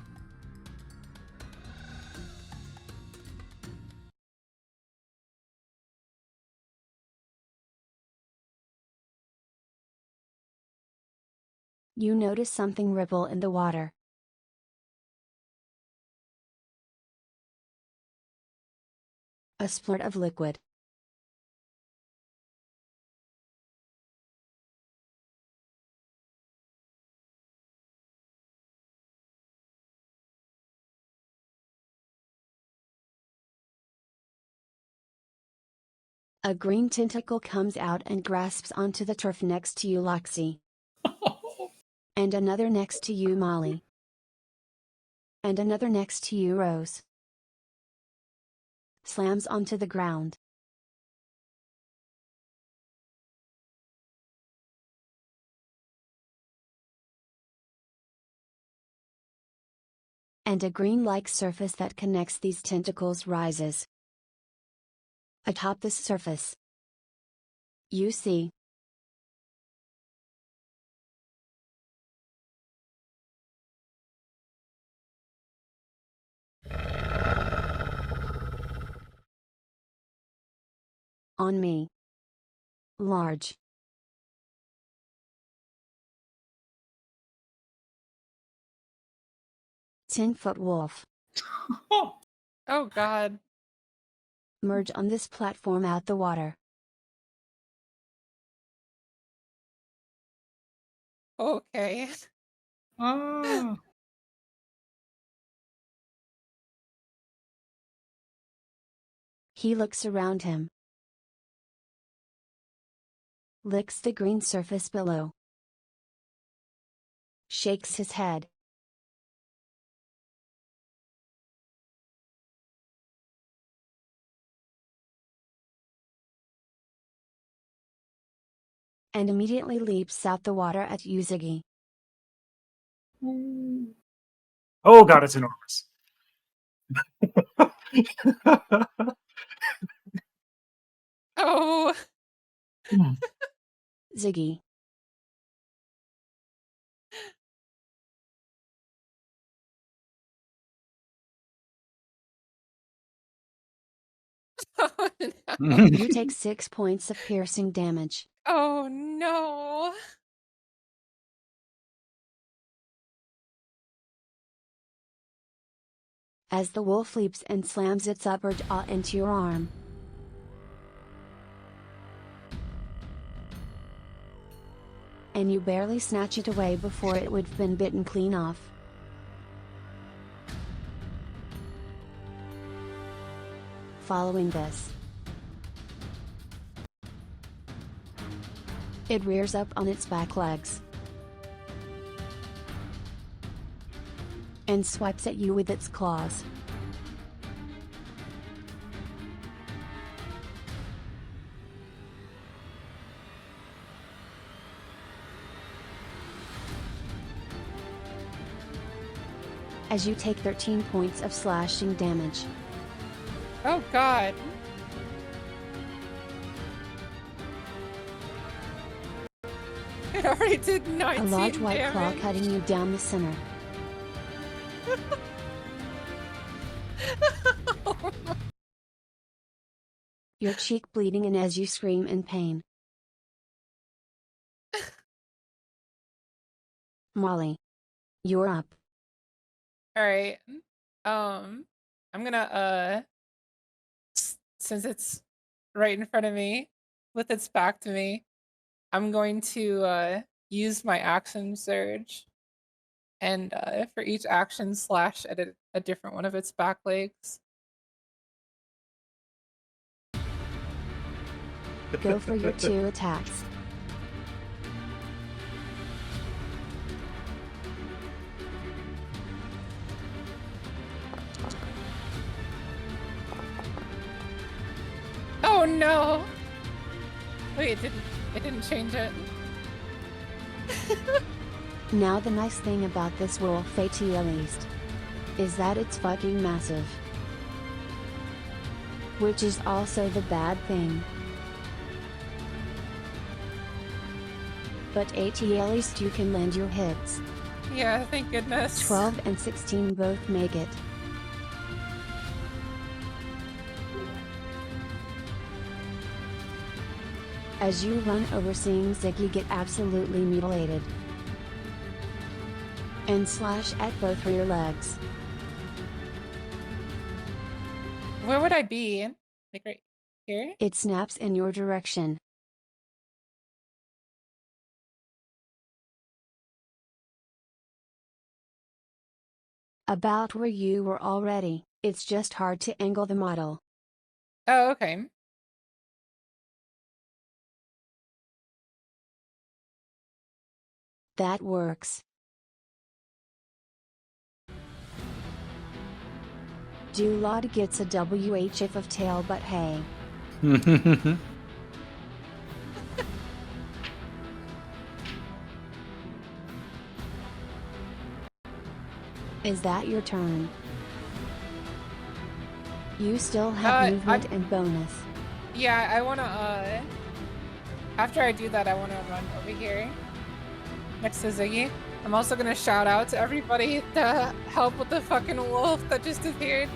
You notice something ripple in the water. A splurt of liquid. A green tentacle comes out and grasps onto the turf next to you, Loxi. And another next to you, Molly. And another next to you, Rose. Slams onto the ground. And a green-like surface that connects these tentacles rises. Atop this surface, you see on me. Large. Ten-foot wolf. Oh God. Merge on this platform out the water. Okay. Ah. He looks around him. Licks the green surface below. Shakes his head. And immediately leaps out the water at you, Ziggy. Oh god, it's enormous. Oh. Ziggy. Oh no. You take 6 points of piercing damage. Oh no. As the wolf leaps and slams its upper jaw into your arm. And you barely snatch it away before it would have been bitten clean off. Following this, it rears up on its back legs and swipes at you with its claws. As you take 13 points of slashing damage. Oh God. It already did 19 A large white claw damage. cutting you down the center. Your cheek bleeding and as you scream in pain. Molly. You're up. All right. I'm gonna since it's right in front of me, with its back to me, I'm going to use my action surge, and for each action slash at a different one of its back legs. Go for your 2 attacks. Oh no! Wait, it didn't change it. Now the nice thing about this wolf at least is that it's fucking massive. Which is also the bad thing. But at least you can land your hits. Yeah, thank goodness. 12 and 16 both make it. As you run over seeing Ziggy get absolutely mutilated. And slash at both rear legs. Where would I be? Like right here? It snaps in your direction. About where you were already, it's just hard to angle the model. Oh, okay. That works. Dulad gets a WHF of tail, but hey. Is that your turn? You still have movement and bonus. Yeah, I wanna, after I do that, I wanna run over here next to Ziggy. I'm also gonna shout out to everybody to help with the fucking wolf that just appeared.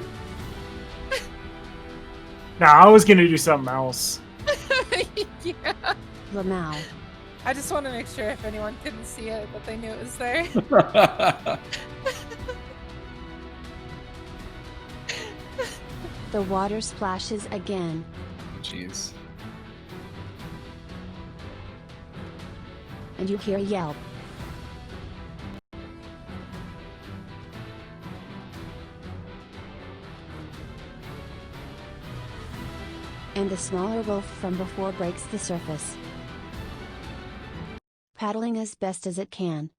Nah, I was gonna do something else. Yeah. Lamau. I just want to make sure if anyone couldn't see it, that they knew it was there. The water splashes again. Jeez. And you hear a yelp. And the smaller wolf from before breaks the surface, paddling as best as it can,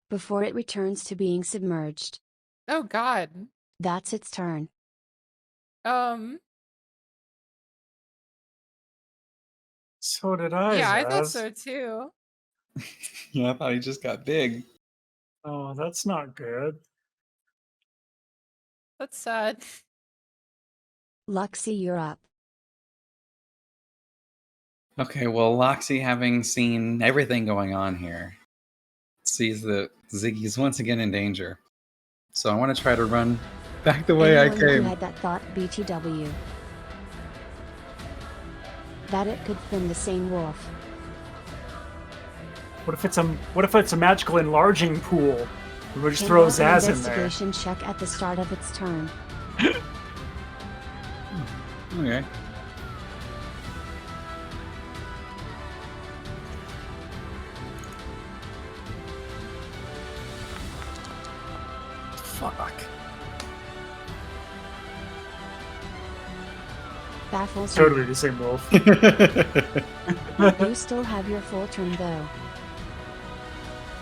before it returns to being submerged. Oh god. That's its turn. So did I. Yeah, I thought Zaz. so too. Yeah, I thought he just got big. Oh, that's not good. That's sad. Loxi, you're up. Okay, well, Loxi, having seen everything going on here, sees that Ziggy's once again in danger. So I want to try to run back the way Anyone I who came. had that thought, BTW. That it could been the same wolf. What if it's a magical enlarging pool? We'll just Can throw have an Zaz in there. investigation check at the start of its turn. Okay. Fuck. Baffles Totally the same wolf. You still have your full turn though.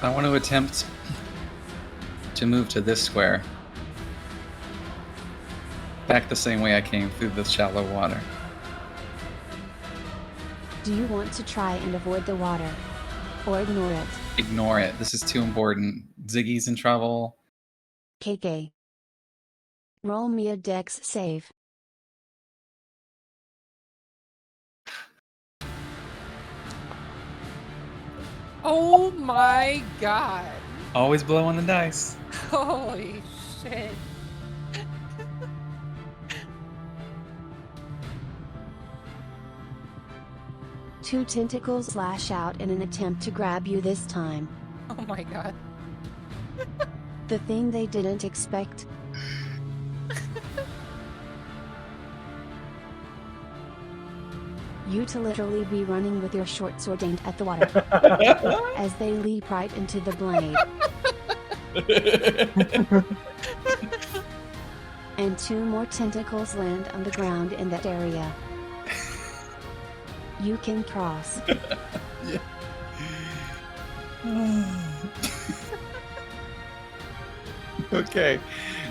I want to attempt to move to this square. Back the same way I came through the shallow water. Do you want to try and avoid the water? Or ignore it? Ignore it. This is too important. Ziggy's in trouble. KK. Roll me a dex save. Oh my god. Always blowing the dice. Holy shit. Two tentacles lash out in an attempt to grab you this time. Oh my god. The thing they didn't expect. You to literally be running with your short sword aimed at the water. As they leap right into the blade. And two more tentacles land on the ground in that area. You can cross. Okay.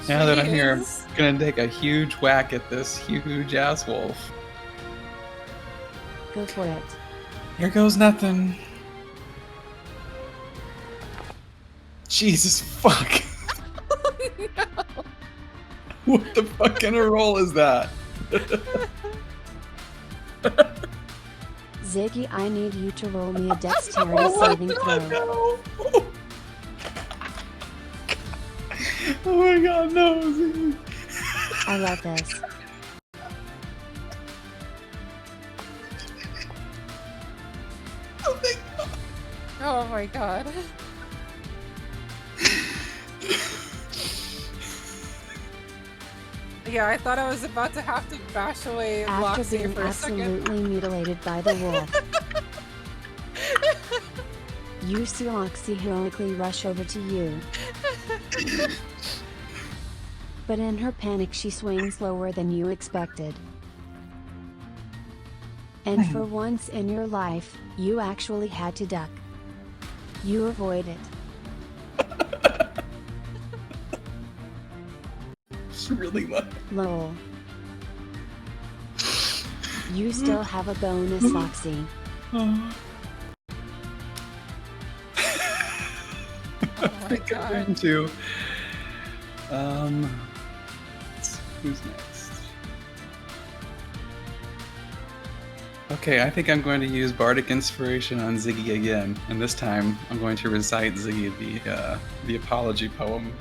Now that I'm here, I'm Jeez. gonna take a huge whack at this huge ass wolf. Go for it. Here goes nothing. Jesus fuck. No. What the fuck kind of roll is that? Ziggy, I need you to roll me a dexterity saving throw. no. Oh my god, no. Ziggy. I love this. Oh my god. Oh my god. Yeah, I thought I was about to have to bash away After Loxi being for a second. absolutely mutilated by the wolf, you see Loxi heroically rush over to you. But in her panic she swings lower than you expected. And for once in your life, you actually had to duck. You avoided. It's really low. Lol. You still have a bonus, Loxi. Oh my god. Into. Who's next? Okay, I think I'm going to use Bardic Inspiration on Ziggy again, and this time I'm going to recite Ziggy the apology poem.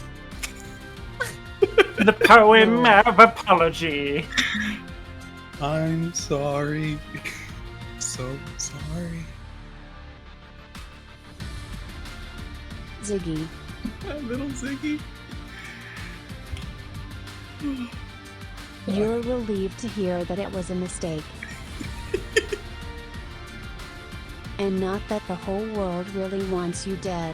The poem of apology. I'm sorry. So sorry. Ziggy. Little Ziggy. You're relieved to hear that it was a mistake. And not that the whole world really wants you dead.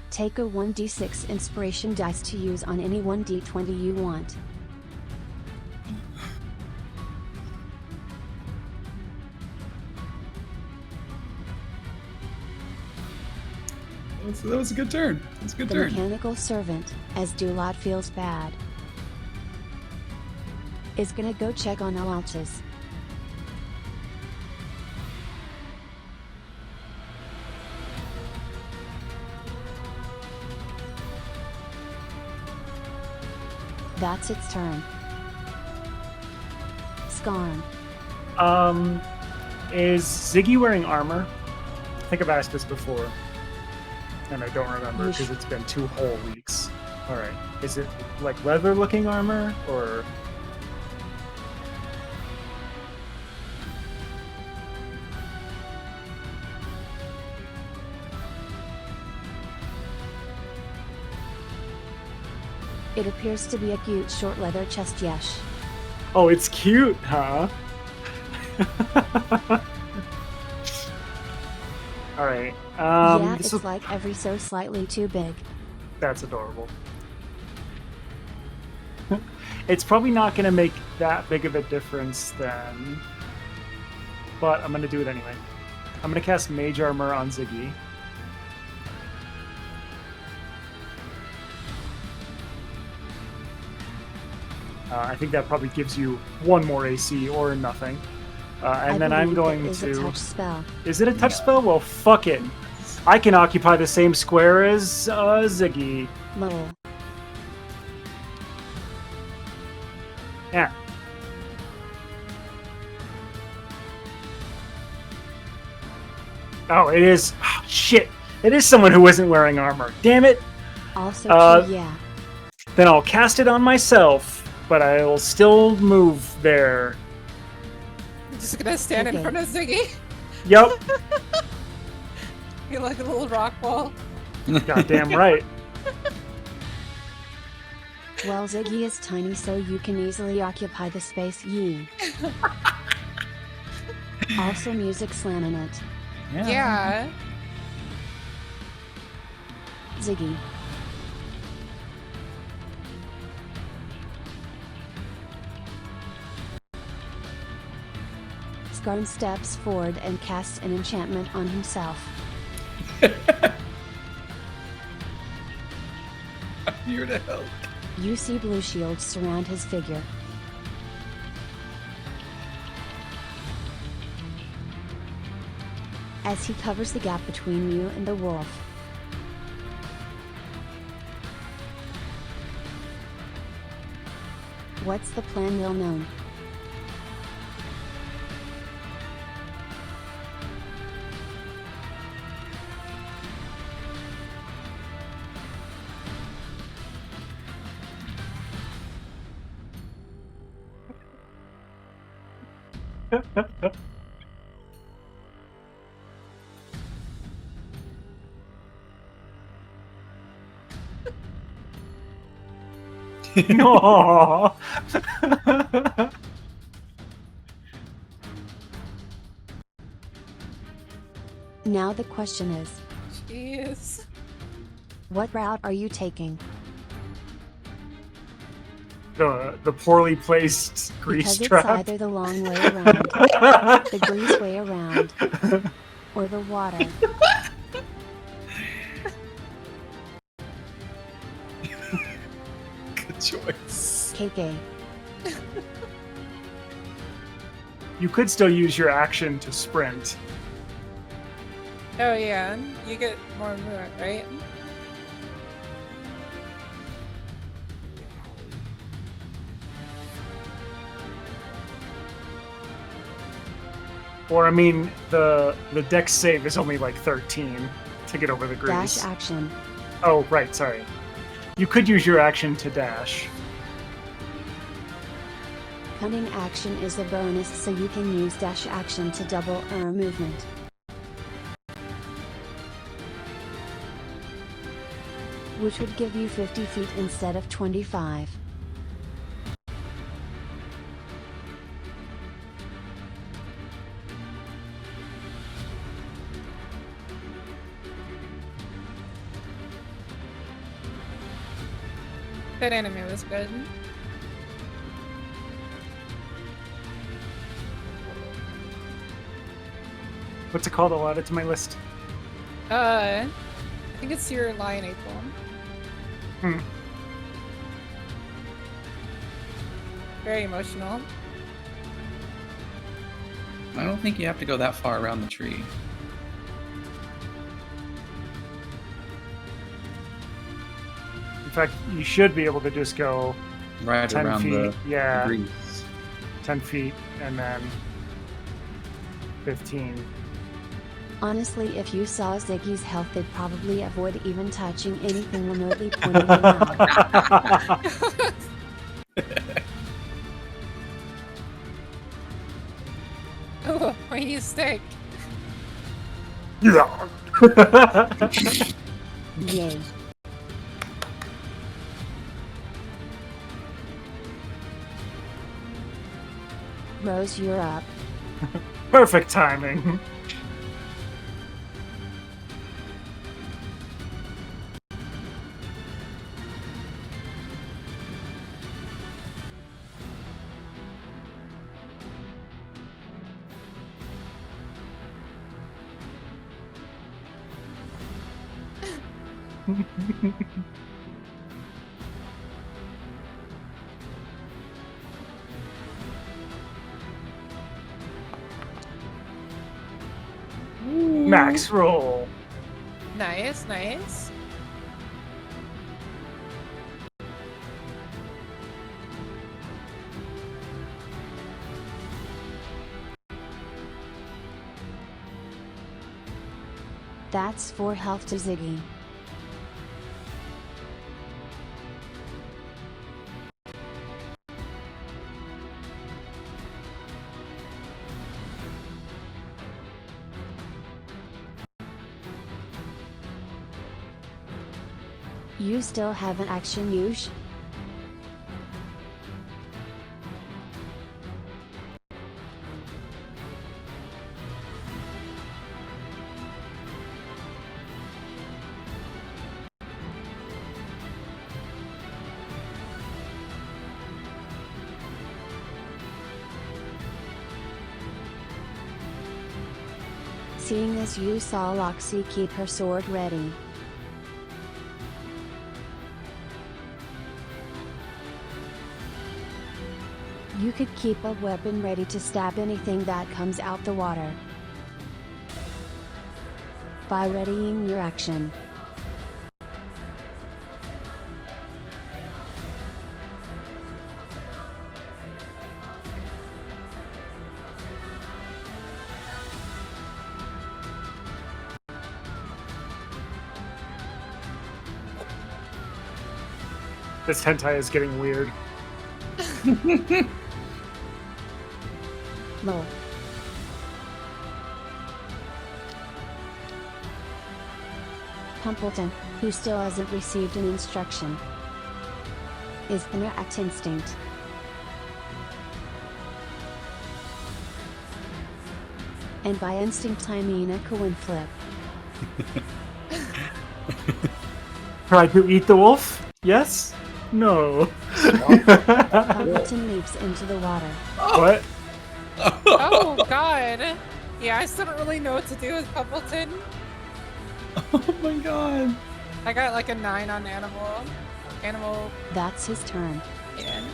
Take a 1d6 inspiration dice to use on any 1d20 you want. That was a good turn. That's a good The turn. mechanical servant, as Dulad feels bad, is gonna go check on Ellaltas. That's its turn. Skarn. Is Ziggy wearing armor? I think I've asked this before, and I don't remember because it's been 2 whole weeks. All right, is it like leather-looking armor or? It appears to be a cute short leather chest, yes. Oh, it's cute, huh? All right. Yeah, it's like every so slightly too big. That's adorable. It's probably not going to make that big of a difference then, but I'm going to do it anyway. I'm going to cast Mage Armor on Ziggy. I think that probably gives you 1 more AC or nothing. And then I'm going Is to... a touch spell. Is it a touch spell? Well, fuck it. I can occupy the same square as Ziggy. Lol. Yeah. Oh, it is... Oh, shit. It is someone who isn't wearing armor. Damn it. Also true, yeah. Then I'll cast it on myself, but I will still move there. I'm just gonna stand in front of Ziggy. Yep. You're like a little rock wall. Goddamn right. Well, Ziggy is tiny, so you can easily occupy the space ye. Also music slamming it. Yeah. Ziggy. Skarn steps forward and casts an enchantment on himself. I'm here to help. You see blue shields surround his figure. As he covers the gap between you and the wolf. What's the plan, Lil Gnome? No. Now the question is, Jeez. what route are you taking? the poorly placed grease Because it's trap. either the long way around, the grease way around, or the water. Good choice. KK. You could still use your action to sprint. Oh yeah, you get more movement, right? Or I mean, the dex save is only like 13 to get over the grease. Dash action. Oh, right, sorry. You could use your action to dash. Cunning action is a bonus, so you can use dash action to double movement. Which would give you 50 feet instead of 25. That enemy was good. What's it called? I'll add it to my list. I think it's your lion April. Hmm. Very emotional. I don't think you have to go that far around the tree. In fact, you should be able to just go Right 10 around feet. the Yeah, grease. 10 feet and then 15. Honestly, if you saw Ziggy's health, they'd probably avoid even touching anything remotely pointing them out. Oh, a pointy stick. Yeah. Yay. Rose, you're up. Perfect timing. Max roll. Nice, nice. That's 4 health to Ziggy. You still have an action use? Seeing as you saw Loxi keep her sword ready. You could keep a weapon ready to stab anything that comes out the water. By readying your action. This hentai is getting weird. Lol. Pumpleton, who still hasn't received an instruction, is interact instinct. And by instinct I mean a coin flip. Try to eat the wolf? Yes? No. Pumpleton leaps into the water. What? Oh god. Yeah, I still don't really know what to do with Pumpleton. Oh my god. I got like a 9 on animal. That's his turn. And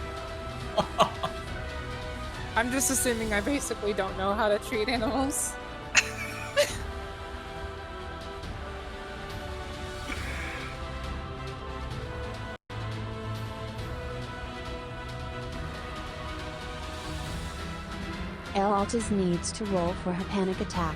I'm just assuming I basically don't know how to treat animals. Ellaltas needs to roll for her panic attack.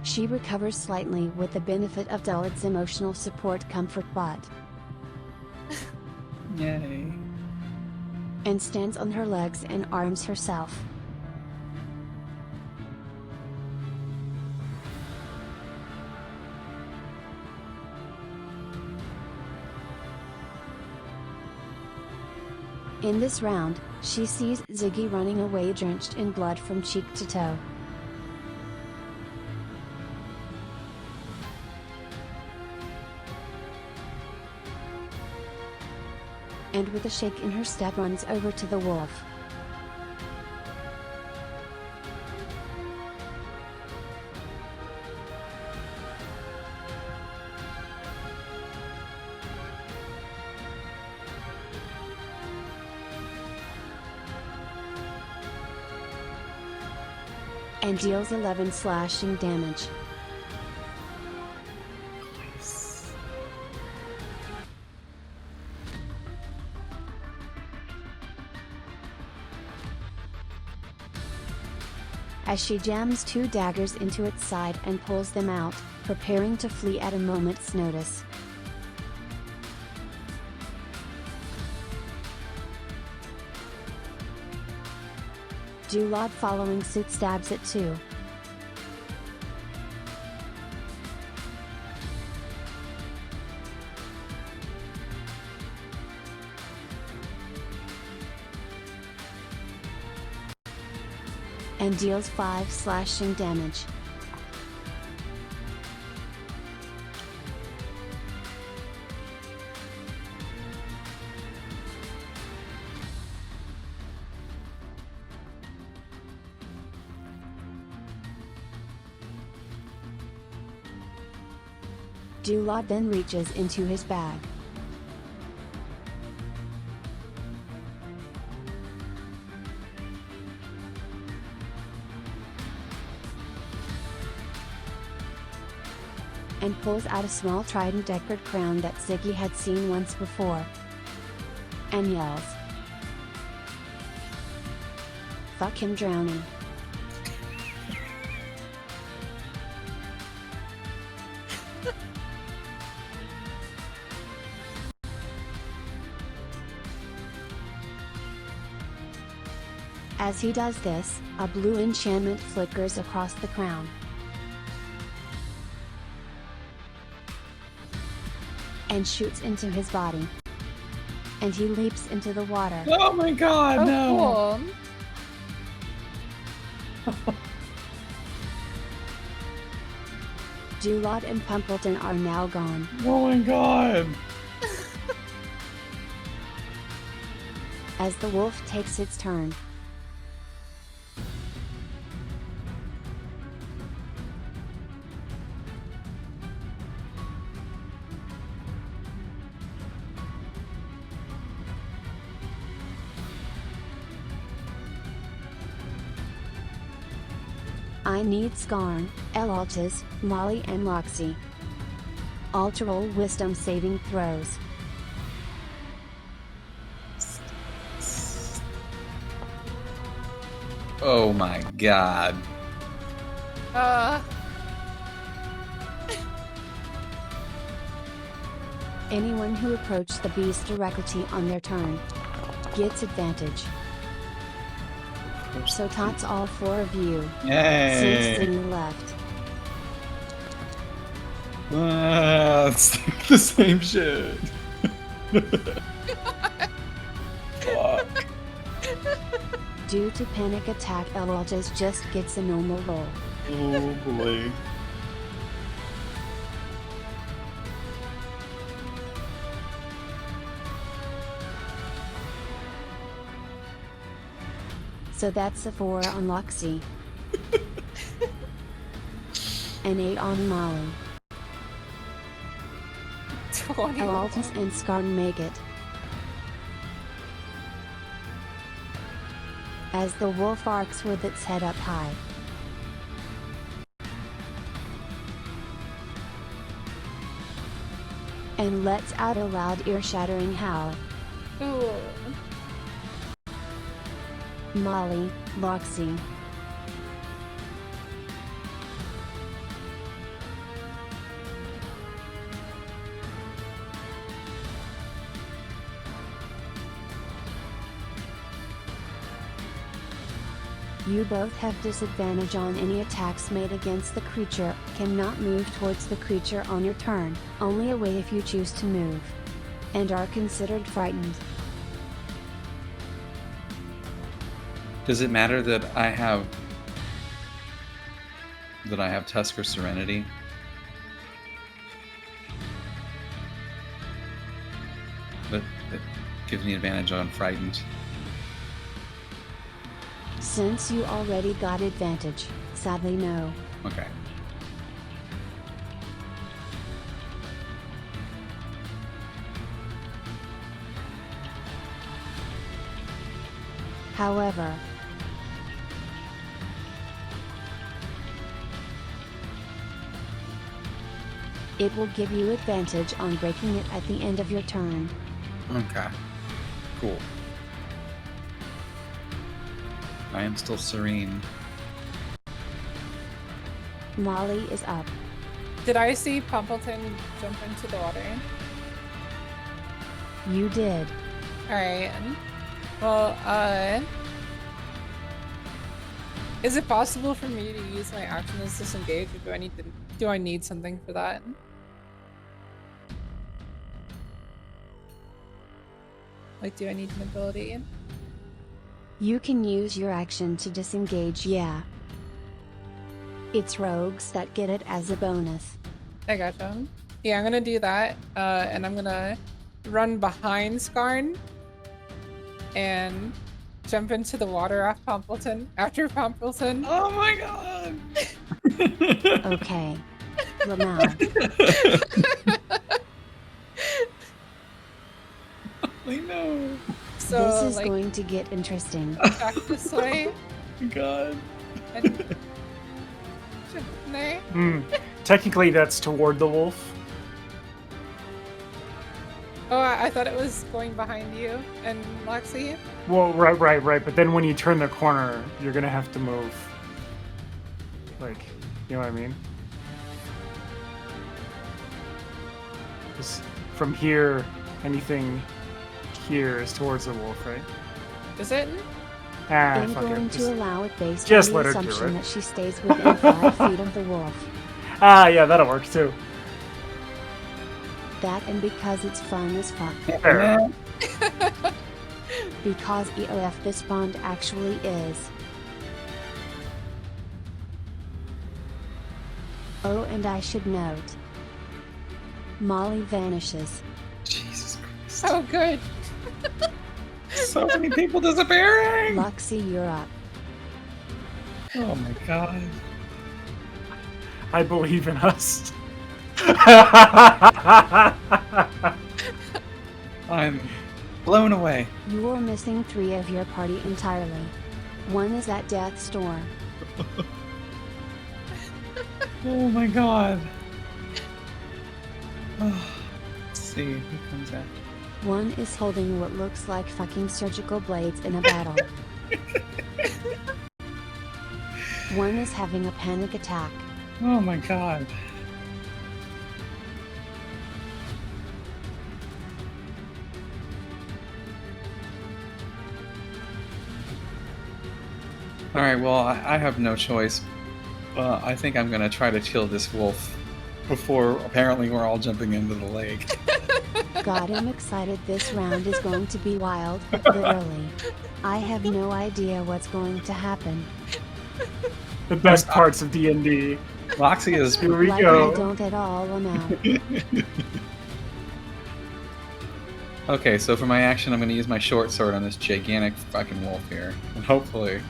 She recovers slightly with the benefit of Dulad's emotional support comfort bot. Yay. And stands on her legs and arms herself. In this round, she sees Ziggy running away drenched in blood from cheek to toe. And with a shake in her step runs over to the wolf. And deals 11 slashing damage. As she jams 2 daggers into its side and pulls them out, preparing to flee at a moment's notice. Dulad following suit stabs it too. And deals 5 slashing damage. Dulad then reaches into his bag. And pulls out a small trident decorated crown that Ziggy had seen once before. And yells, "Fuck him drowning." As he does this, a blue enchantment flickers across the crown. And shoots into his body. And he leaps into the water. Oh my god, Oh, no. cool. Dulad and Pumpleton are now gone. Oh my god. As the wolf takes its turn. I need Skarn, Ellaltas, Molly and Loxi. All to roll wisdom saving throws. Oh my god. Anyone who approached the beast directly on their turn gets advantage. So tots all 4 of you. Yay. Since Ziggy left. It's the same shit. Fuck. Due to panic attack, Ellaltas just gets a normal roll. Oh boy. So that's a 4 on Loxi. An 8 on Molly. 20. Ellaltas and Skarn make it. As the wolf arcs with its head up high. And lets out a loud ear-shattering howl. Ooh. Molly, Loxi. You both have disadvantage on any attacks made against the creature, cannot move towards the creature on your turn, only away if you choose to move. And are considered frightened. Does it matter that I have Tusker Serenity? But it gives me advantage on frightened. Since you already got advantage, sadly no. Okay. However, it will give you advantage on breaking it at the end of your turn. Okay. Cool. I am still serene. Molly is up. Did I see Pumpleton jump into the water? You did. Alright. Well, is it possible for me to use my action as disengage, or do I need something for that? Like, do I need an ability? You can use your action to disengage, yeah. It's rogues that get it as a bonus. I gotcha. Yeah, I'm gonna do that, and I'm gonna run behind Skarn and jump into the water after Pumpleton. Oh my god! Okay. Lamau. I know. So, This is like, going to get interesting. back this way God. and jump in there. Technically, that's toward the wolf. Oh, I thought it was going behind you and Loxi. Well, right. But then when you turn the corner, you're gonna have to move. Like, you know what I mean? 'Cause from here, anything here is towards the wolf, right? Is it? I'm Fuck going it. to allow it based just on let the her do assumption it. that she stays within 5 feet of the wolf. Yeah, that'll work too. That and because it's fun as fuck. Fair. Because EOF this bond actually is. Oh, and I should note. Molly vanishes. Jesus Christ. Oh, good. So many people disappearing! Loxi, you're up. Oh my god. I believe in us. I'm blown away. You are missing 3 of your party entirely. One is at death's door. Oh my god. Oh, let's see who comes out. One is holding what looks like fucking surgical blades in a battle. One is having a panic attack. Oh my god. Alright, well, I have no choice. I think I'm gonna try to kill this wolf before apparently we're all jumping into the lake. God, I'm excited. This round is going to be wild, literally. I have no idea what's going to happen. The best parts of D&D. Loxi is. Here we Like go. I don't at all amount. Okay, so for my action, I'm going to use my short sword on this gigantic fucking wolf here. And hopefully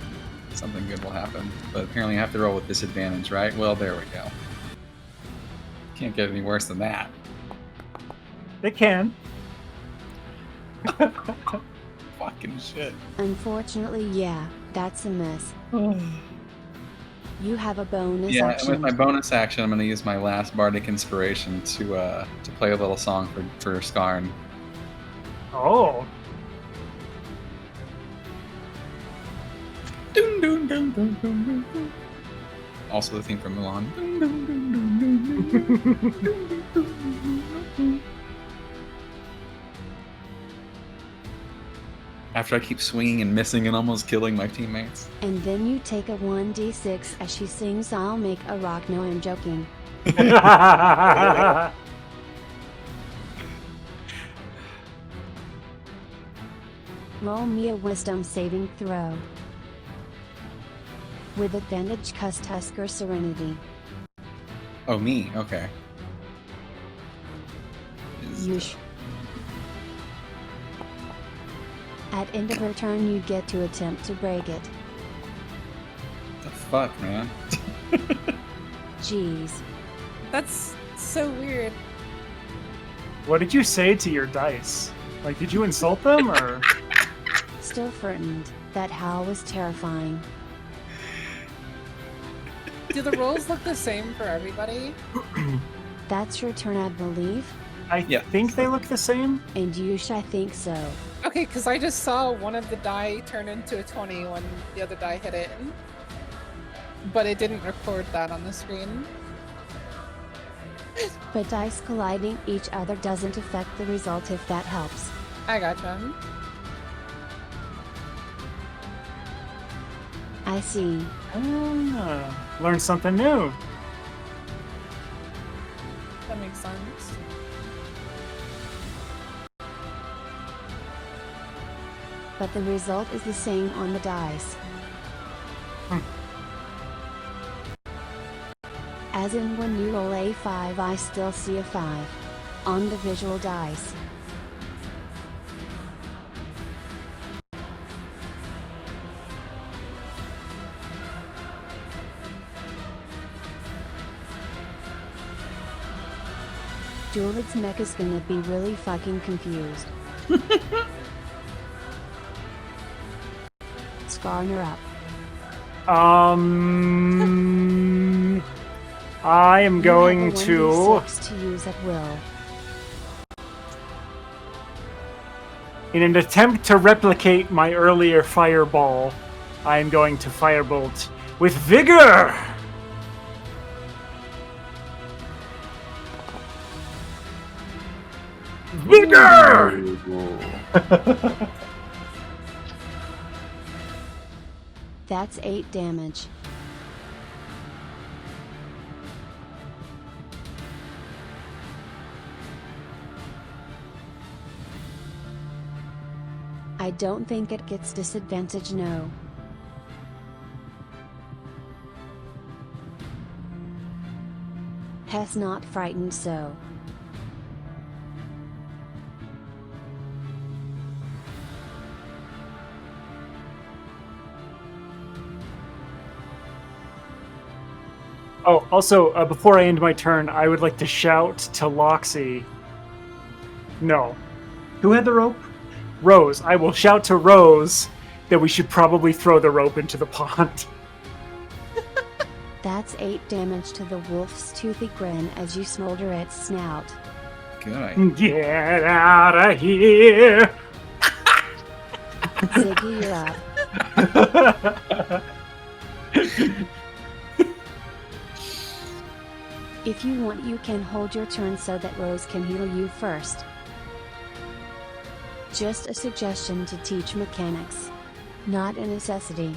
something good will happen. But apparently I have to roll with disadvantage, right? Well, there we go. Can't get any worse than that. They can. Fucking shit. Unfortunately, yeah, that's a miss. You have a bonus Yeah, and action. with my bonus action, I'm going to use my last bardic inspiration to play a little song for Skarn. Oh. Dun, dun, dun, dun, dun, dun, dun. Also the theme from Mulan. Dun, dun, dun, dun, dun, dun, dun, dun, dun. After I keep swinging and missing and almost killing my teammates. And then you take a 1d6 as she sings I'll make a rock. No, I'm joking. Roll me a wisdom saving throw. With advantage, cast Tusker Serenity. Oh, me? Okay. At end of her turn, you get to attempt to break it. The fuck, man? Jeez. That's so weird. What did you say to your dice? Like, did you insult them, or? Still frightened. That howl was terrifying. Do the rolls look the same for everybody? That's your turn, I believe. I think they look the same. And Yush, I think so. Okay, because I just saw one of the die turn into a 20 when the other die hit it. But it didn't record that on the screen. But dice colliding each other doesn't affect the result, if that helps. I gotcha. I see. Learn something new. That makes sense. But the result is the same on the dice. As in when you roll a 5, I still see a 5. On the visual dice. Dulad's mech is gonna be really fucking confused. Skarn, you're up. I am going You have a to 1d6 to use at will. in an attempt to replicate my earlier fireball, I am going to firebolt with vigor. Vigor! That's 8 damage. I don't think it gets disadvantage, no. Hess not frightened, so. Oh, also, before I end my turn, I would like to shout to Loxi. No. Who had the rope? Rose. I will shout to Rose that we should probably throw the rope into the pond. That's 8 damage to the wolf's toothy grin as you smolder its snout. Good. Get out of here! Ziggy, you're up. If you want, you can hold your turn so that Rose can heal you first. Just a suggestion to teach mechanics. Not a necessity.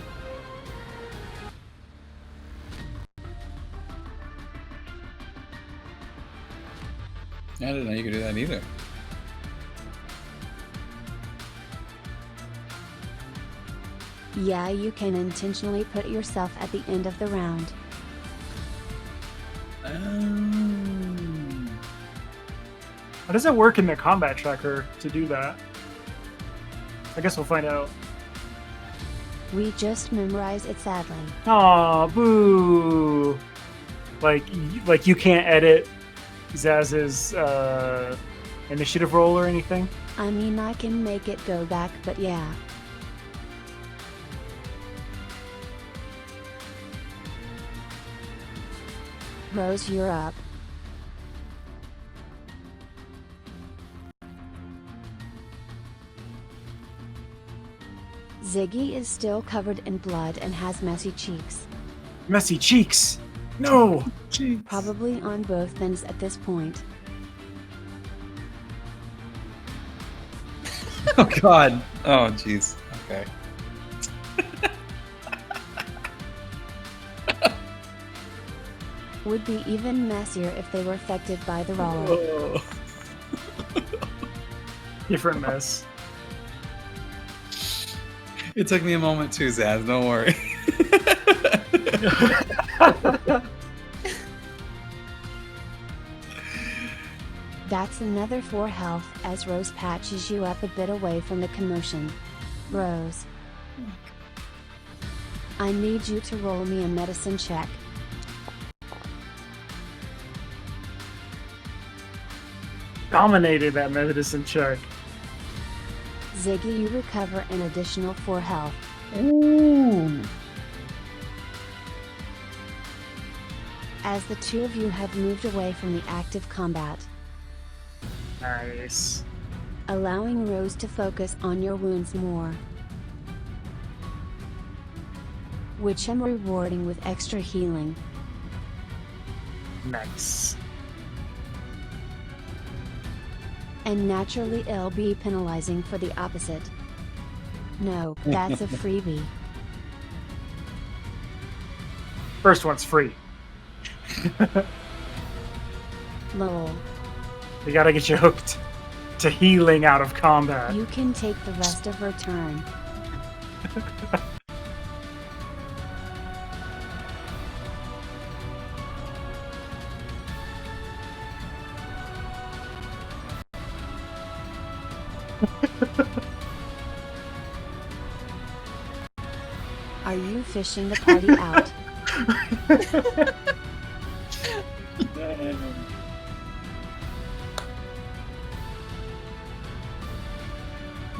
I didn't know you could do that either. Yeah, you can intentionally put yourself at the end of the round. How does it work in the combat tracker to do that? I guess we'll find out. We just memorize it sadly. Aw, boo! Like you can't edit Zaz's initiative roll or anything? I mean, I can make it go back, but yeah. Rose, you're up. Ziggy is still covered in blood and has messy cheeks. Messy cheeks! No! Jeez. Probably on both ends at this point. Oh god. Oh jeez. Okay. Would be even messier if they were affected by the roller. Oh. Different mess. It took me a moment too, Zaz. Don't worry. That's another 4 health as Rose patches you up a bit away from the commotion. Rose, I need you to roll me a medicine check. Dominated that medicine check. Ziggy, you recover an additional 4 health. Ooh. As the two of you have moved away from the active combat, Nice. allowing Rose to focus on your wounds more, which I'm rewarding with extra healing. Nice. And naturally it'll be penalizing for the opposite. No, that's a freebie. First one's free. Lol. We gotta get you hooked to healing out of combat. You can take the rest of her turn. Are you fishing the party out?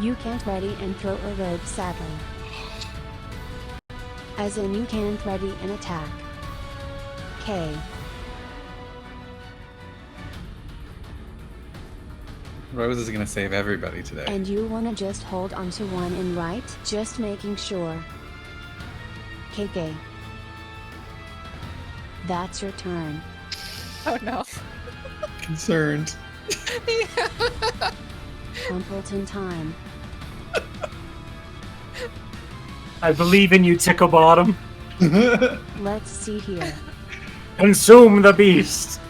You can't ready and throw a rogue, sadly. As in, you can't ready an attack. K. Rose is gonna save everybody today. And you wanna just hold on to one and right? Just making sure. KK. That's your turn. Oh no. Concerned. Pumpleton time. I believe in you, Ticklebottom. Let's see here. Consume the beast.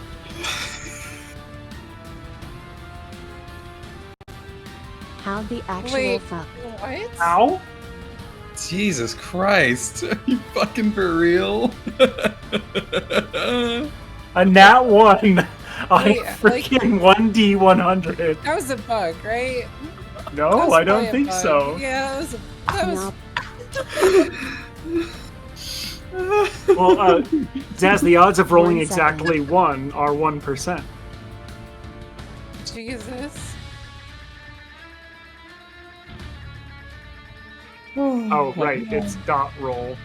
How the actual Wait. fuck? What? Ow? Jesus Christ. Are you fucking for real? A nat 1 on Wait, freaking 1d100. That was a bug, right? That No, was I don't probably a think bug. so. Yeah, that was. Now, Well, Zaz, the odds of rolling 1 second. exactly 1 are 1%. Jesus. Oh, right, it's dot roll.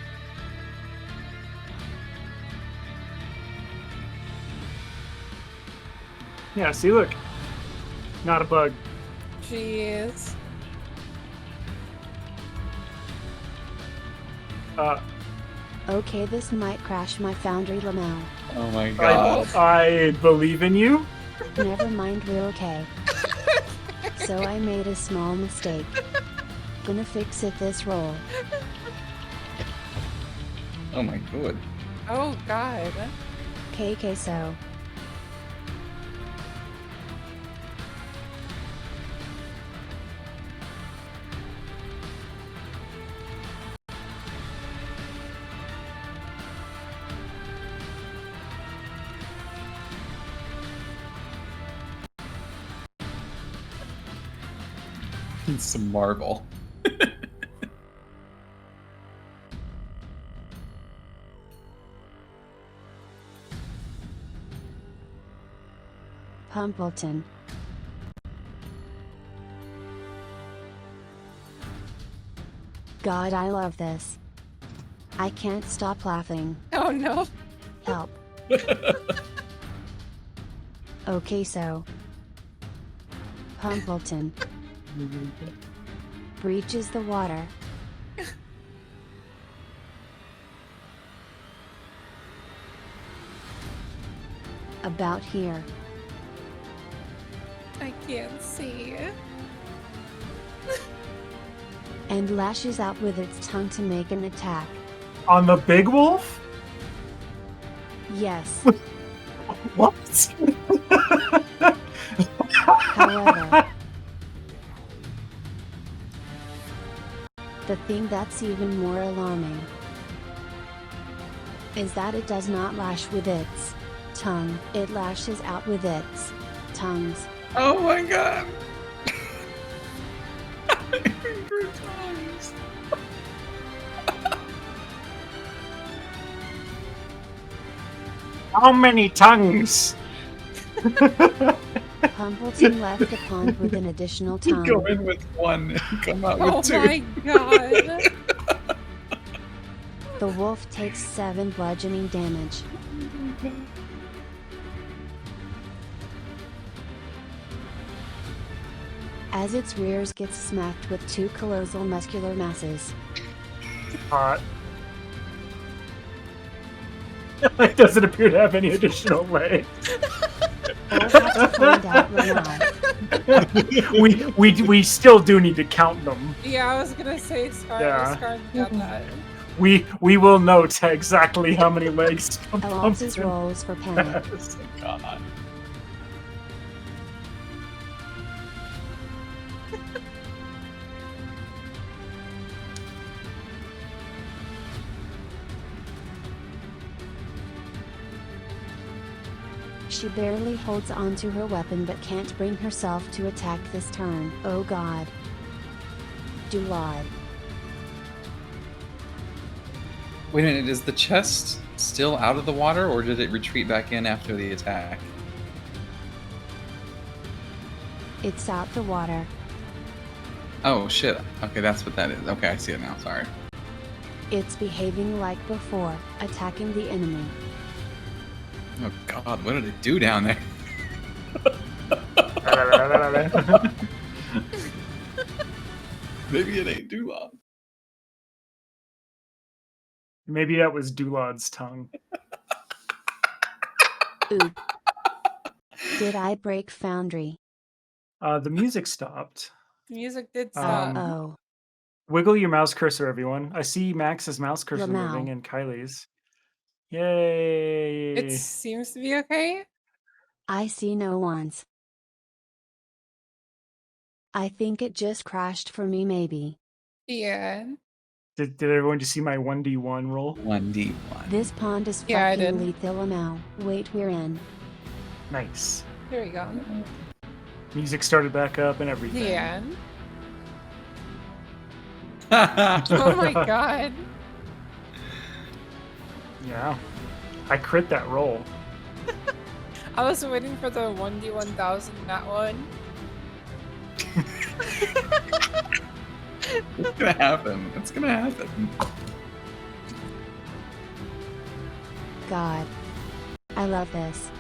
Yeah, see, look. Not a bug. Jeez. okay, this might crash my foundry Lamau. Oh my god. I believe in you. Never mind, we're okay. So I made a small mistake. Gonna fix it this roll. Oh my god. Oh god. KK, so. Some marble. Pumpleton. God, I love this. I can't stop laughing. Oh no. Help. Okay, so. Pumpleton breaches the water. About here. I can't see. And lashes out with its tongue to make an attack. On the big wolf? Yes. What? However, the thing that's even more alarming is that it does not lash with its tongue, it lashes out with its tongues. Oh my god! Angry tongues. How many tongues? Pumpleton left the pond with an additional You go tongue. in with one and come out Oh with two. my god. The wolf takes 7 bludgeoning damage. As its rears gets smacked with 2 colossal muscular masses. Hot. It doesn't appear to have any additional legs. We'll have to find out right now. we still do need to count them. Yeah, I was gonna say Skarn. Yeah. Skarn got that. We will note exactly how many legs Ellaltas Pumpkin rolls for panic. has. Oh god. She barely holds onto her weapon but can't bring herself to attack this turn. Oh god. Dulad. Wait a minute, is the chest still out of the water, or did it retreat back in after the attack? It's out the water. Oh shit. Okay, that's what that is. Okay, I see it now. Sorry. It's behaving like before, attacking the enemy. Oh god, what did it do down there? Maybe it ain't Dulad. Maybe that was Dulad's tongue. Oop. Did I break Foundry? The music stopped. Music did stop. Oh. Wiggle your mouse cursor, everyone. I see Max's mouse cursor Lamau. moving and Kylie's. Yay! It seems to be okay. I see no one's. I think it just crashed for me maybe. Yeah. Did everyone just see my 1d1 roll? 1d1. This pond is Yeah, I fucking did. lethal now. Wait, we're in. Nice. There we go. Music started back up and everything. Yeah. Oh my god. Yeah. I crit that roll. I was waiting for the 1d1000 that one. It's gonna happen. It's gonna happen. God. I love this.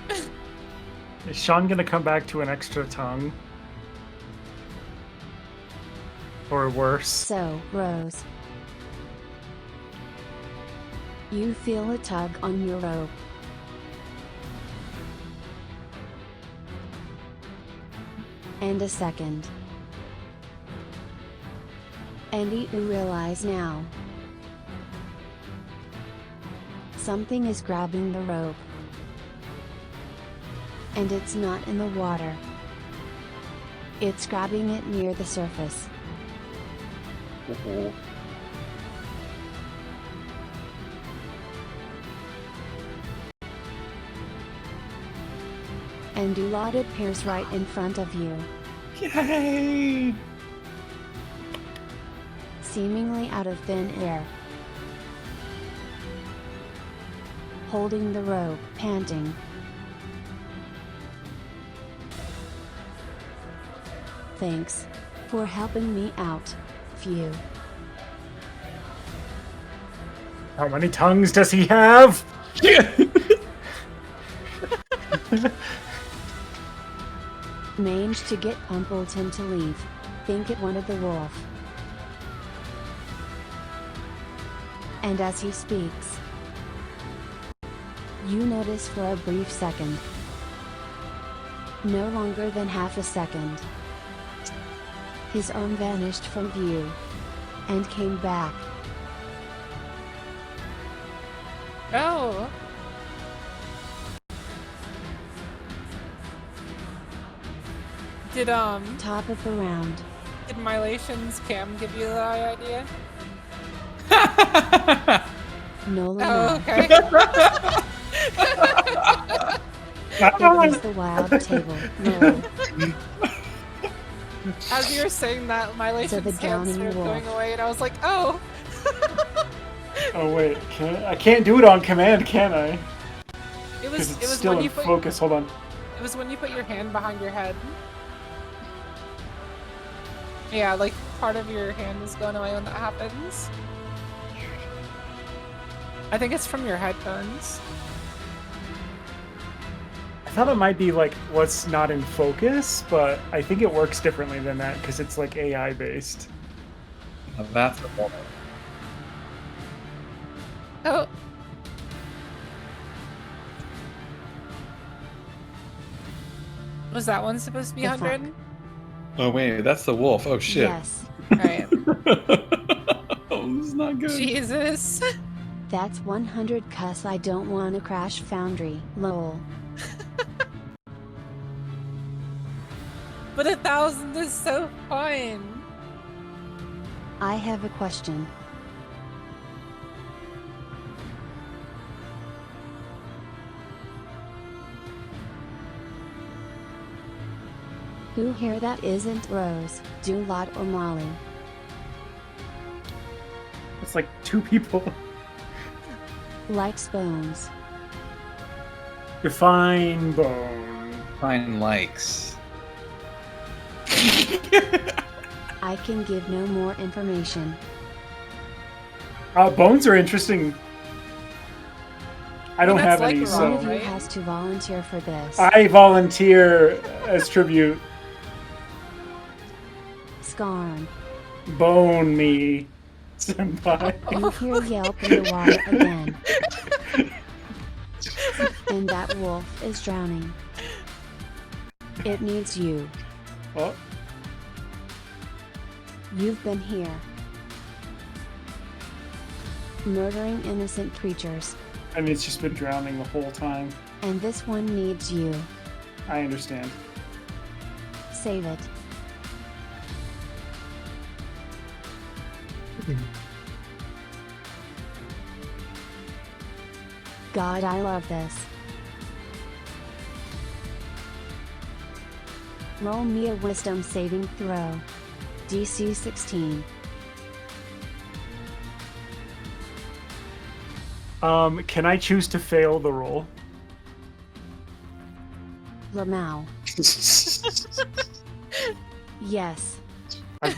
Is Sean gonna come back to an extra tongue? Or worse? So, Rose. You feel a tug on your rope. And a second. And you realize now. Something is grabbing the rope. And it's not in the water. It's grabbing it near the surface. Oh. And Dulad appears right in front of you. Yay! seemingly out of thin air. Holding the rope, panting. Thanks for helping me out, Phew. How many tongues does he have? Managed to get Pumpleton to leave. Think it wanted the wolf. And as he speaks, you notice for a brief second, no longer than half a second, his arm vanished from view and came back. Oh. Did Top of the round. did Mylation's cam give you that idea? Nolan. Oh, okay. It was the wild table. No. As you were saying that, Mylation's So the cam drowning started wolf. going away, and I was like, oh. Oh wait, I can't do it on command, can I? It Because was it's still when in you put focus. Hold on. it was when you put your hand behind your head. Yeah, like part of your hand is going away when that happens. I think it's from your headphones. I thought it might be like what's not in focus, but I think it works differently than that because it's like AI based. Now that's a woman. Oh. Was that one supposed to be The fuck? 100? Oh wait, that's the wolf. Oh shit. Yes, Alright. Oh, this is not good. Jesus. that's 100 cuss I don't wanna crash Foundry. Lol. But 1,000 is so fun. I have a question. Who here that isn't Rose, Dulad or Molly? It's like two people. Likes bones. Define bone. Fine likes. I can give no more information. Bones are interesting. I don't Well, have that's any, like One raw, of so you right? has to volunteer for this. I volunteer as tribute. Skarn. Bone me, senpai. You hear yelp in the water again. And that wolf is drowning. It needs you. Oh, You've been here. Murdering innocent creatures. I mean, it's just been drowning the whole time. And this one needs you. I understand. Save it. God, I love this. Roll me a wisdom saving throw. DC 16. Can I choose to fail the roll? Lamau. Yes. I-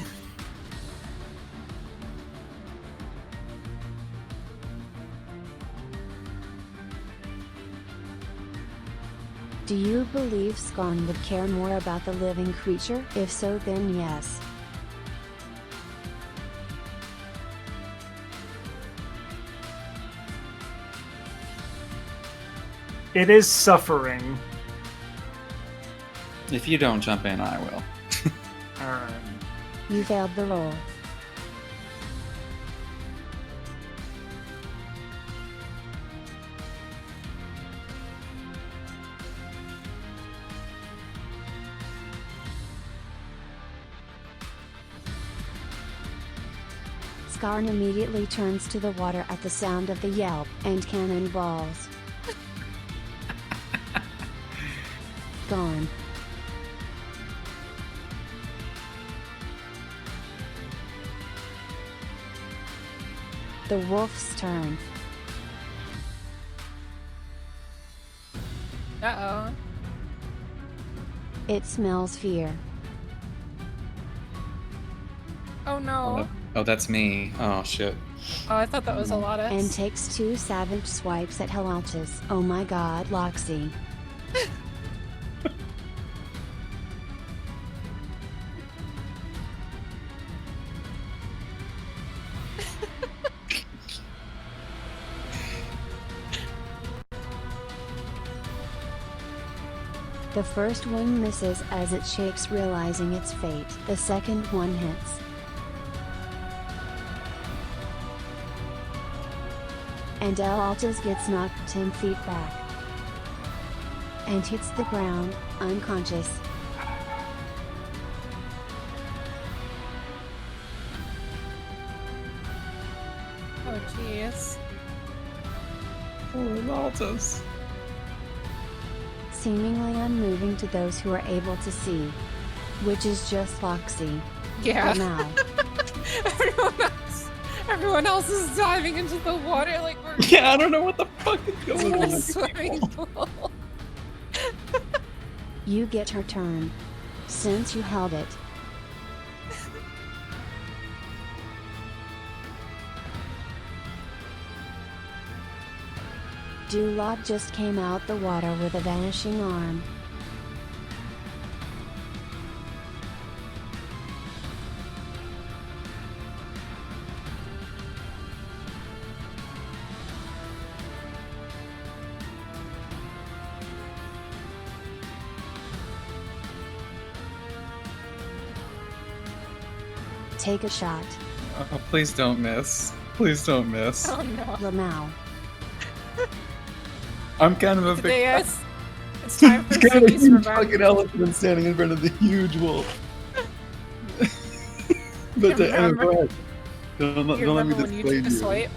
Do you believe Skarn would care more about the living creature? If so, then yes. It is suffering. If you don't jump in, I will. Alright. You failed the roll. Skarn immediately turns to the water at the sound of the yelp and cannonballs. Gone. The wolf's turn. Uh-oh. It smells fear. Oh no. Oh, that's me. Oh, shit. Oh, I thought that was Ellaltas. And takes 2 savage swipes at Ellaltas. Oh my god, Loxi. The first one misses as it shakes, realizing its fate. The second one hits. And Ellaltas gets knocked 10 feet back. And hits the ground, unconscious. Oh jeez. Oh, Ellaltas. Seemingly unmoving to those who are able to see. Which is just Loxi. Yeah. For now. Everyone else is diving into the water like we're Yeah, I don't know what the fuck is going in on. a swimming pool. You get her turn. Since you held it. Dulad just came out the water with a vanishing arm. Take a shot. Oh, please don't miss. Please don't miss. Oh no. Lamau. I'm kind of a big. Today it's time for It's kind of a Ziggy's huge revenge. fucking elephant standing in front of the huge wolf. But You anyway, remember- go ahead. Don't let me Remember when you dissuade took a you. swipe?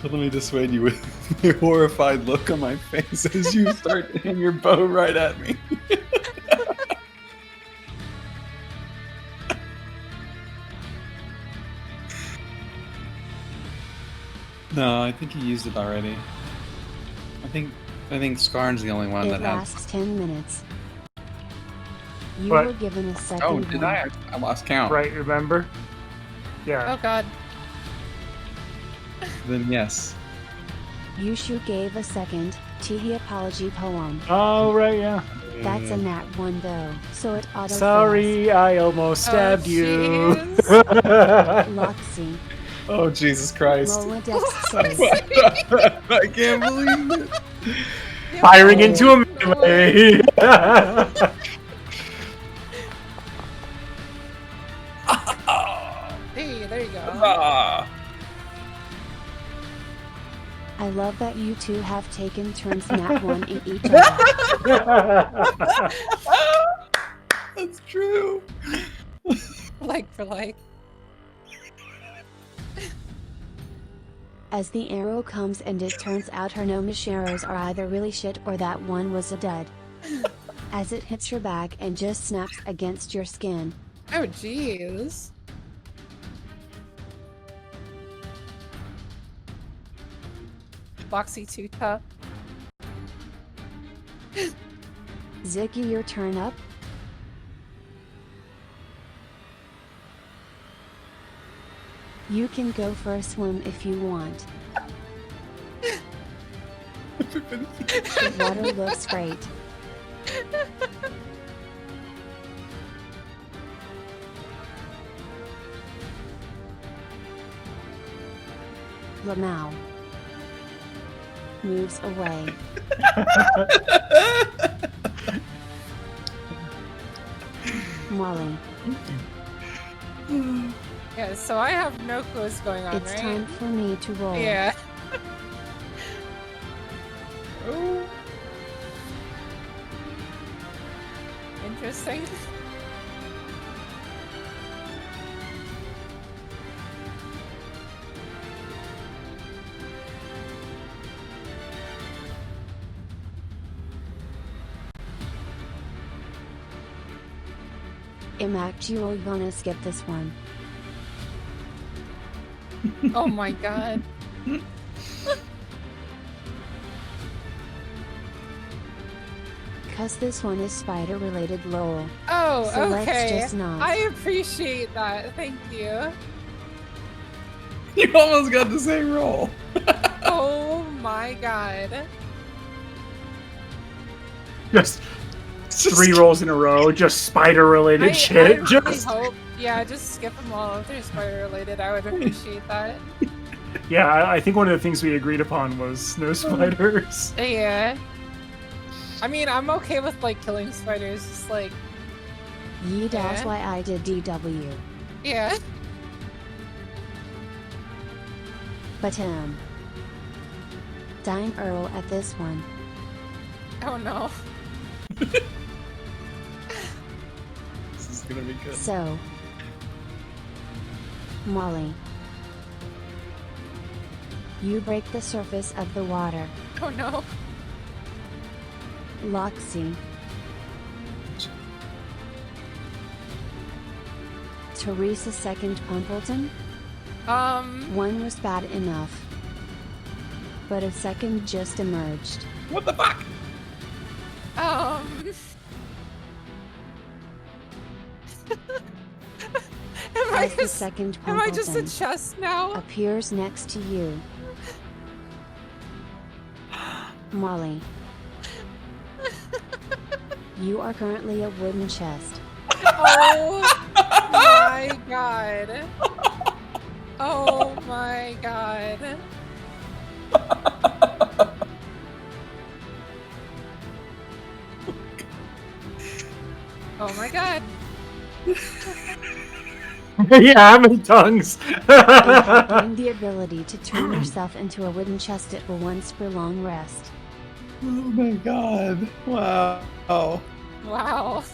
Don't let me dissuade you with a horrified look on my face as you start to hang your bow right at me. No, I think he used it already. I think Skarn's the only one It that has. lasts 10 minutes. You What? were given a second Oh, did one. I lost count. Right, remember? Yeah. Oh god. Then yes. Yushu gave a second, Teehee apology poem. Oh, right, yeah. That's a nat 1 though, so it auto Sorry, I almost stabbed you. Loxi. Oh Jesus Christ! Rolodex says. I can't believe it. Firing into a melee. Hey, there you go. Ah. I love that you two have taken turns nat 1 in each other. That's true. Like for like. As the arrow comes and it turns out her gnomish arrows are either really shit or that one was a dud. As it hits your back and just snaps against your skin. Oh jeez. Loxi too tough. Ziggy, your turn up. You can go for a swim if you want. The water looks great. Lamau moves away. Molly, Yeah, so I have no clue what's going on, it's right? time for me to roll. Yeah. Interesting. I'm actually gonna skip this one. Oh my god. Cause this one is spider related, lol. Oh, So let's okay. just not. I appreciate that. Thank you. You almost got the same roll. Oh my god. Just 3 rolls in a row, just spider-related I shit. really Just hope. Yeah, just skip them all. If they're spider related, I would appreciate that. yeah, I think one of the things we agreed upon was no spiders. Yeah. I mean, I'm okay with like killing spiders. Just like, Ye that's Yeah. why I did DW. yeah. But dying Earl at this one. Oh no. This is gonna be good. So Molly, you break the surface of the water. Oh no. Loxi, Teresa second Pumpleton. One was bad enough, but a second just emerged. What the fuck? Am I As the just, second am I just a Pumpleton chest now? appears next to you. Molly, you are currently a wooden chest. Oh my god. Oh my god. Oh my god. Yeah, how many tongues? You have gained the ability to turn yourself into a wooden chest at once for long rest. Oh my god. Wow. Oh. Wow.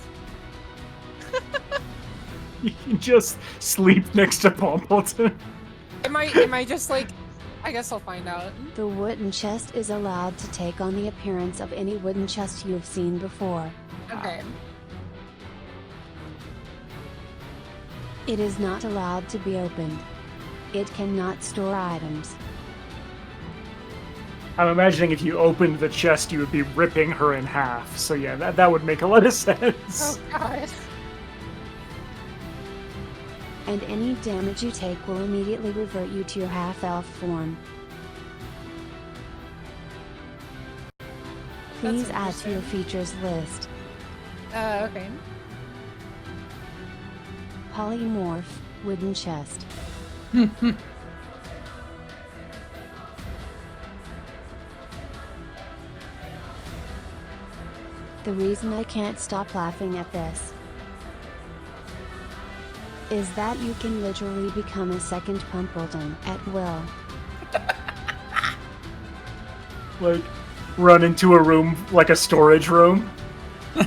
You can just sleep next to Pumpleton. Am I just like, I guess I'll find out. The wooden chest is allowed to take on the appearance of any wooden chest you have seen before. Okay. It is not allowed to be opened. It cannot store items. I'm imagining if you opened the chest, you would be ripping her in half. So yeah, that would make a lot of sense. Oh god. And any damage you take will immediately revert you to your half-elf form. Please add to your features list. Okay. Polymorph, wooden chest. The reason I can't stop laughing at this is that you can literally become a second Pumpleton at will. Like, run into a room, like a storage room,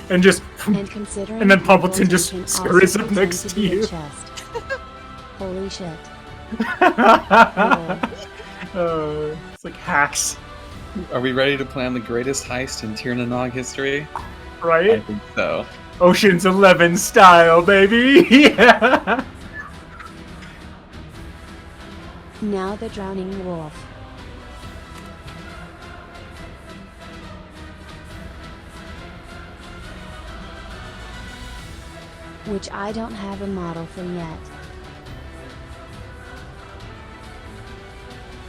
and just... And considering And then Pumpleton Pumpleton just can also scurries up pretend next to be a you. chest. Holy shit. It's like hacks, Are we ready to plan the greatest heist in Tirnanog history? I right? think so. Ocean's 11 style, baby! Yeah! Now the drowning wolf. Which I don't have a model for yet.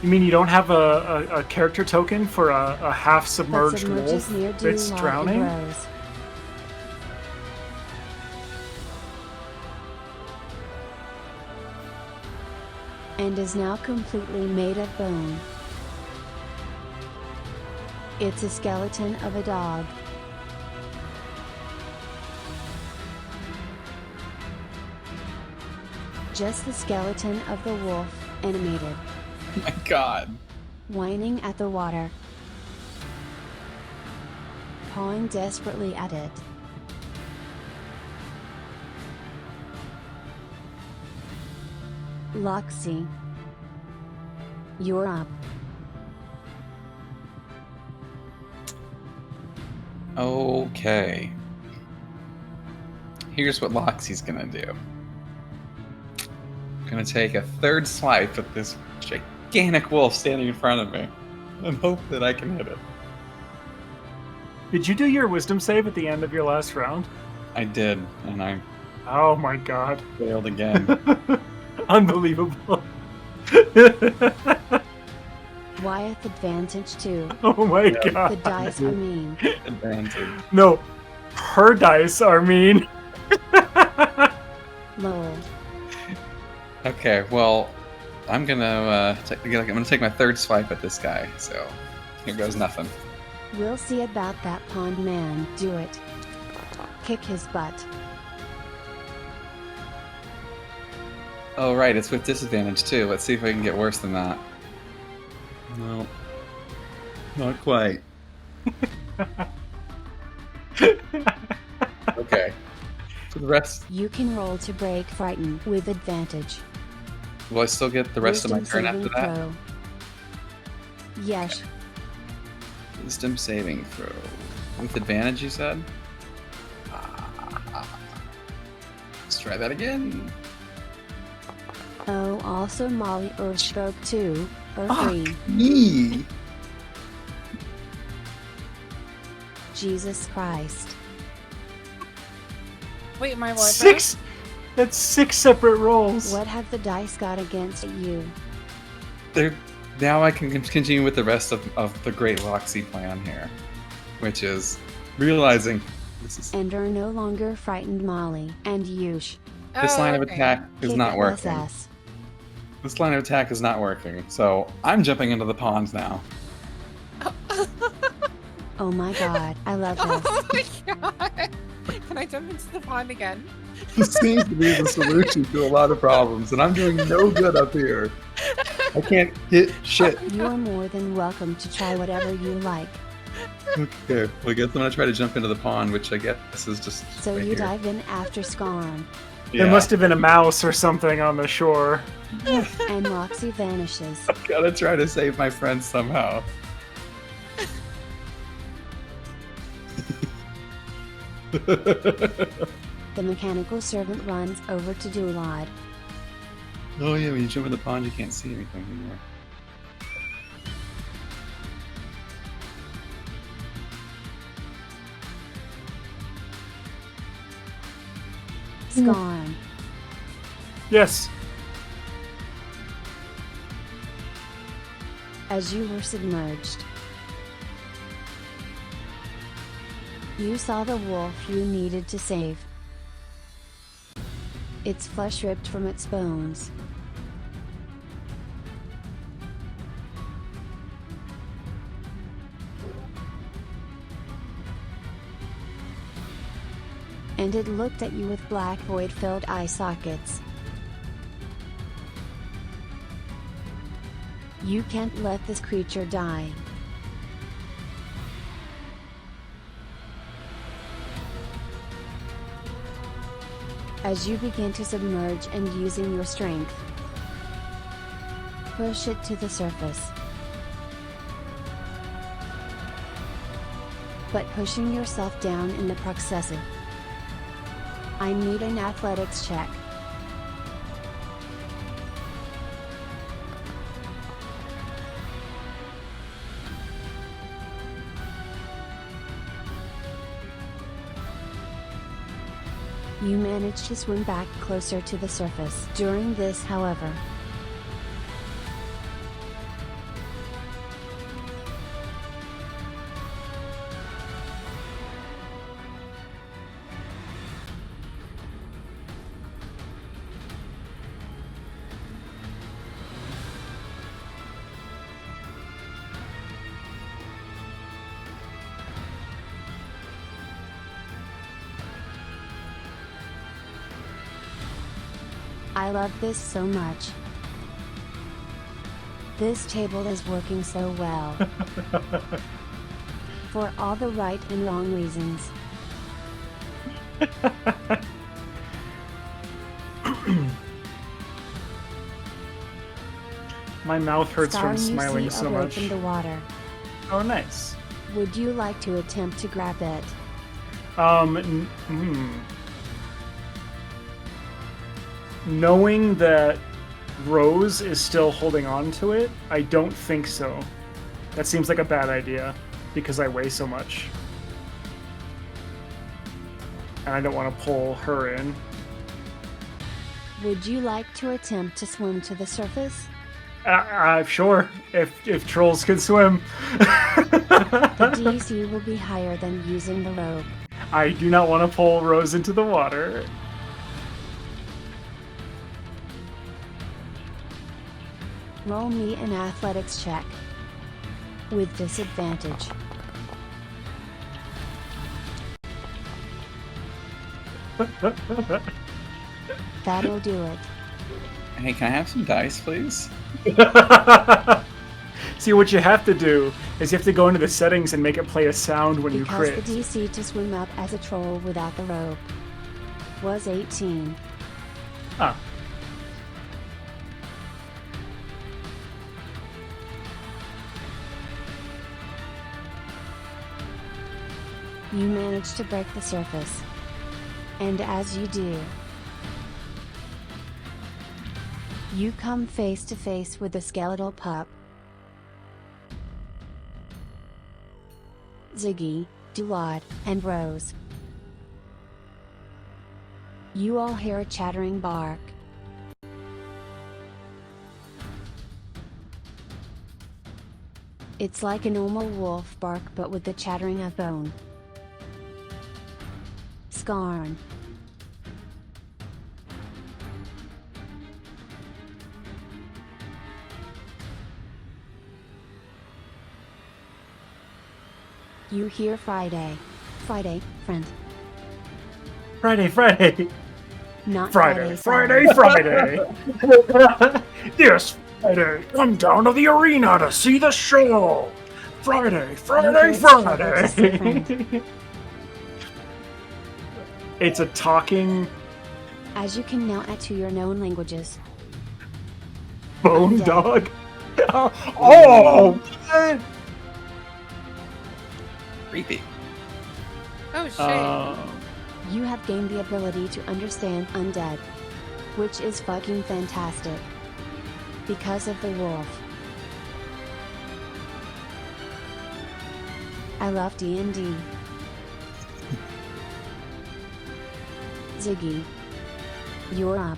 You mean you don't have a character token for a half-submerged But wolf submerges near that's Dulad and drowning? grows. And is now completely made of bone. It's a skeleton of a dog. Just the skeleton of the wolf, animated, Oh my god. whining at the water, pawing desperately at it. Loxi, you're up. Okay. Here's what Loxi's gonna do. gonna take a third swipe at this gigantic wolf standing in front of me and hope that I can hit it. Did you do your wisdom save at the end of your last round? I did, and I Oh my god. failed again. Unbelievable. Wyatt advantage too. Oh my Yeah. god. The dice are mean. Advantage. No, her dice are mean. Lol. Okay, well, I'm gonna take my third swipe at this guy. So here goes nothing. We'll see about that pond man. Do it. Kick his butt. Oh right, it's with disadvantage too. Let's see if I can get worse than that. No, not quite. Okay. For the rest, You can roll to break frighten with advantage. will I still get the rest of my Wisdom turn after saving that? throw. Yes. Wisdom saving throw. With advantage, you said? Let's try that again. Oh, also Molly spoke too. Free. Me! Jesus Christ. Wait, my lord. Six. That's 6 separate rolls. What have the dice got against you? Now I can continue with the rest of the great Loxi plan here. Which is realizing this is And are no longer frightened Molly and Yush. this line of okay. attack is Kick not working. SS. This line of attack is not working. So I'm jumping into the pond now. Oh my god, I love Oh this. my god! Can I jump into the pond again? This seems to be the solution to a lot of problems, and I'm doing no good up here. I can't hit shit. You are more than welcome to try whatever you like. Okay, well, I guess I'm gonna try to jump into the pond, which I guess is just. So right you here. dive in after Skarn, Yeah. There must have been a mouse or something on the shore. and Loxi vanishes. I've gotta try to save my friends somehow. The mechanical servant runs over to Dulad. Oh yeah, when you jump in the pond, you can't see anything anymore. Skarn. Yes. As you were submerged, you saw the wolf you needed to save. Its flesh ripped from its bones. And it looked at you with black void-filled eye sockets. You can't let this creature die. As you begin to submerge and using your strength, push it to the surface. But pushing yourself down in the process. I need an athletics check. You manage to swim back closer to the surface. During this, however, I love this so much. This table is working so well. For all the right and wrong reasons. My mouth hurts Skarn, from smiling you see so a much. rope in the water. Oh, nice. Would you like to attempt to grab it? Knowing that Rose is still holding on to it? I don't think so. That seems like a bad idea because I weigh so much. And I don't want to pull her in. Would you like to attempt to swim to the surface? Sure, if trolls can swim. The DC will be higher than using the rope. I do not want to pull Rose into the water. Roll me an athletics check. With disadvantage. That'll do it. Hey, can I have some dice, please? See, what you have to do is you have to go into the settings and make it play a sound when you Because crit. the DC to swim up as a troll without the rope was 18. Ah. You manage to break the surface. And as you do, you come face to face with the skeletal pup. Ziggy, Dulad, and Rose. You all hear a chattering bark. It's like a normal wolf bark but with the chattering of bone. Skarn. You hear Friday. Friday, friend. Friday. Not Friday. Friday. Yes, Friday. Come down to the arena to see the show. Friday. It's a talking As you can now add to your known languages. bone Dead. dog. Oh, man. Creepy. Oh shit. You have gained the ability to understand undead. Which is fucking fantastic. Because of the wolf. I love D&D. Ziggy. You're up.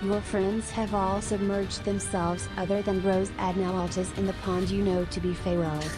Your friends have all submerged themselves other than Rose and Ellaltas in the pond you know to be Feywild.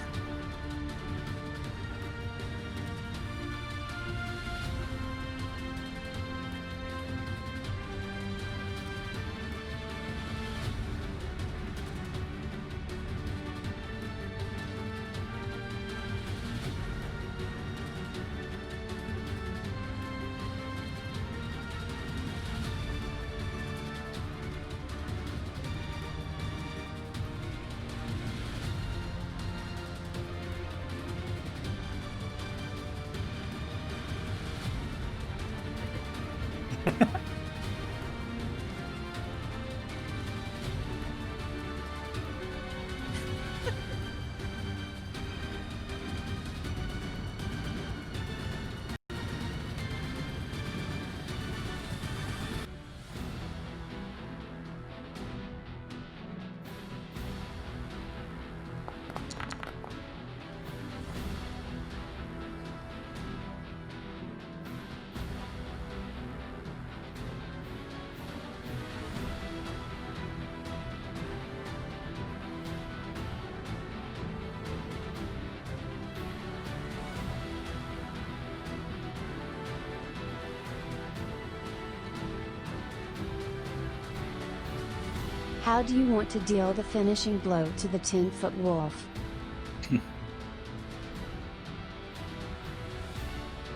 How do you want to deal the finishing blow to the 10-foot wolf?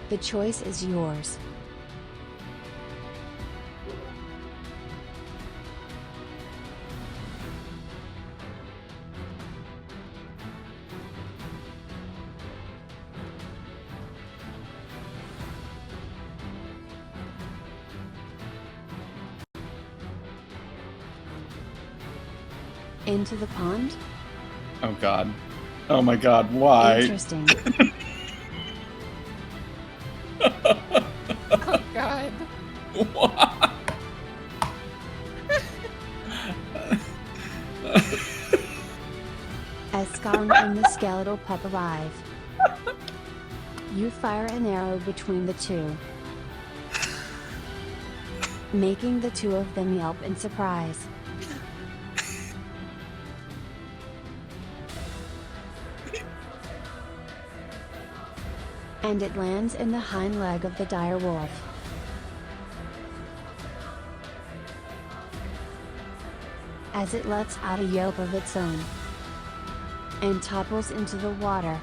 The choice is yours. Into the pond? Oh god. Oh my god, why? Interesting. Oh god. Why? As Skarn and the skeletal pup arrive, you fire an arrow between the two, making the two of them yelp in surprise. And it lands in the hind leg of the dire wolf. As it lets out a yelp of its own and topples into the water.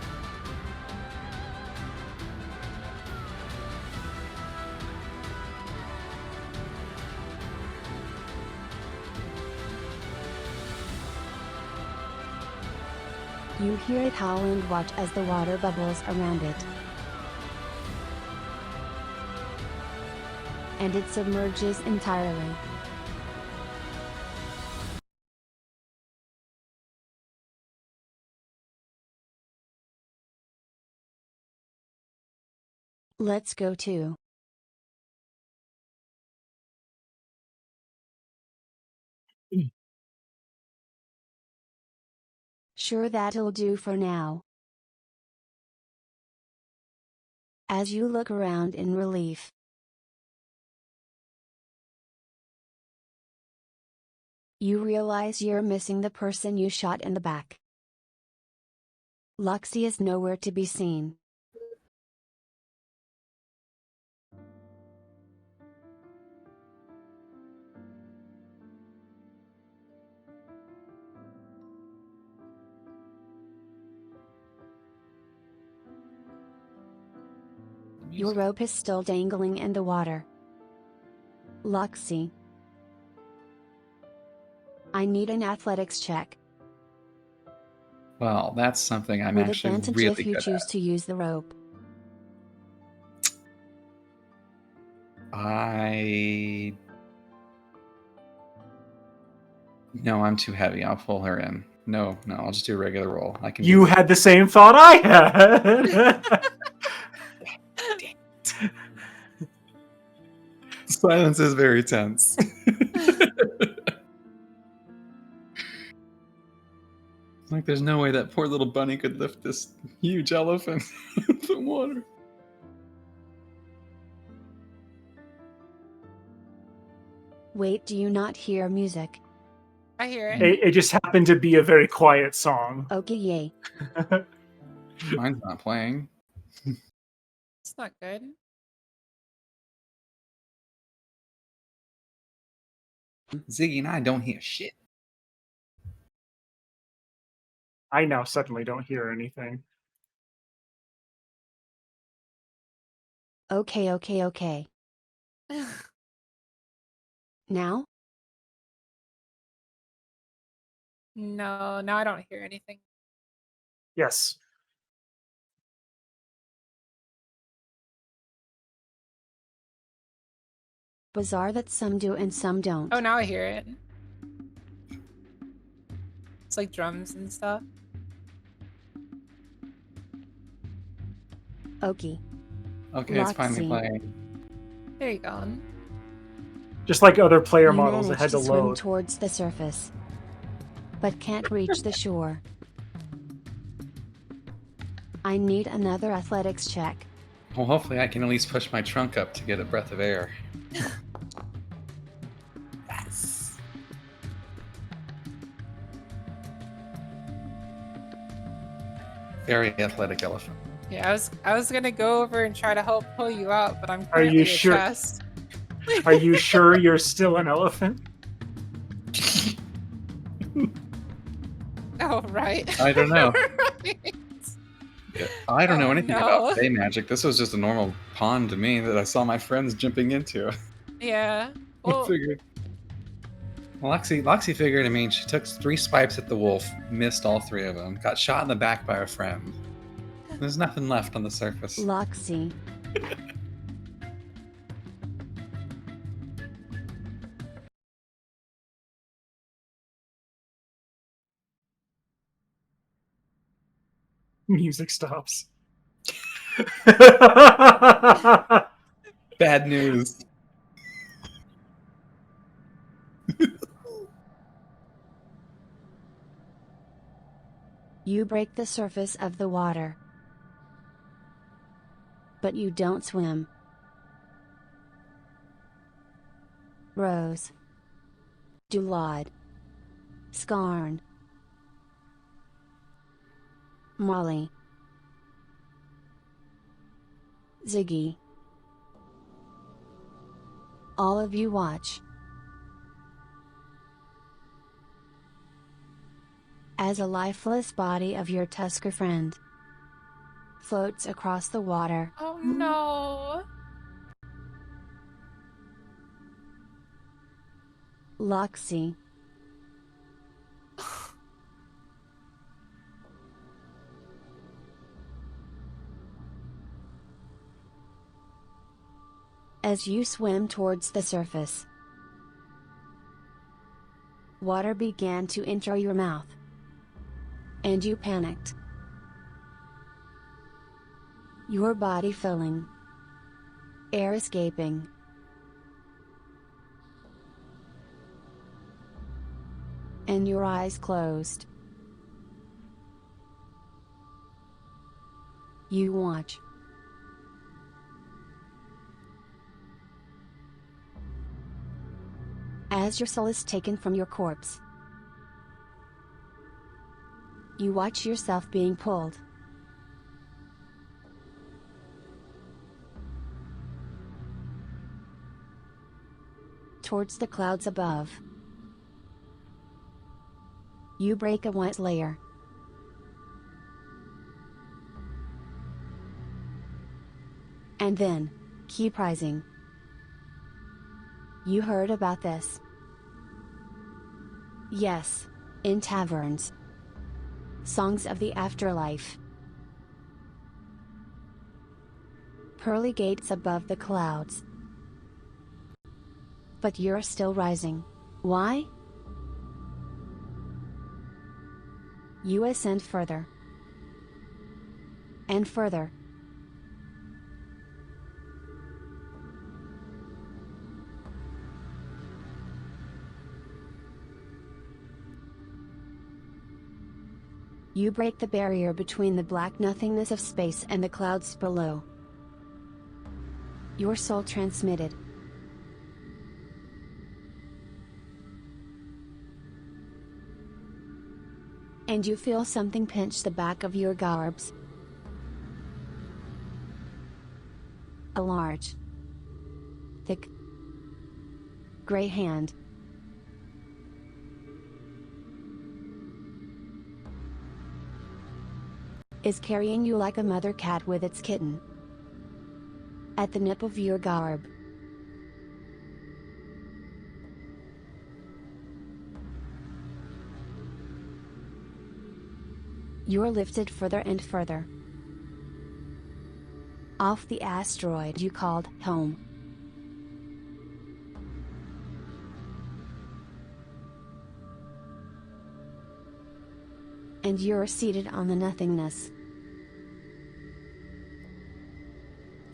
You hear it howl and watch as the water bubbles around it. And it submerges entirely. Let's go to. Sure, that'll do for now. As you look around in relief, you realize you're missing the person you shot in the back. Loxi is nowhere to be seen. Your rope is still dangling in the water. Loxi, I need an athletics check. Well, that's something I'm With actually advantage really if you good choose at. to use the rope. No, I'm too heavy. I'll pull her in. No, I'll just do a regular roll. I can. You had the same thought I had. Silence is very tense. Like, there's no way that poor little bunny could lift this huge elephant out of the water. Wait, do you not hear music? I hear it. It just happened to be a very quiet song. Okay, yay. Mine's not playing. It's not good. Ziggy and I don't hear shit. I now suddenly don't hear anything. Okay. Now? No, now I don't hear anything. Yes. Bizarre that some do and some don't. Oh, now I hear it. It's like drums and stuff. Okay. Okay, it's finally Loxi. playing. There you go. Just like other player You models that manage had to swim load. towards the surface, but can't reach the shore. I need another athletics check. Well, hopefully I can at least push my trunk up to get a breath of air. Yes. Very athletic elephant. Yeah, I was gonna go over and try to help pull you out, but I'm Are currently you a sure? chest. Are you sure you're still an elephant? Oh, right. I don't know. Right. I don't know Oh, anything no. about Fey magic. This was just a normal pond to me that I saw my friends jumping into. Yeah. I Well, figured. Loxi figured, I mean, she took 3 swipes at the wolf, missed all 3 of them, got shot in the back by a friend. There's nothing left on the surface. Loxi. Music stops. Bad news. You break the surface of the water. But you don't swim. Rose. Dulad. Skarn. Molly. Ziggy. All of you watch. As a lifeless body of your Tusker friend floats across the water. Oh no. Loxi. As you swim towards the surface, water began to enter your mouth, and you panicked. Your body filling, air escaping. And your eyes closed. You watch. As your soul is taken from your corpse, you watch yourself being pulled. Towards the clouds above. You break a white layer. And then, keep rising. You heard about this. Yes, in taverns. Songs of the afterlife. Pearly gates above the clouds. But you're still rising. Why? You ascend further. And further. You break the barrier between the black nothingness of space and the clouds below. Your soul transmitted. And you feel something pinch the back of your garbs. A large, thick, gray hand. Is carrying you like a mother cat with its kitten. At the nip of your garb. You're lifted further and further. Off the asteroid you called home. And you're seated on the nothingness.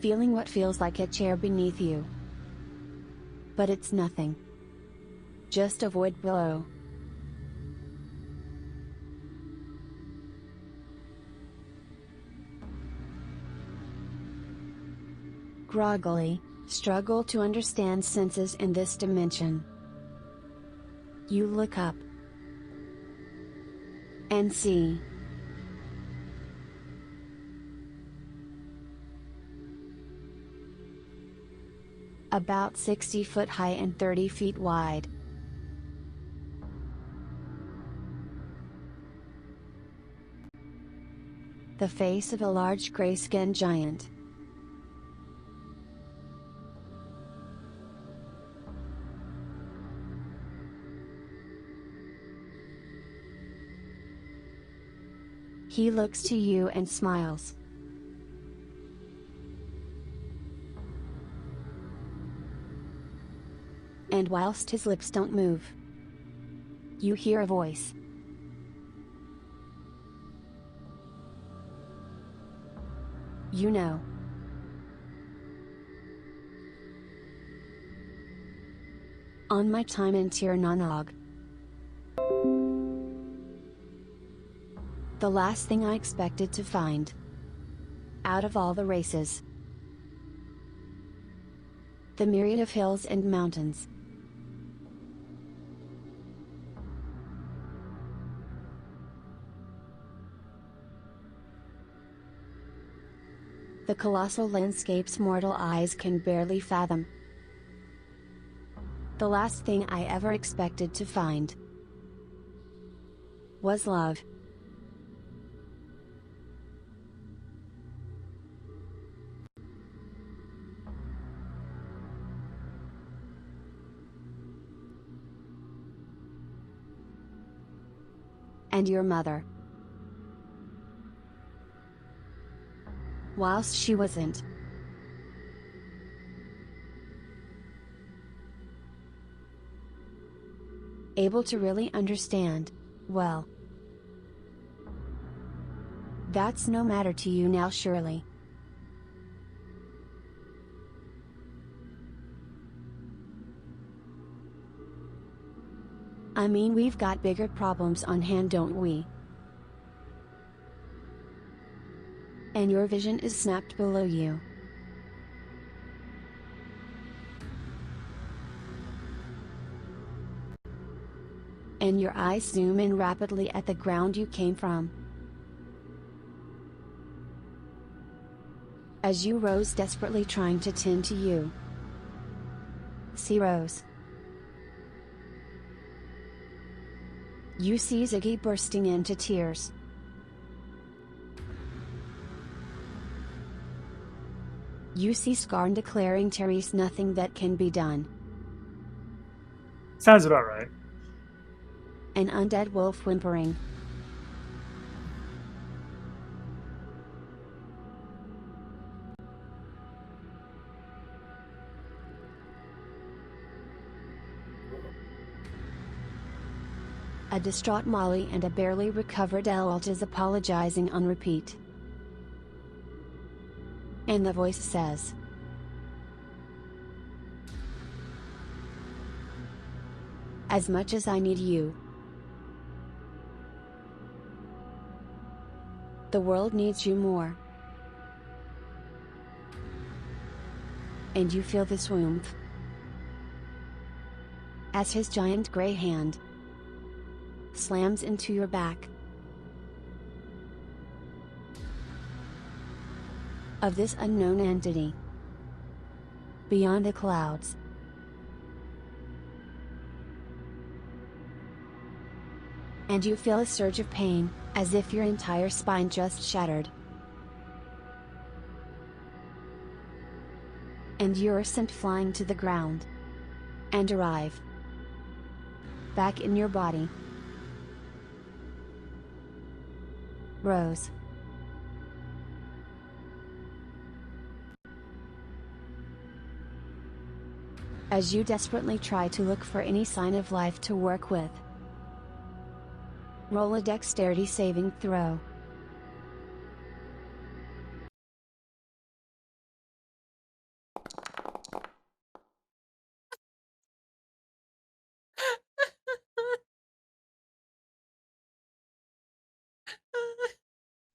Feeling what feels like a chair beneath you. But it's nothing. Just a void below. Groggily, struggle to understand senses in this dimension. You look up. And see. About 60 foot high and 30 feet wide. The face of a large gray-skinned giant. He looks to you and smiles. And whilst his lips don't move, you hear a voice. You know. On my time in Tir Nanog, the last thing I expected to find, out of all the races, the myriad of hills and mountains, the colossal landscapes mortal eyes can barely fathom. The last thing I ever expected to find was love. And your mother, whilst she wasn't able to really understand, well, that's no matter to you now, surely. I mean, we've got bigger problems on hand, don't we? And your vision is snapped below you. And your eyes zoom in rapidly at the ground you came from. As you rose, desperately trying to tend to you. See Rose. You see Ziggy bursting into tears. You see Skarn declaring Therese nothing that can be done. Sounds about right. An undead wolf whimpering. A distraught Molly and a barely recovered Ellaltas apologizing on repeat. And the voice says, "As much as I need you, the world needs you more." And you feel this warmth as his giant gray hand slams into your back. Of this unknown entity beyond the clouds. And you feel a surge of pain, as if your entire spine just shattered. And you're sent flying to the ground. And arrive back in your body. Rose. As you desperately try to look for any sign of life to work with. Roll a dexterity saving throw.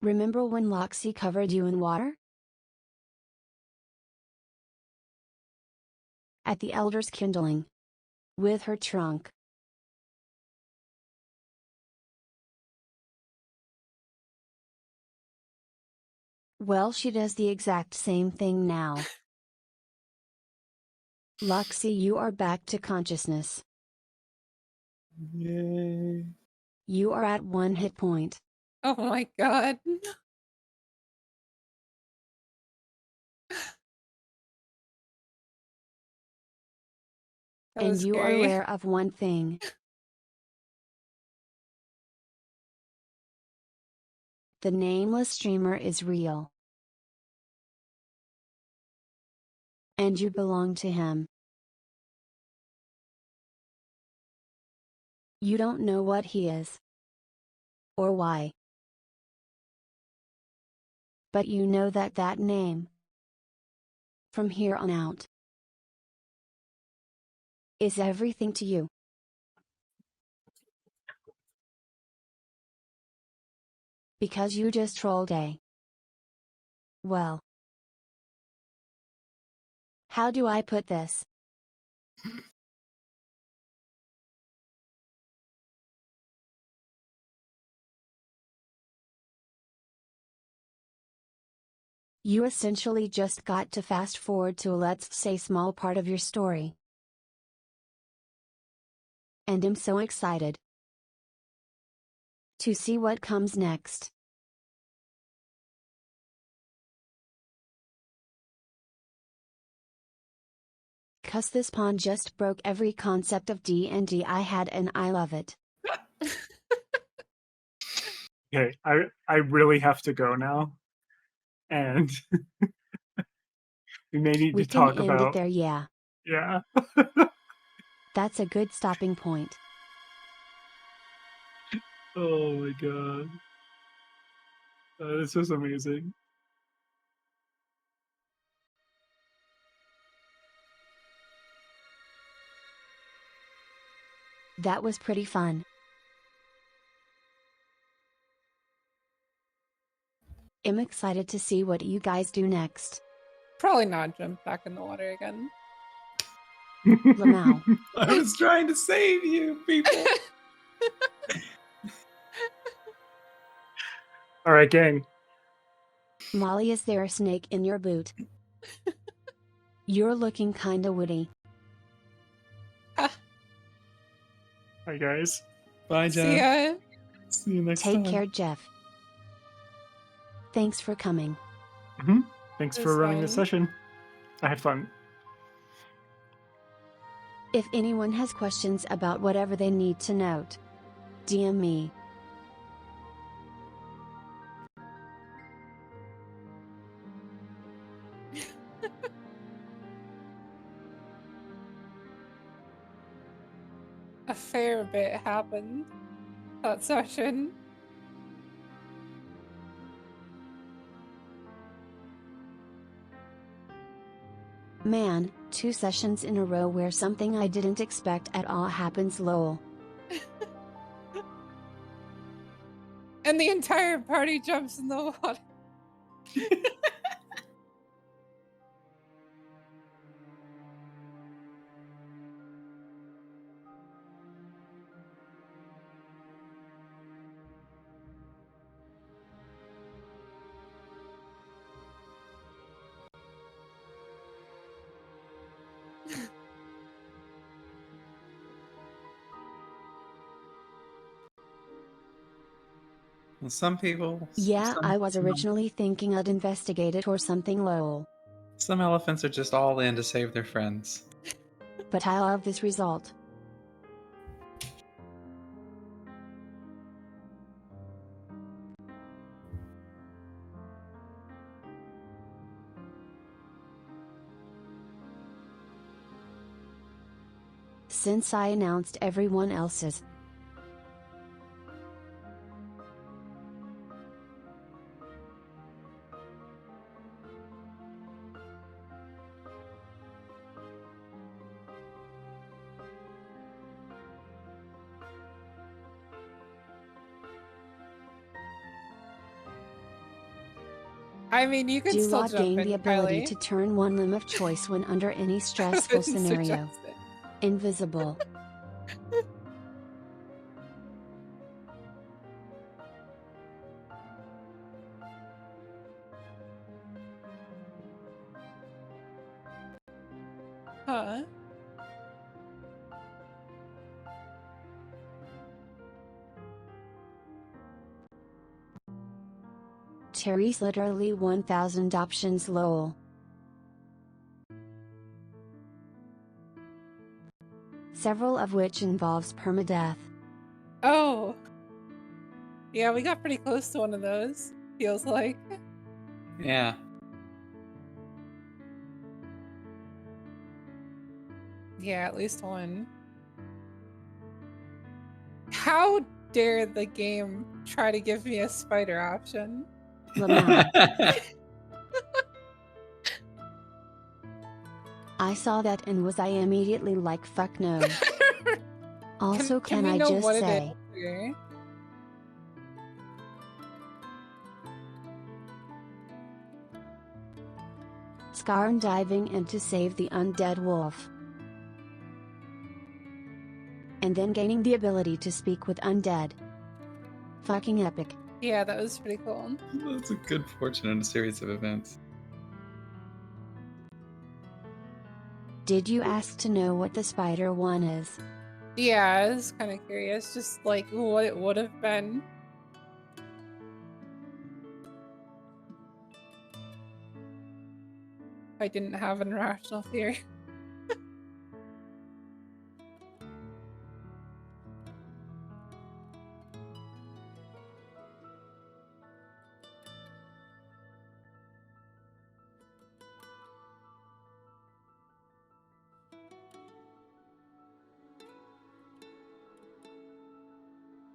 Remember when Loxi covered you in water? At the Elder's kindling. With her trunk. Well, she does the exact same thing now. Loxi, you are back to consciousness. Yay. You are at 1 hit point. Oh my god. That And was you are scary. aware of one thing. The nameless streamer is real. And you belong to him. You don't know what he is. Or why. But you know that that name, from here on out, is everything to you. Because you just trolled a. Well. How do I put this? You essentially just got to fast forward to a, let's say, small part of your story. And I'm so excited to see what comes next. Cause this pawn just broke every concept of D&D I had and I love it. Okay, I really have to go now. And we may need We to can talk end about it there, yeah. Yeah. That's a good stopping point. Oh my god. This was amazing. That was pretty fun. I'm excited to see what you guys do next. Probably not jump back in the water again. Lamau. I was trying to save you, people. All right, gang. Molly, is there a snake in your boot? You're looking kinda witty. Hi, guys. Bye, See Jeff. ya. See you next Take time. care, Jeff. Thanks for coming. Thanks It for was running the fun. session. I had fun. If anyone has questions about whatever they need to note, DM me. A fair bit happened that session. Man, 2 sessions in a row where something I didn't expect at all happens, lol. And the entire party jumps in the water. Well, some people. Yeah, I was some- originally thinking I'd investigate it or something, lol. Some elephants are just all in to save their friends. But I love this result. Since I announced everyone else's. I mean, you could still Dulad jump gained in, the ability Kylie. to turn one limb of choice when under any stressful Wouldn't scenario. suggest it. Invisible. Huh? Terry's literally 1000 options, lol. Several of which involves permadeath. Oh. Yeah, we got pretty close to one of those, feels like. Yeah. Yeah, at least one. How dare the game try to give me a spider option? Lamau. I saw that and was I immediately like fuck no. Also, can we I know just what say, it is? Okay. Skarn diving in to save the undead wolf. And then gaining the ability to speak with undead. Fucking epic. Yeah, that was pretty cool. That's a good fortune in a series of events. Did you ask to know what the spider one is? Yeah, I was kind of curious, just like what it would have been. If I didn't have an irrational fear.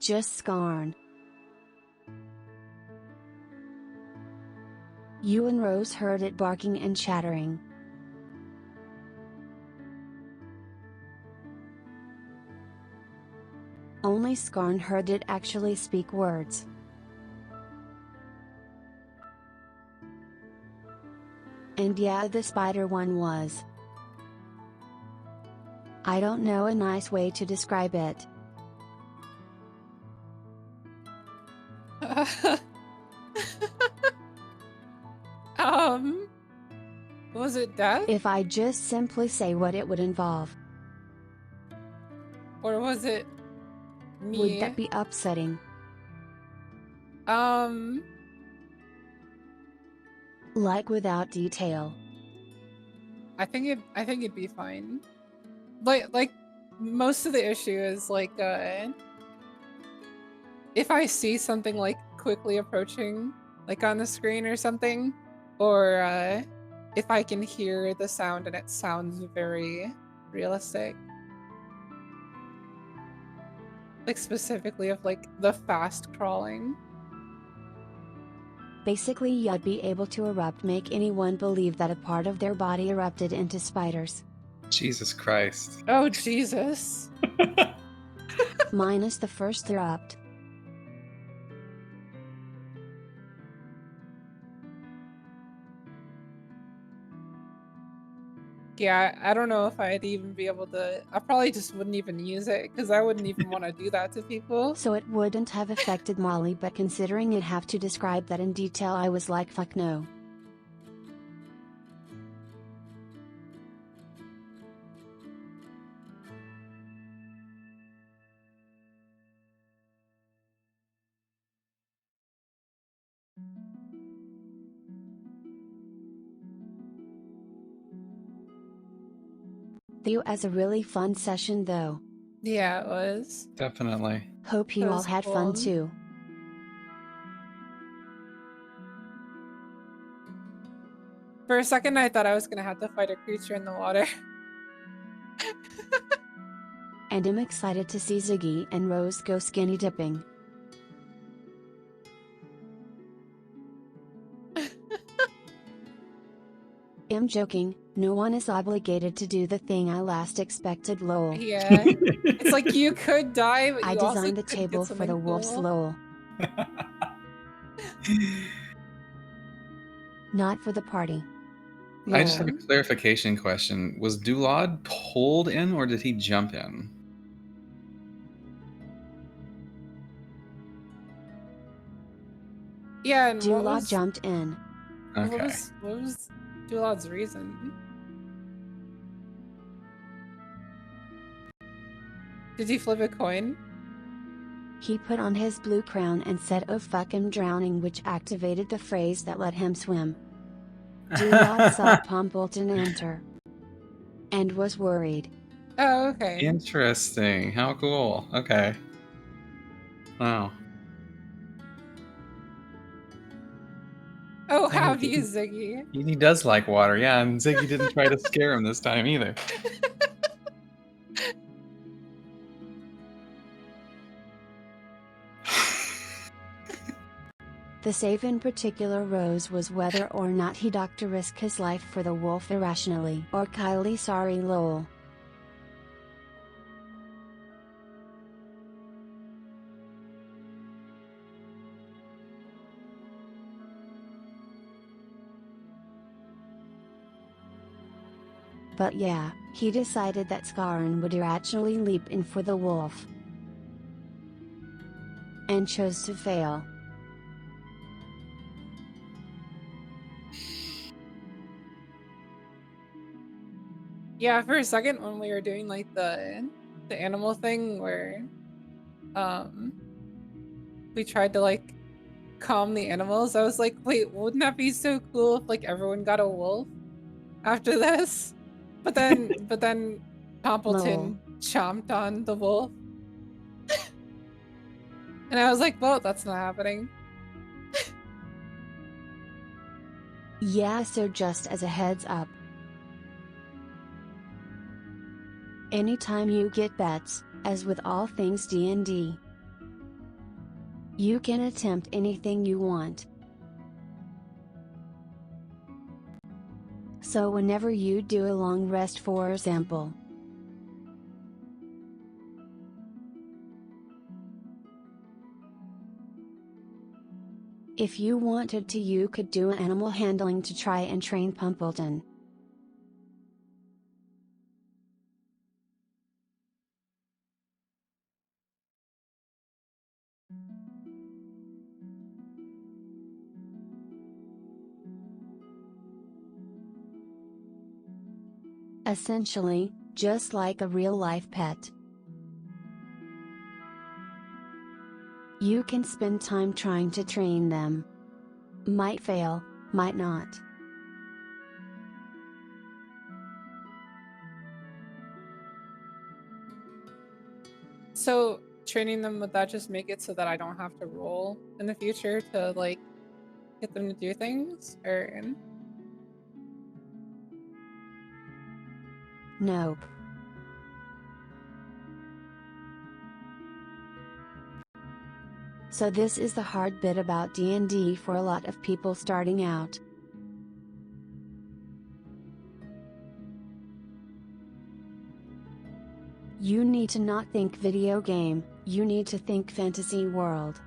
Just Skarn. You and Rose heard it barking and chattering. Only Skarn heard it actually speak words. And yeah, the spider one was. I don't know a nice way to describe it. Was it death? If I just simply say what it would involve, Or was it me? would that be upsetting? Like without detail. I think it'd be fine. Like most of the issue is like if I see something like quickly approaching like on the screen or something, or if I can hear the sound and it sounds very realistic. Like specifically of like the fast crawling. Basically, you'd be able to make anyone believe that a part of their body erupted into spiders. Jesus Christ. Oh Jesus. Minus the first erupt. Yeah, I don't know if I'd even be able to. I probably just wouldn't even use it because I wouldn't even want to do that to people. So it wouldn't have affected Molly, but considering it have to describe that in detail, I was like fuck no. You as a really fun session though. Yeah, it was. Definitely. Hope you That all was had cool. fun too. For a second, I thought I was gonna have to fight a creature in the water. And I'm excited to see Ziggy and Rose go skinny dipping. I'm joking, no one is obligated to do the thing I last expected lol. Yeah, it's like you could die, but you I also designed the could get table for something the wolf's cool. lol. Not for the party. I just have a Lol. clarification question. Was Dulad pulled in or did he jump in? Yeah, and what Dulad was jumped in. Okay. what was Dulad's reason? Did he flip a coin? He put on his blue crown and said oh fuck I'm drowning, which activated the phrase that let him swim. Dulad saw POMPLETON enter. And was worried. Oh, okay. Interesting. How cool. Okay. Wow. Oh, Hey, have you, Ziggy? He does like water, yeah, and Ziggy didn't try to scare him this time either. The save in particular rose was whether or not he'd to risk his life for the wolf irrationally or Kylie sorry lol. But yeah, he decided that Skarn would irrationally leap in for the wolf. And chose to fail. Yeah, for a second when we were doing like the animal thing where we tried to like calm the animals, I was like, wait, wouldn't that be so cool if like everyone got a wolf after this? But then Pompleton chomped on the wolf. And I was like, well, that's not happening. Yeah, so just as a heads up. Anytime you get bets, as with all things D&D, you can attempt anything you want. So whenever you do a long rest for example, if you wanted to you could do animal handling to try and train Pumpleton. Essentially, just like a real-life pet. You can spend time trying to train them. Might fail, might not. So training them, would that just make it so that I don't have to roll in the future to like get them to do things? Or Nope. So this is the hard bit about D&D for a lot of people starting out. You need to not think video game, you need to think fantasy world.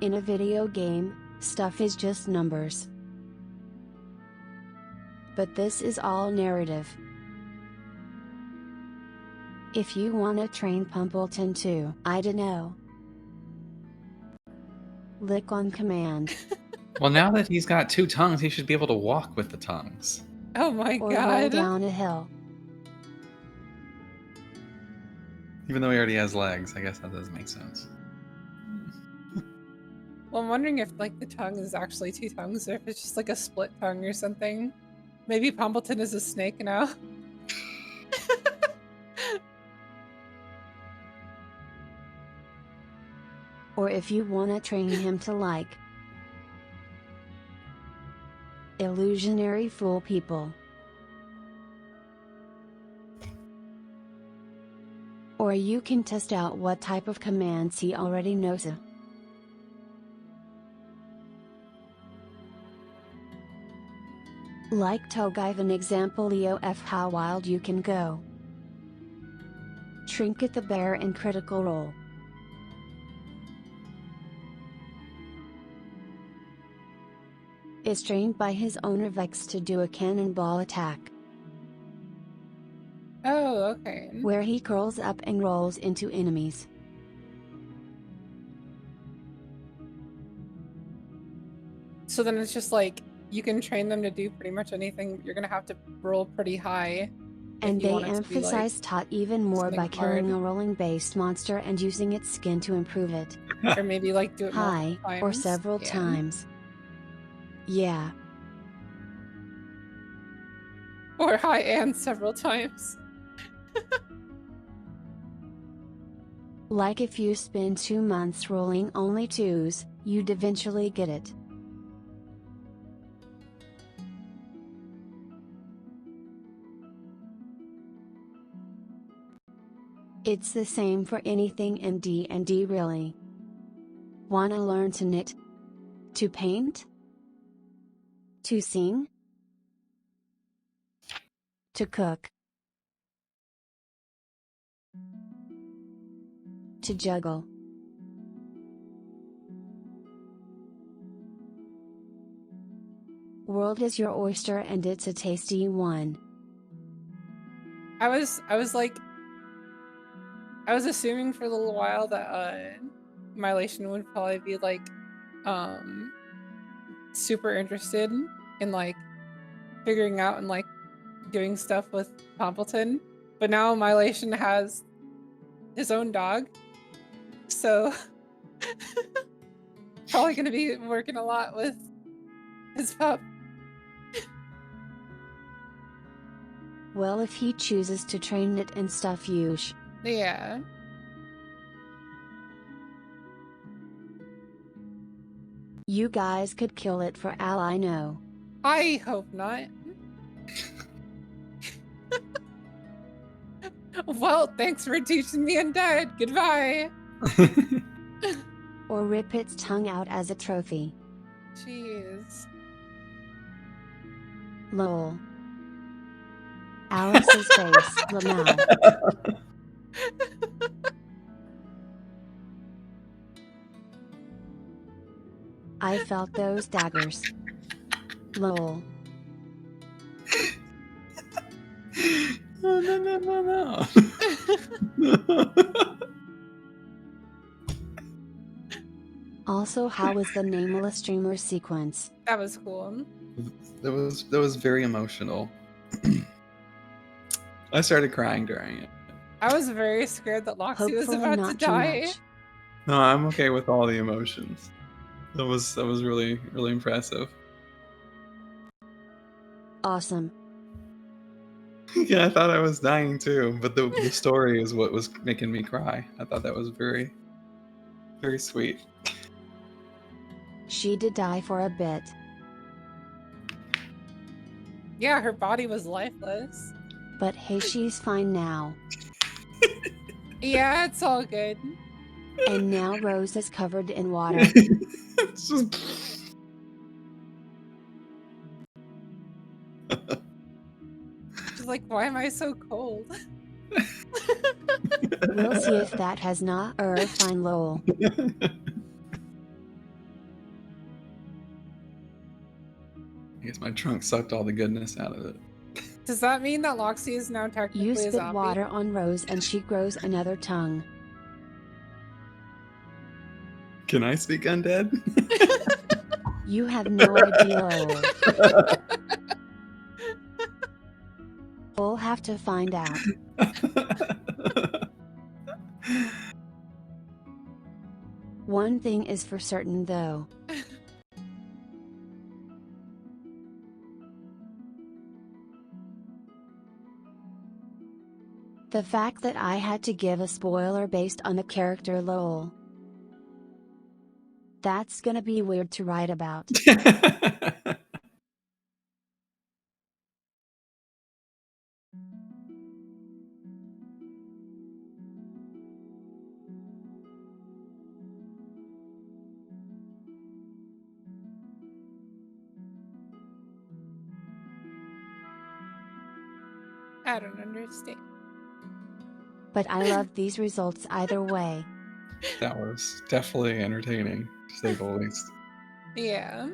In a video game, stuff is just numbers. But this is all narrative. If you wanna train Pumpleton to, I dunno, lick on command. Well, now that he's got 2 tongues, he should be able to walk with the tongues. oh my Or roll god. down a hill. Even though he already has legs, I guess that does make sense. Well, I'm wondering if like the tongue is actually 2 tongues or if it's just like a split tongue or something. Maybe Pumpleton is a snake now. Or if you wanna train him to like illusionary fool people. Or you can test out what type of commands he already knows. Like to give an example Leo F how wild you can go. Trinket the bear in critical role. Is trained by his owner Vex to do a cannonball attack. Oh, okay. Where he curls up and rolls into enemies. So then it's just like, you can train them to do pretty much anything. You're gonna have to roll pretty high. And if you they want it to be, like, emphasize Tot even more by something killing hard. a rolling based monster and using its skin to improve it. Or maybe like do it High, multiple or times. several Yeah. times. Yeah. Or high and several times. Like if you spend 2 months rolling only 2s, you'd eventually get it. It's the same for anything in D&D really. Wanna learn to knit, To paint? To sing? To cook? To juggle? World is your oyster and it's a tasty one. I was assuming for a little while that Mylation would probably be like super interested in like figuring out and like doing stuff with Pompleton, but now Mylation has his own dog, so probably gonna be working a lot with his pup. Well, if he chooses to train it and stuff, yush. Yeah. You guys could kill it for all I know. I hope not. Well, thanks for teaching me undead. Goodbye. Or rip its tongue out as a trophy. Jeez. Lol. Alice's face, Lamau. I felt those daggers. Lol. Oh, no. Also, how was the nameless streamer sequence? That was cool. That was very emotional. I started crying during it. I was very scared that Loxi was Hopefully about to not too die. much. No, I'm okay with all the emotions. That was really impressive. Awesome. Yeah, I thought I was dying too, but the story is what was making me cry. I thought that was very sweet. She did die for a bit. Yeah, her body was lifeless. But hey, she's fine now. Yeah, it's all good. And now Rose is covered in water. It's just... She's like, why am I so cold? We'll see if that has not fine lol. I guess my trunk sucked all the goodness out of it. Does that mean that Loxi is now technically You a spit zombie? water on Rose and she grows another tongue. Can I speak undead? You have no idea. We'll have to find out. One thing is for certain though. The fact that I had to give a spoiler based on the character lol. That's gonna be weird to write about. I don't understand. But I love these results either way. That was definitely entertaining, to say the least. Yeah.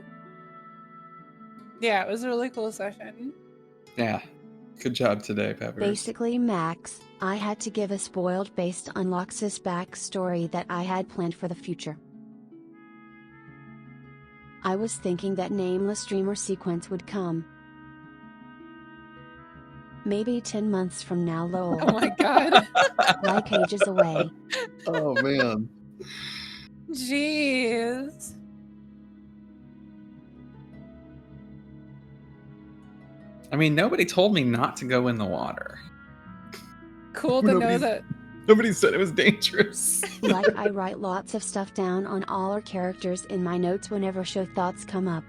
Yeah, it was a really cool session. Yeah. Good job today, Peppers. Basically, Max, I had to give a spoiled based on Lox's backstory that I had planned for the future. I was thinking that nameless streamer sequence would come. Maybe 10 months from now, lol. Oh my god. Like ages away. Oh, man. Jeez. I mean, nobody told me not to go in the water. Cool to know Nobody's- that. Nobody said it was dangerous. Like I write lots of stuff down on all our characters in my notes whenever show thoughts come up.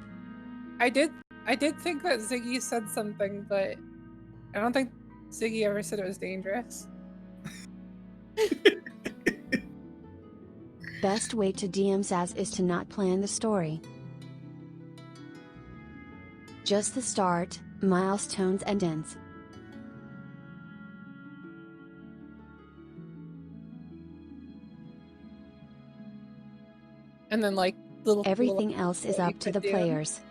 I did think that Ziggy said something, but I don't think Ziggy ever said it was dangerous. Best way to DM Zaz is to not plan the story. just the start, milestones and ends. And then like little Everything else is that you up to could the do. players.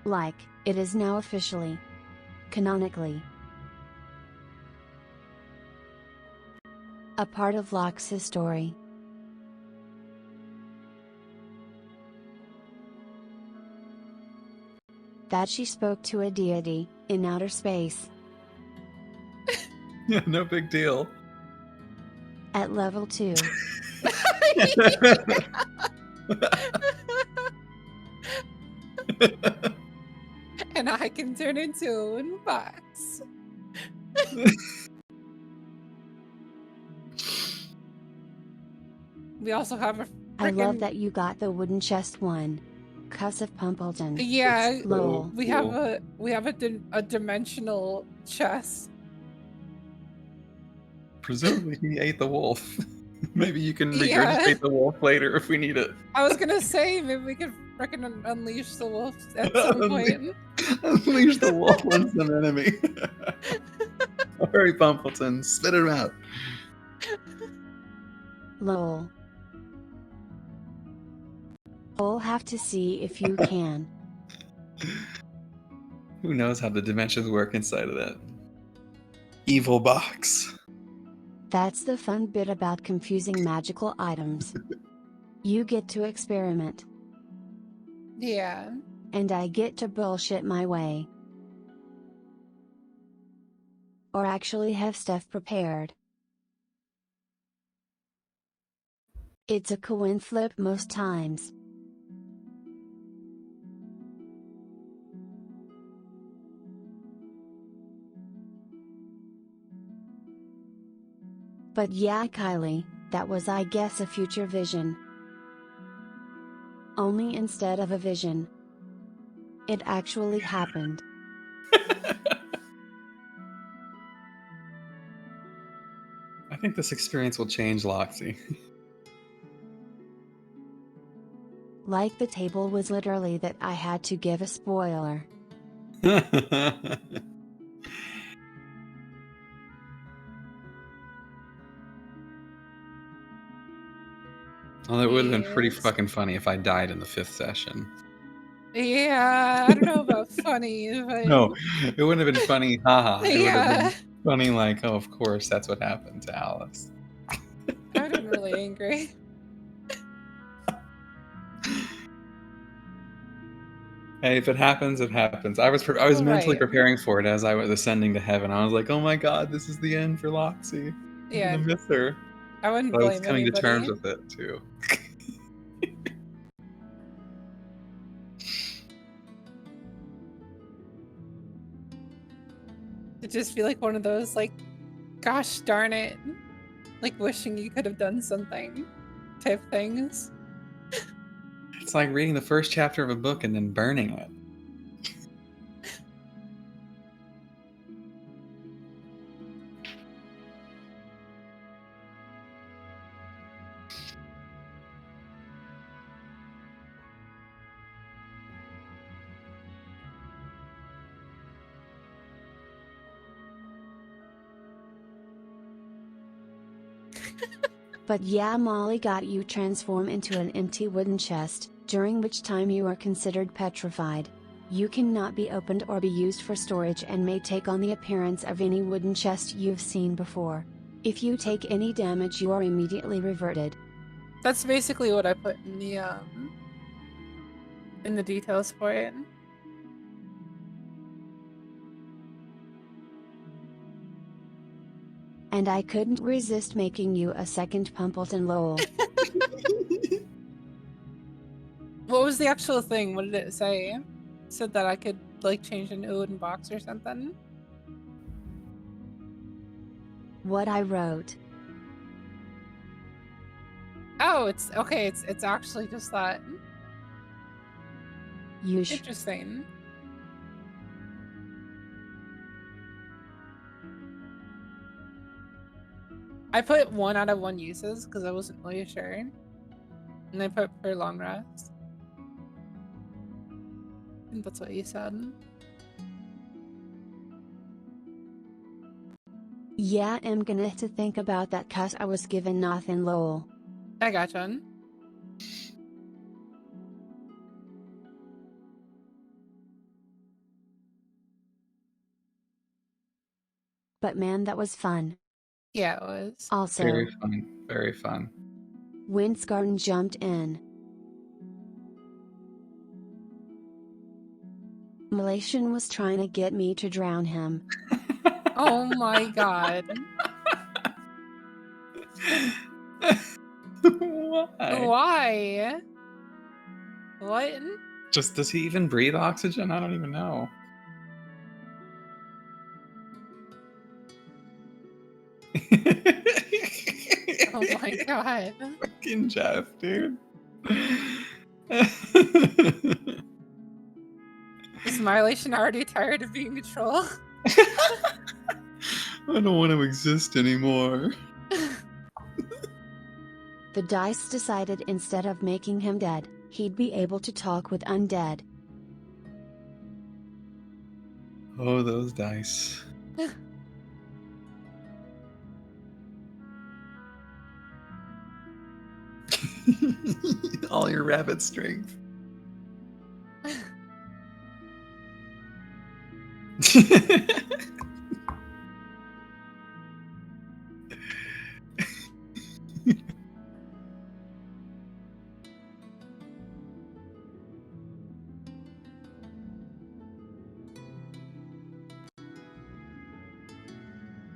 Like, it is now officially, canonically, a part of Loxi's story. That she spoke to a deity in outer space Yeah, no big deal. at level 2. And I can turn into a box. We also have a I love frickin- that you got the wooden chest one. Cuss of Pumpleton. Yeah, Lol. we have a dimensional chest. Presumably he ate the wolf. Maybe you can Yeah. regurgitate the wolf later if we need it. I was gonna say maybe we could frickin' unleash the wolf at some point. Unleash the wolf on some enemy. Hurry, Pumpleton, spit it out. Lol. We'll have to see if you can. Who knows how the dimensions work inside of that evil box? That's the fun bit about confusing magical items. You get to experiment, Yeah. and I get to bullshit my way. Or actually have stuff prepared. It's a coin flip most times. But yeah, Kylie, that was, I guess, a future vision. Only instead of a vision, it actually happened. I think this experience will change Loxi. Like the table was literally that I had to give a spoiler. Well, it would have been pretty Yes. fucking funny if I died in the 5th session. Yeah, I don't know about funny, but No, it wouldn't have been funny, haha. It would have yeah, been funny like, oh, of course, that's what happened to Alice. I would have been really angry. Hey, if it happens, it happens. I was mentally Right. preparing for it as I was ascending to heaven. I was like, oh my god, this is the end for Loxi. I'm Yeah, gonna miss her. I wouldn't But I was blame coming to terms anybody. with it too. It'd just be like one of those, like, gosh darn it, like wishing you could have done something type things. It's like reading the first chapter of a book and then burning it. But yeah, Molly got you transform into an empty wooden chest, during which time you are considered petrified. You cannot be opened or be used for storage and may take on the appearance of any wooden chest you've seen before. If you take any damage, you are immediately reverted. That's basically what I put in the details for it. And I couldn't resist making you a second Pumpleton lol. What was the actual thing? What did it say? It said that I could like change into a wooden box or something. What I wrote. Oh, it's okay. It's actually just that. Interesting. I put 1 out of 1 uses because I wasn't really sure. And I put for long rest. I think that's what you said. Yeah, I'm gonna have to think about that cause I was given nothing, lol. I gotcha. But man, that was fun. Yeah, it was. Also, Very fun. Very fun. when Skarn jumped in, Malaysian was trying to get me to drown him. Oh my god. Why? Why? What? Just does he even breathe oxygen? I don't even know. Oh my god. Fucking Jeff, dude. Is Mylation already tired of being a troll? I don't want to exist anymore. The dice decided instead of making him dead, he'd be able to talk with undead. Oh, those dice. All your rabbit strength.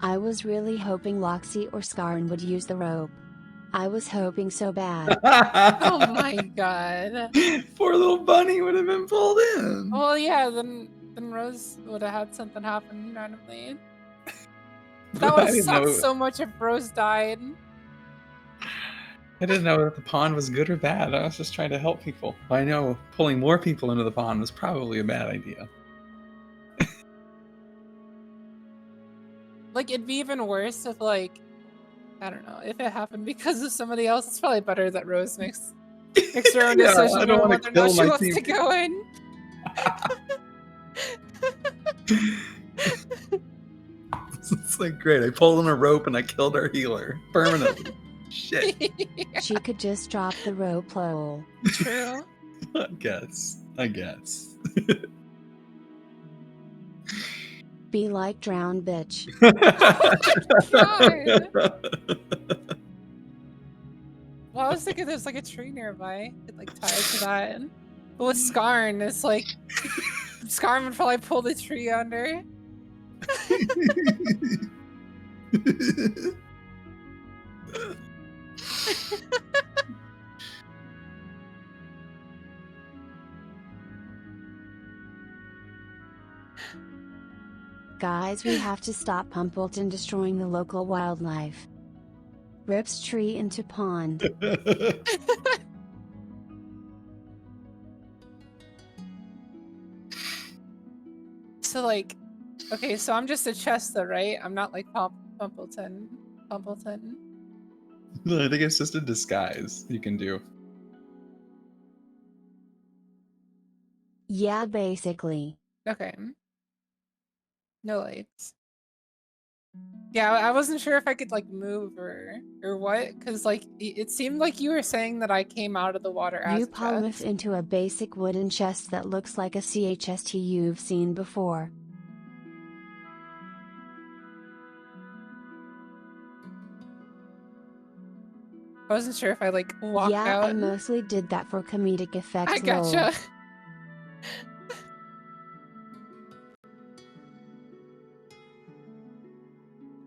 I was really hoping Loxi or Skarn would use the rope. I was hoping so bad. Oh my god. Poor little bunny would have been pulled in. Well, yeah, then Rose would have had something happen randomly. That would I have didn't sucked know- so much if Rose died. I didn't know that the pond was good or bad. I was just trying to help people. I know pulling more people into the pond was probably a bad idea. Like, it'd be even worse if, like, I don't know, if it happened because of somebody else. It's probably better that Rose makes her own Yeah, decision I don't on wanna whether or kill not she my wants to team. go in. It's like, great, I pulled on a rope and I killed our healer permanently. Shit. She could just drop the rope, lol. True. I guess. Be like drowned bitch. Well, I was thinking there's like a tree nearby. Could like tie it to that. But with Skarn, it's like Skarn would probably pull the tree under. Guys, we have to stop Pumpleton destroying the local wildlife. Rips tree into pond. So like, okay, so I'm just a Chesta, right? I'm not like Pumpleton. No, I think it's just a disguise you can do. Yeah, basically. Okay. No legs. Yeah, I wasn't sure if I could like move or what, because like it seemed like you were saying that I came out of the water as You a polymorph chest. into a basic wooden chest that looks like a CHST you've seen before. I wasn't sure if I like walked Yeah, out. I mostly did that for comedic effect. I lol. gotcha.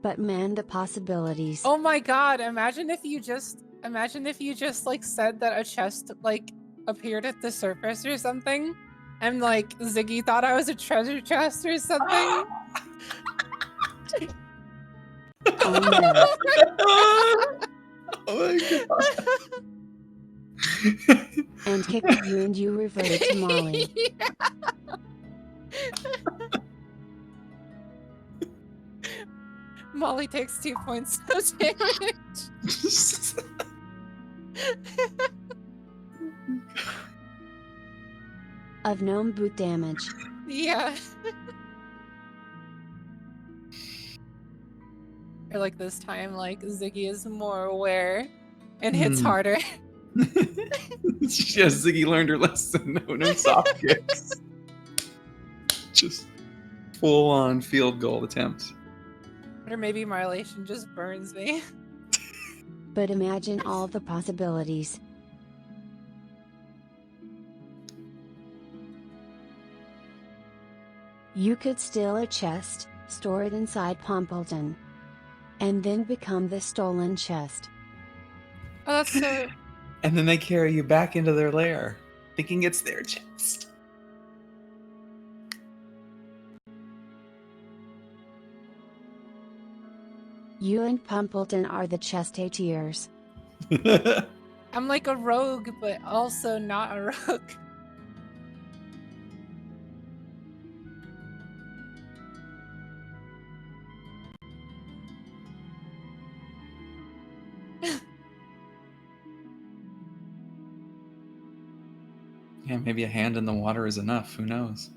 But man, the possibilities. Oh my god, imagine if you just like said that a chest like appeared at the surface or something, and like Ziggy thought I was a treasure chest or something. Oh no. Oh my god. And kicked you and you reverted to Molly. Yeah. Molly takes 2 points of damage. of gnome boot damage. Yeah. Or like this time, like Ziggy is more aware and hits harder. Yes, Ziggy learned her lesson. No soft kicks. Just full on field goal attempt. Or maybe my relation just burns me. But imagine all the possibilities. You could steal a chest, store it inside Pompleton, and then become the stolen chest. Oh, that's so. And then they carry you back into their lair, thinking it's their chest. You and Pumpleton are the chestateers. I'm like a rogue, but also not a rogue. Yeah, maybe a hand in the water is enough. Who knows?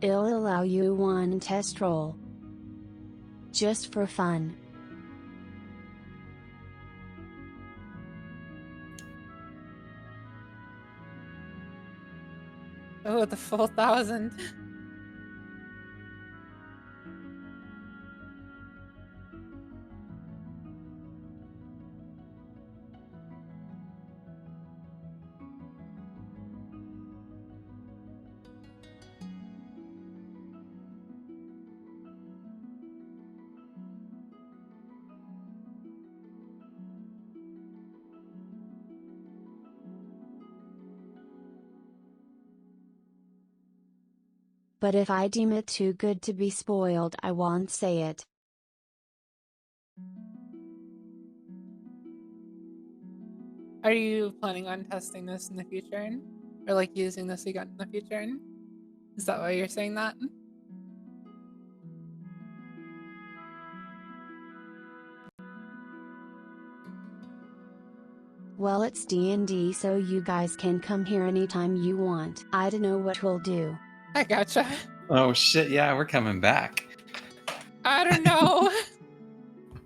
I'll allow you one test roll. Just for fun. Oh, the full 1,000. But if I deem it too good to be spoiled, I won't say it. Are you planning on testing this in the future? Or like using this again in the future? Is that why you're saying that? Well, it's D&D, so you guys can come here anytime you want. I don't know what we'll do. I gotcha. Oh shit, yeah, we're coming back. I don't know.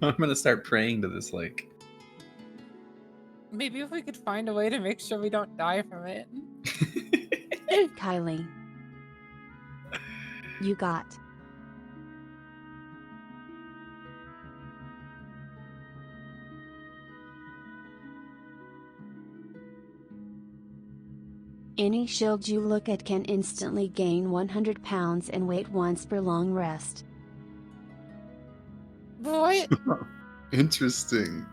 I'm gonna start praying to this lake. Maybe if we could find a way to make sure we don't die from it. Kylie. You got. Any shield you look at can instantly gain 100 pounds and weight once per long rest. What? Interesting.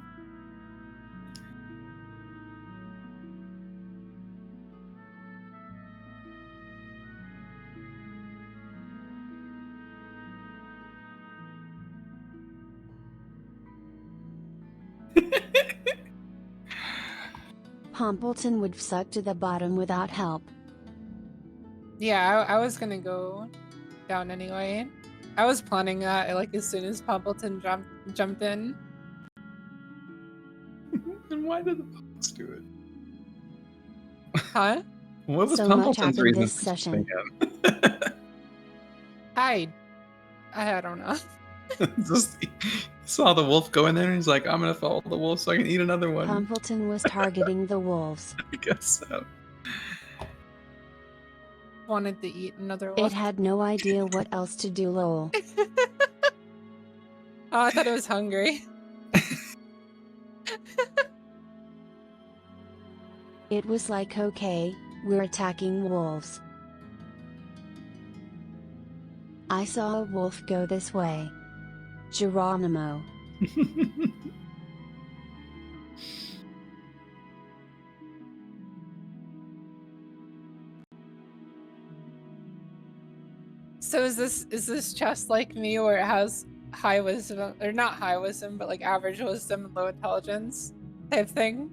Pompleton would suck to the bottom without help. Yeah, I was gonna go down anyway. I was planning that like as soon as Pumpleton jumped in. And why did the Pumples do it? Huh? What was So much Pumpleton's happened reason this for session. jumping I don't know. in? Just, he saw the wolf go in there and he's like, I'm gonna follow the wolf so I can eat another one. Pumpleton was targeting the wolves. I guess so. Wanted to eat another It wolf. had no idea what else to do, lol. Oh, I thought it was hungry. It was like, okay, we're attacking wolves. I saw a wolf go this way. Geronimo. So is this chest like me where it has high wisdom, or not high wisdom, but like average wisdom and low intelligence type thing?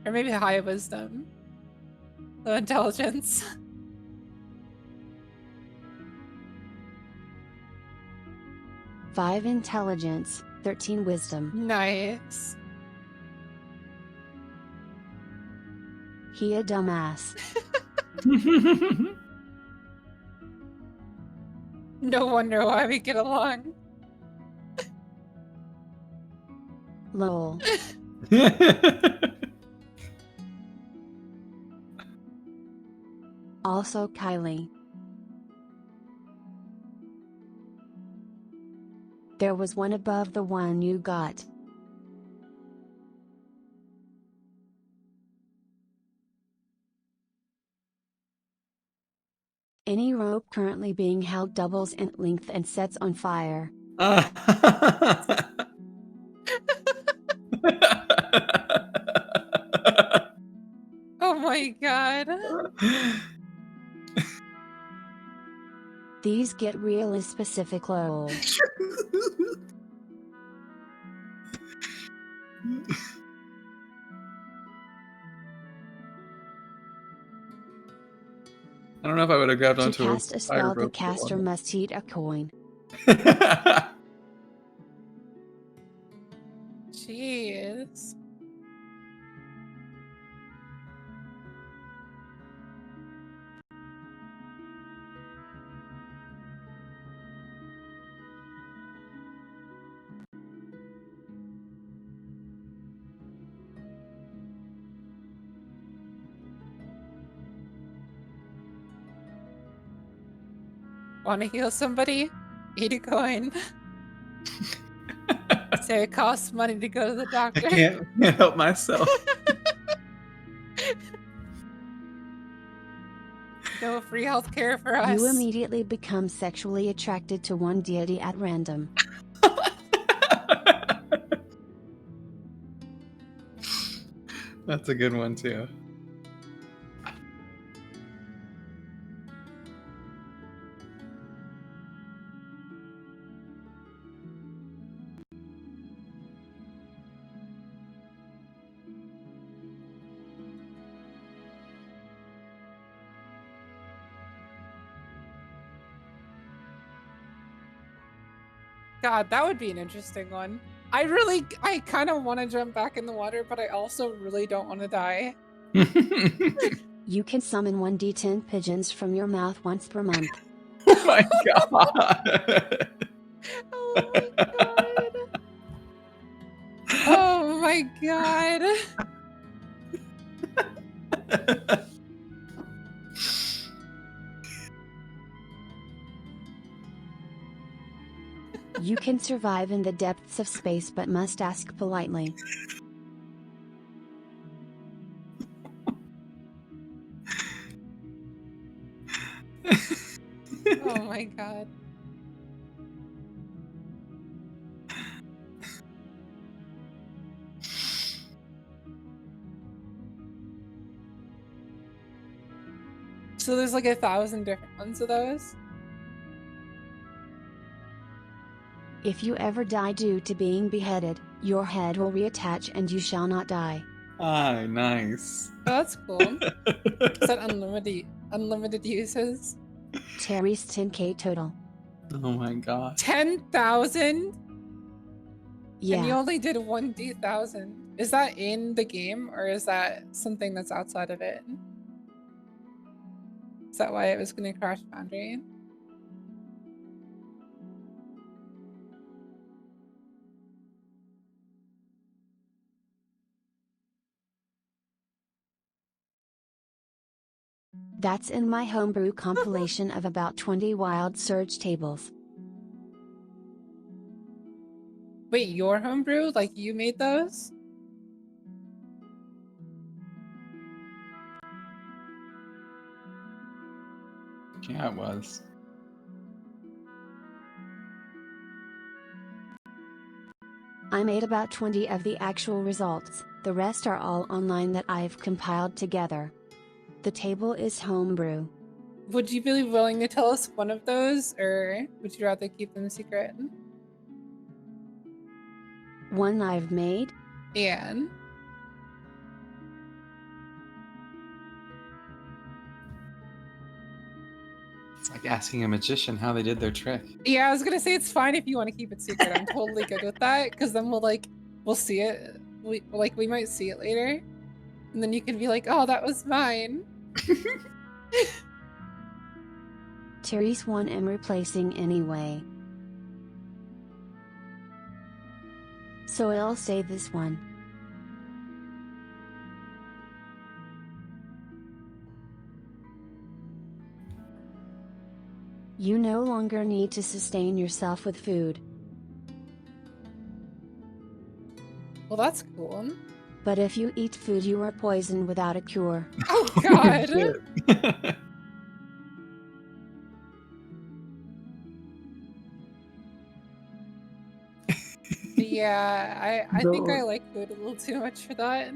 Or maybe high wisdom, low intelligence. 5 intelligence, 13 wisdom. Nice. He a dumbass. No wonder why we get along. Lol. Also Kylie. There was one above the one you got. Any rope currently being held doubles in length and sets on fire. Oh my god. These get really specific lol. I don't know if I would have grabbed To onto cast a spell, the rope caster must eat a coin. Jeez. Want to heal somebody? Eat a coin. Say it costs money to go to the I doctor. can't help myself. No free healthcare for us. You immediately become sexually attracted to one deity at random. That's a good one too. God, that would be an interesting one. I kind of want to jump back in the water, but I also really don't want to die. You can summon 1d10 pigeons from your mouth once per month. Oh my god. Oh my god. Oh my god. You can survive in the depths of space but must ask politely. Oh my god. So there's like 1,000 different ones of those? If you ever die due to being beheaded, your head will reattach and you shall not die. Ah, nice. Oh, that's cool. Is that unlimited uses? Terry's 10k total. Oh my god. 10,000? Yeah. And you only did 1d1000. Is that in the game or is that something that's outside of it? Is that why it was going to crash Foundry? That's in my homebrew compilation of about 20 wild surge tables. Wait, your homebrew? Like you made those? Yeah, it was. I made about 20 of the actual results, the rest are all online that I've compiled together. The table is homebrew. Would you be willing to tell us one of those, or would you rather keep them secret? One I've made? And like asking a magician how they did their trick. Yeah, I was gonna say it's fine if you want to keep it secret. I'm totally good with that, because then we'll see it. We might see it later, and then you can be like, "Oh, that was mine." Therese one am replacing anyway. So I'll say this one. You no longer need to sustain yourself with food. Well, that's cool. But if you eat food, you are poisoned without a cure. Oh God. Yeah, I think I like food a little too much for that.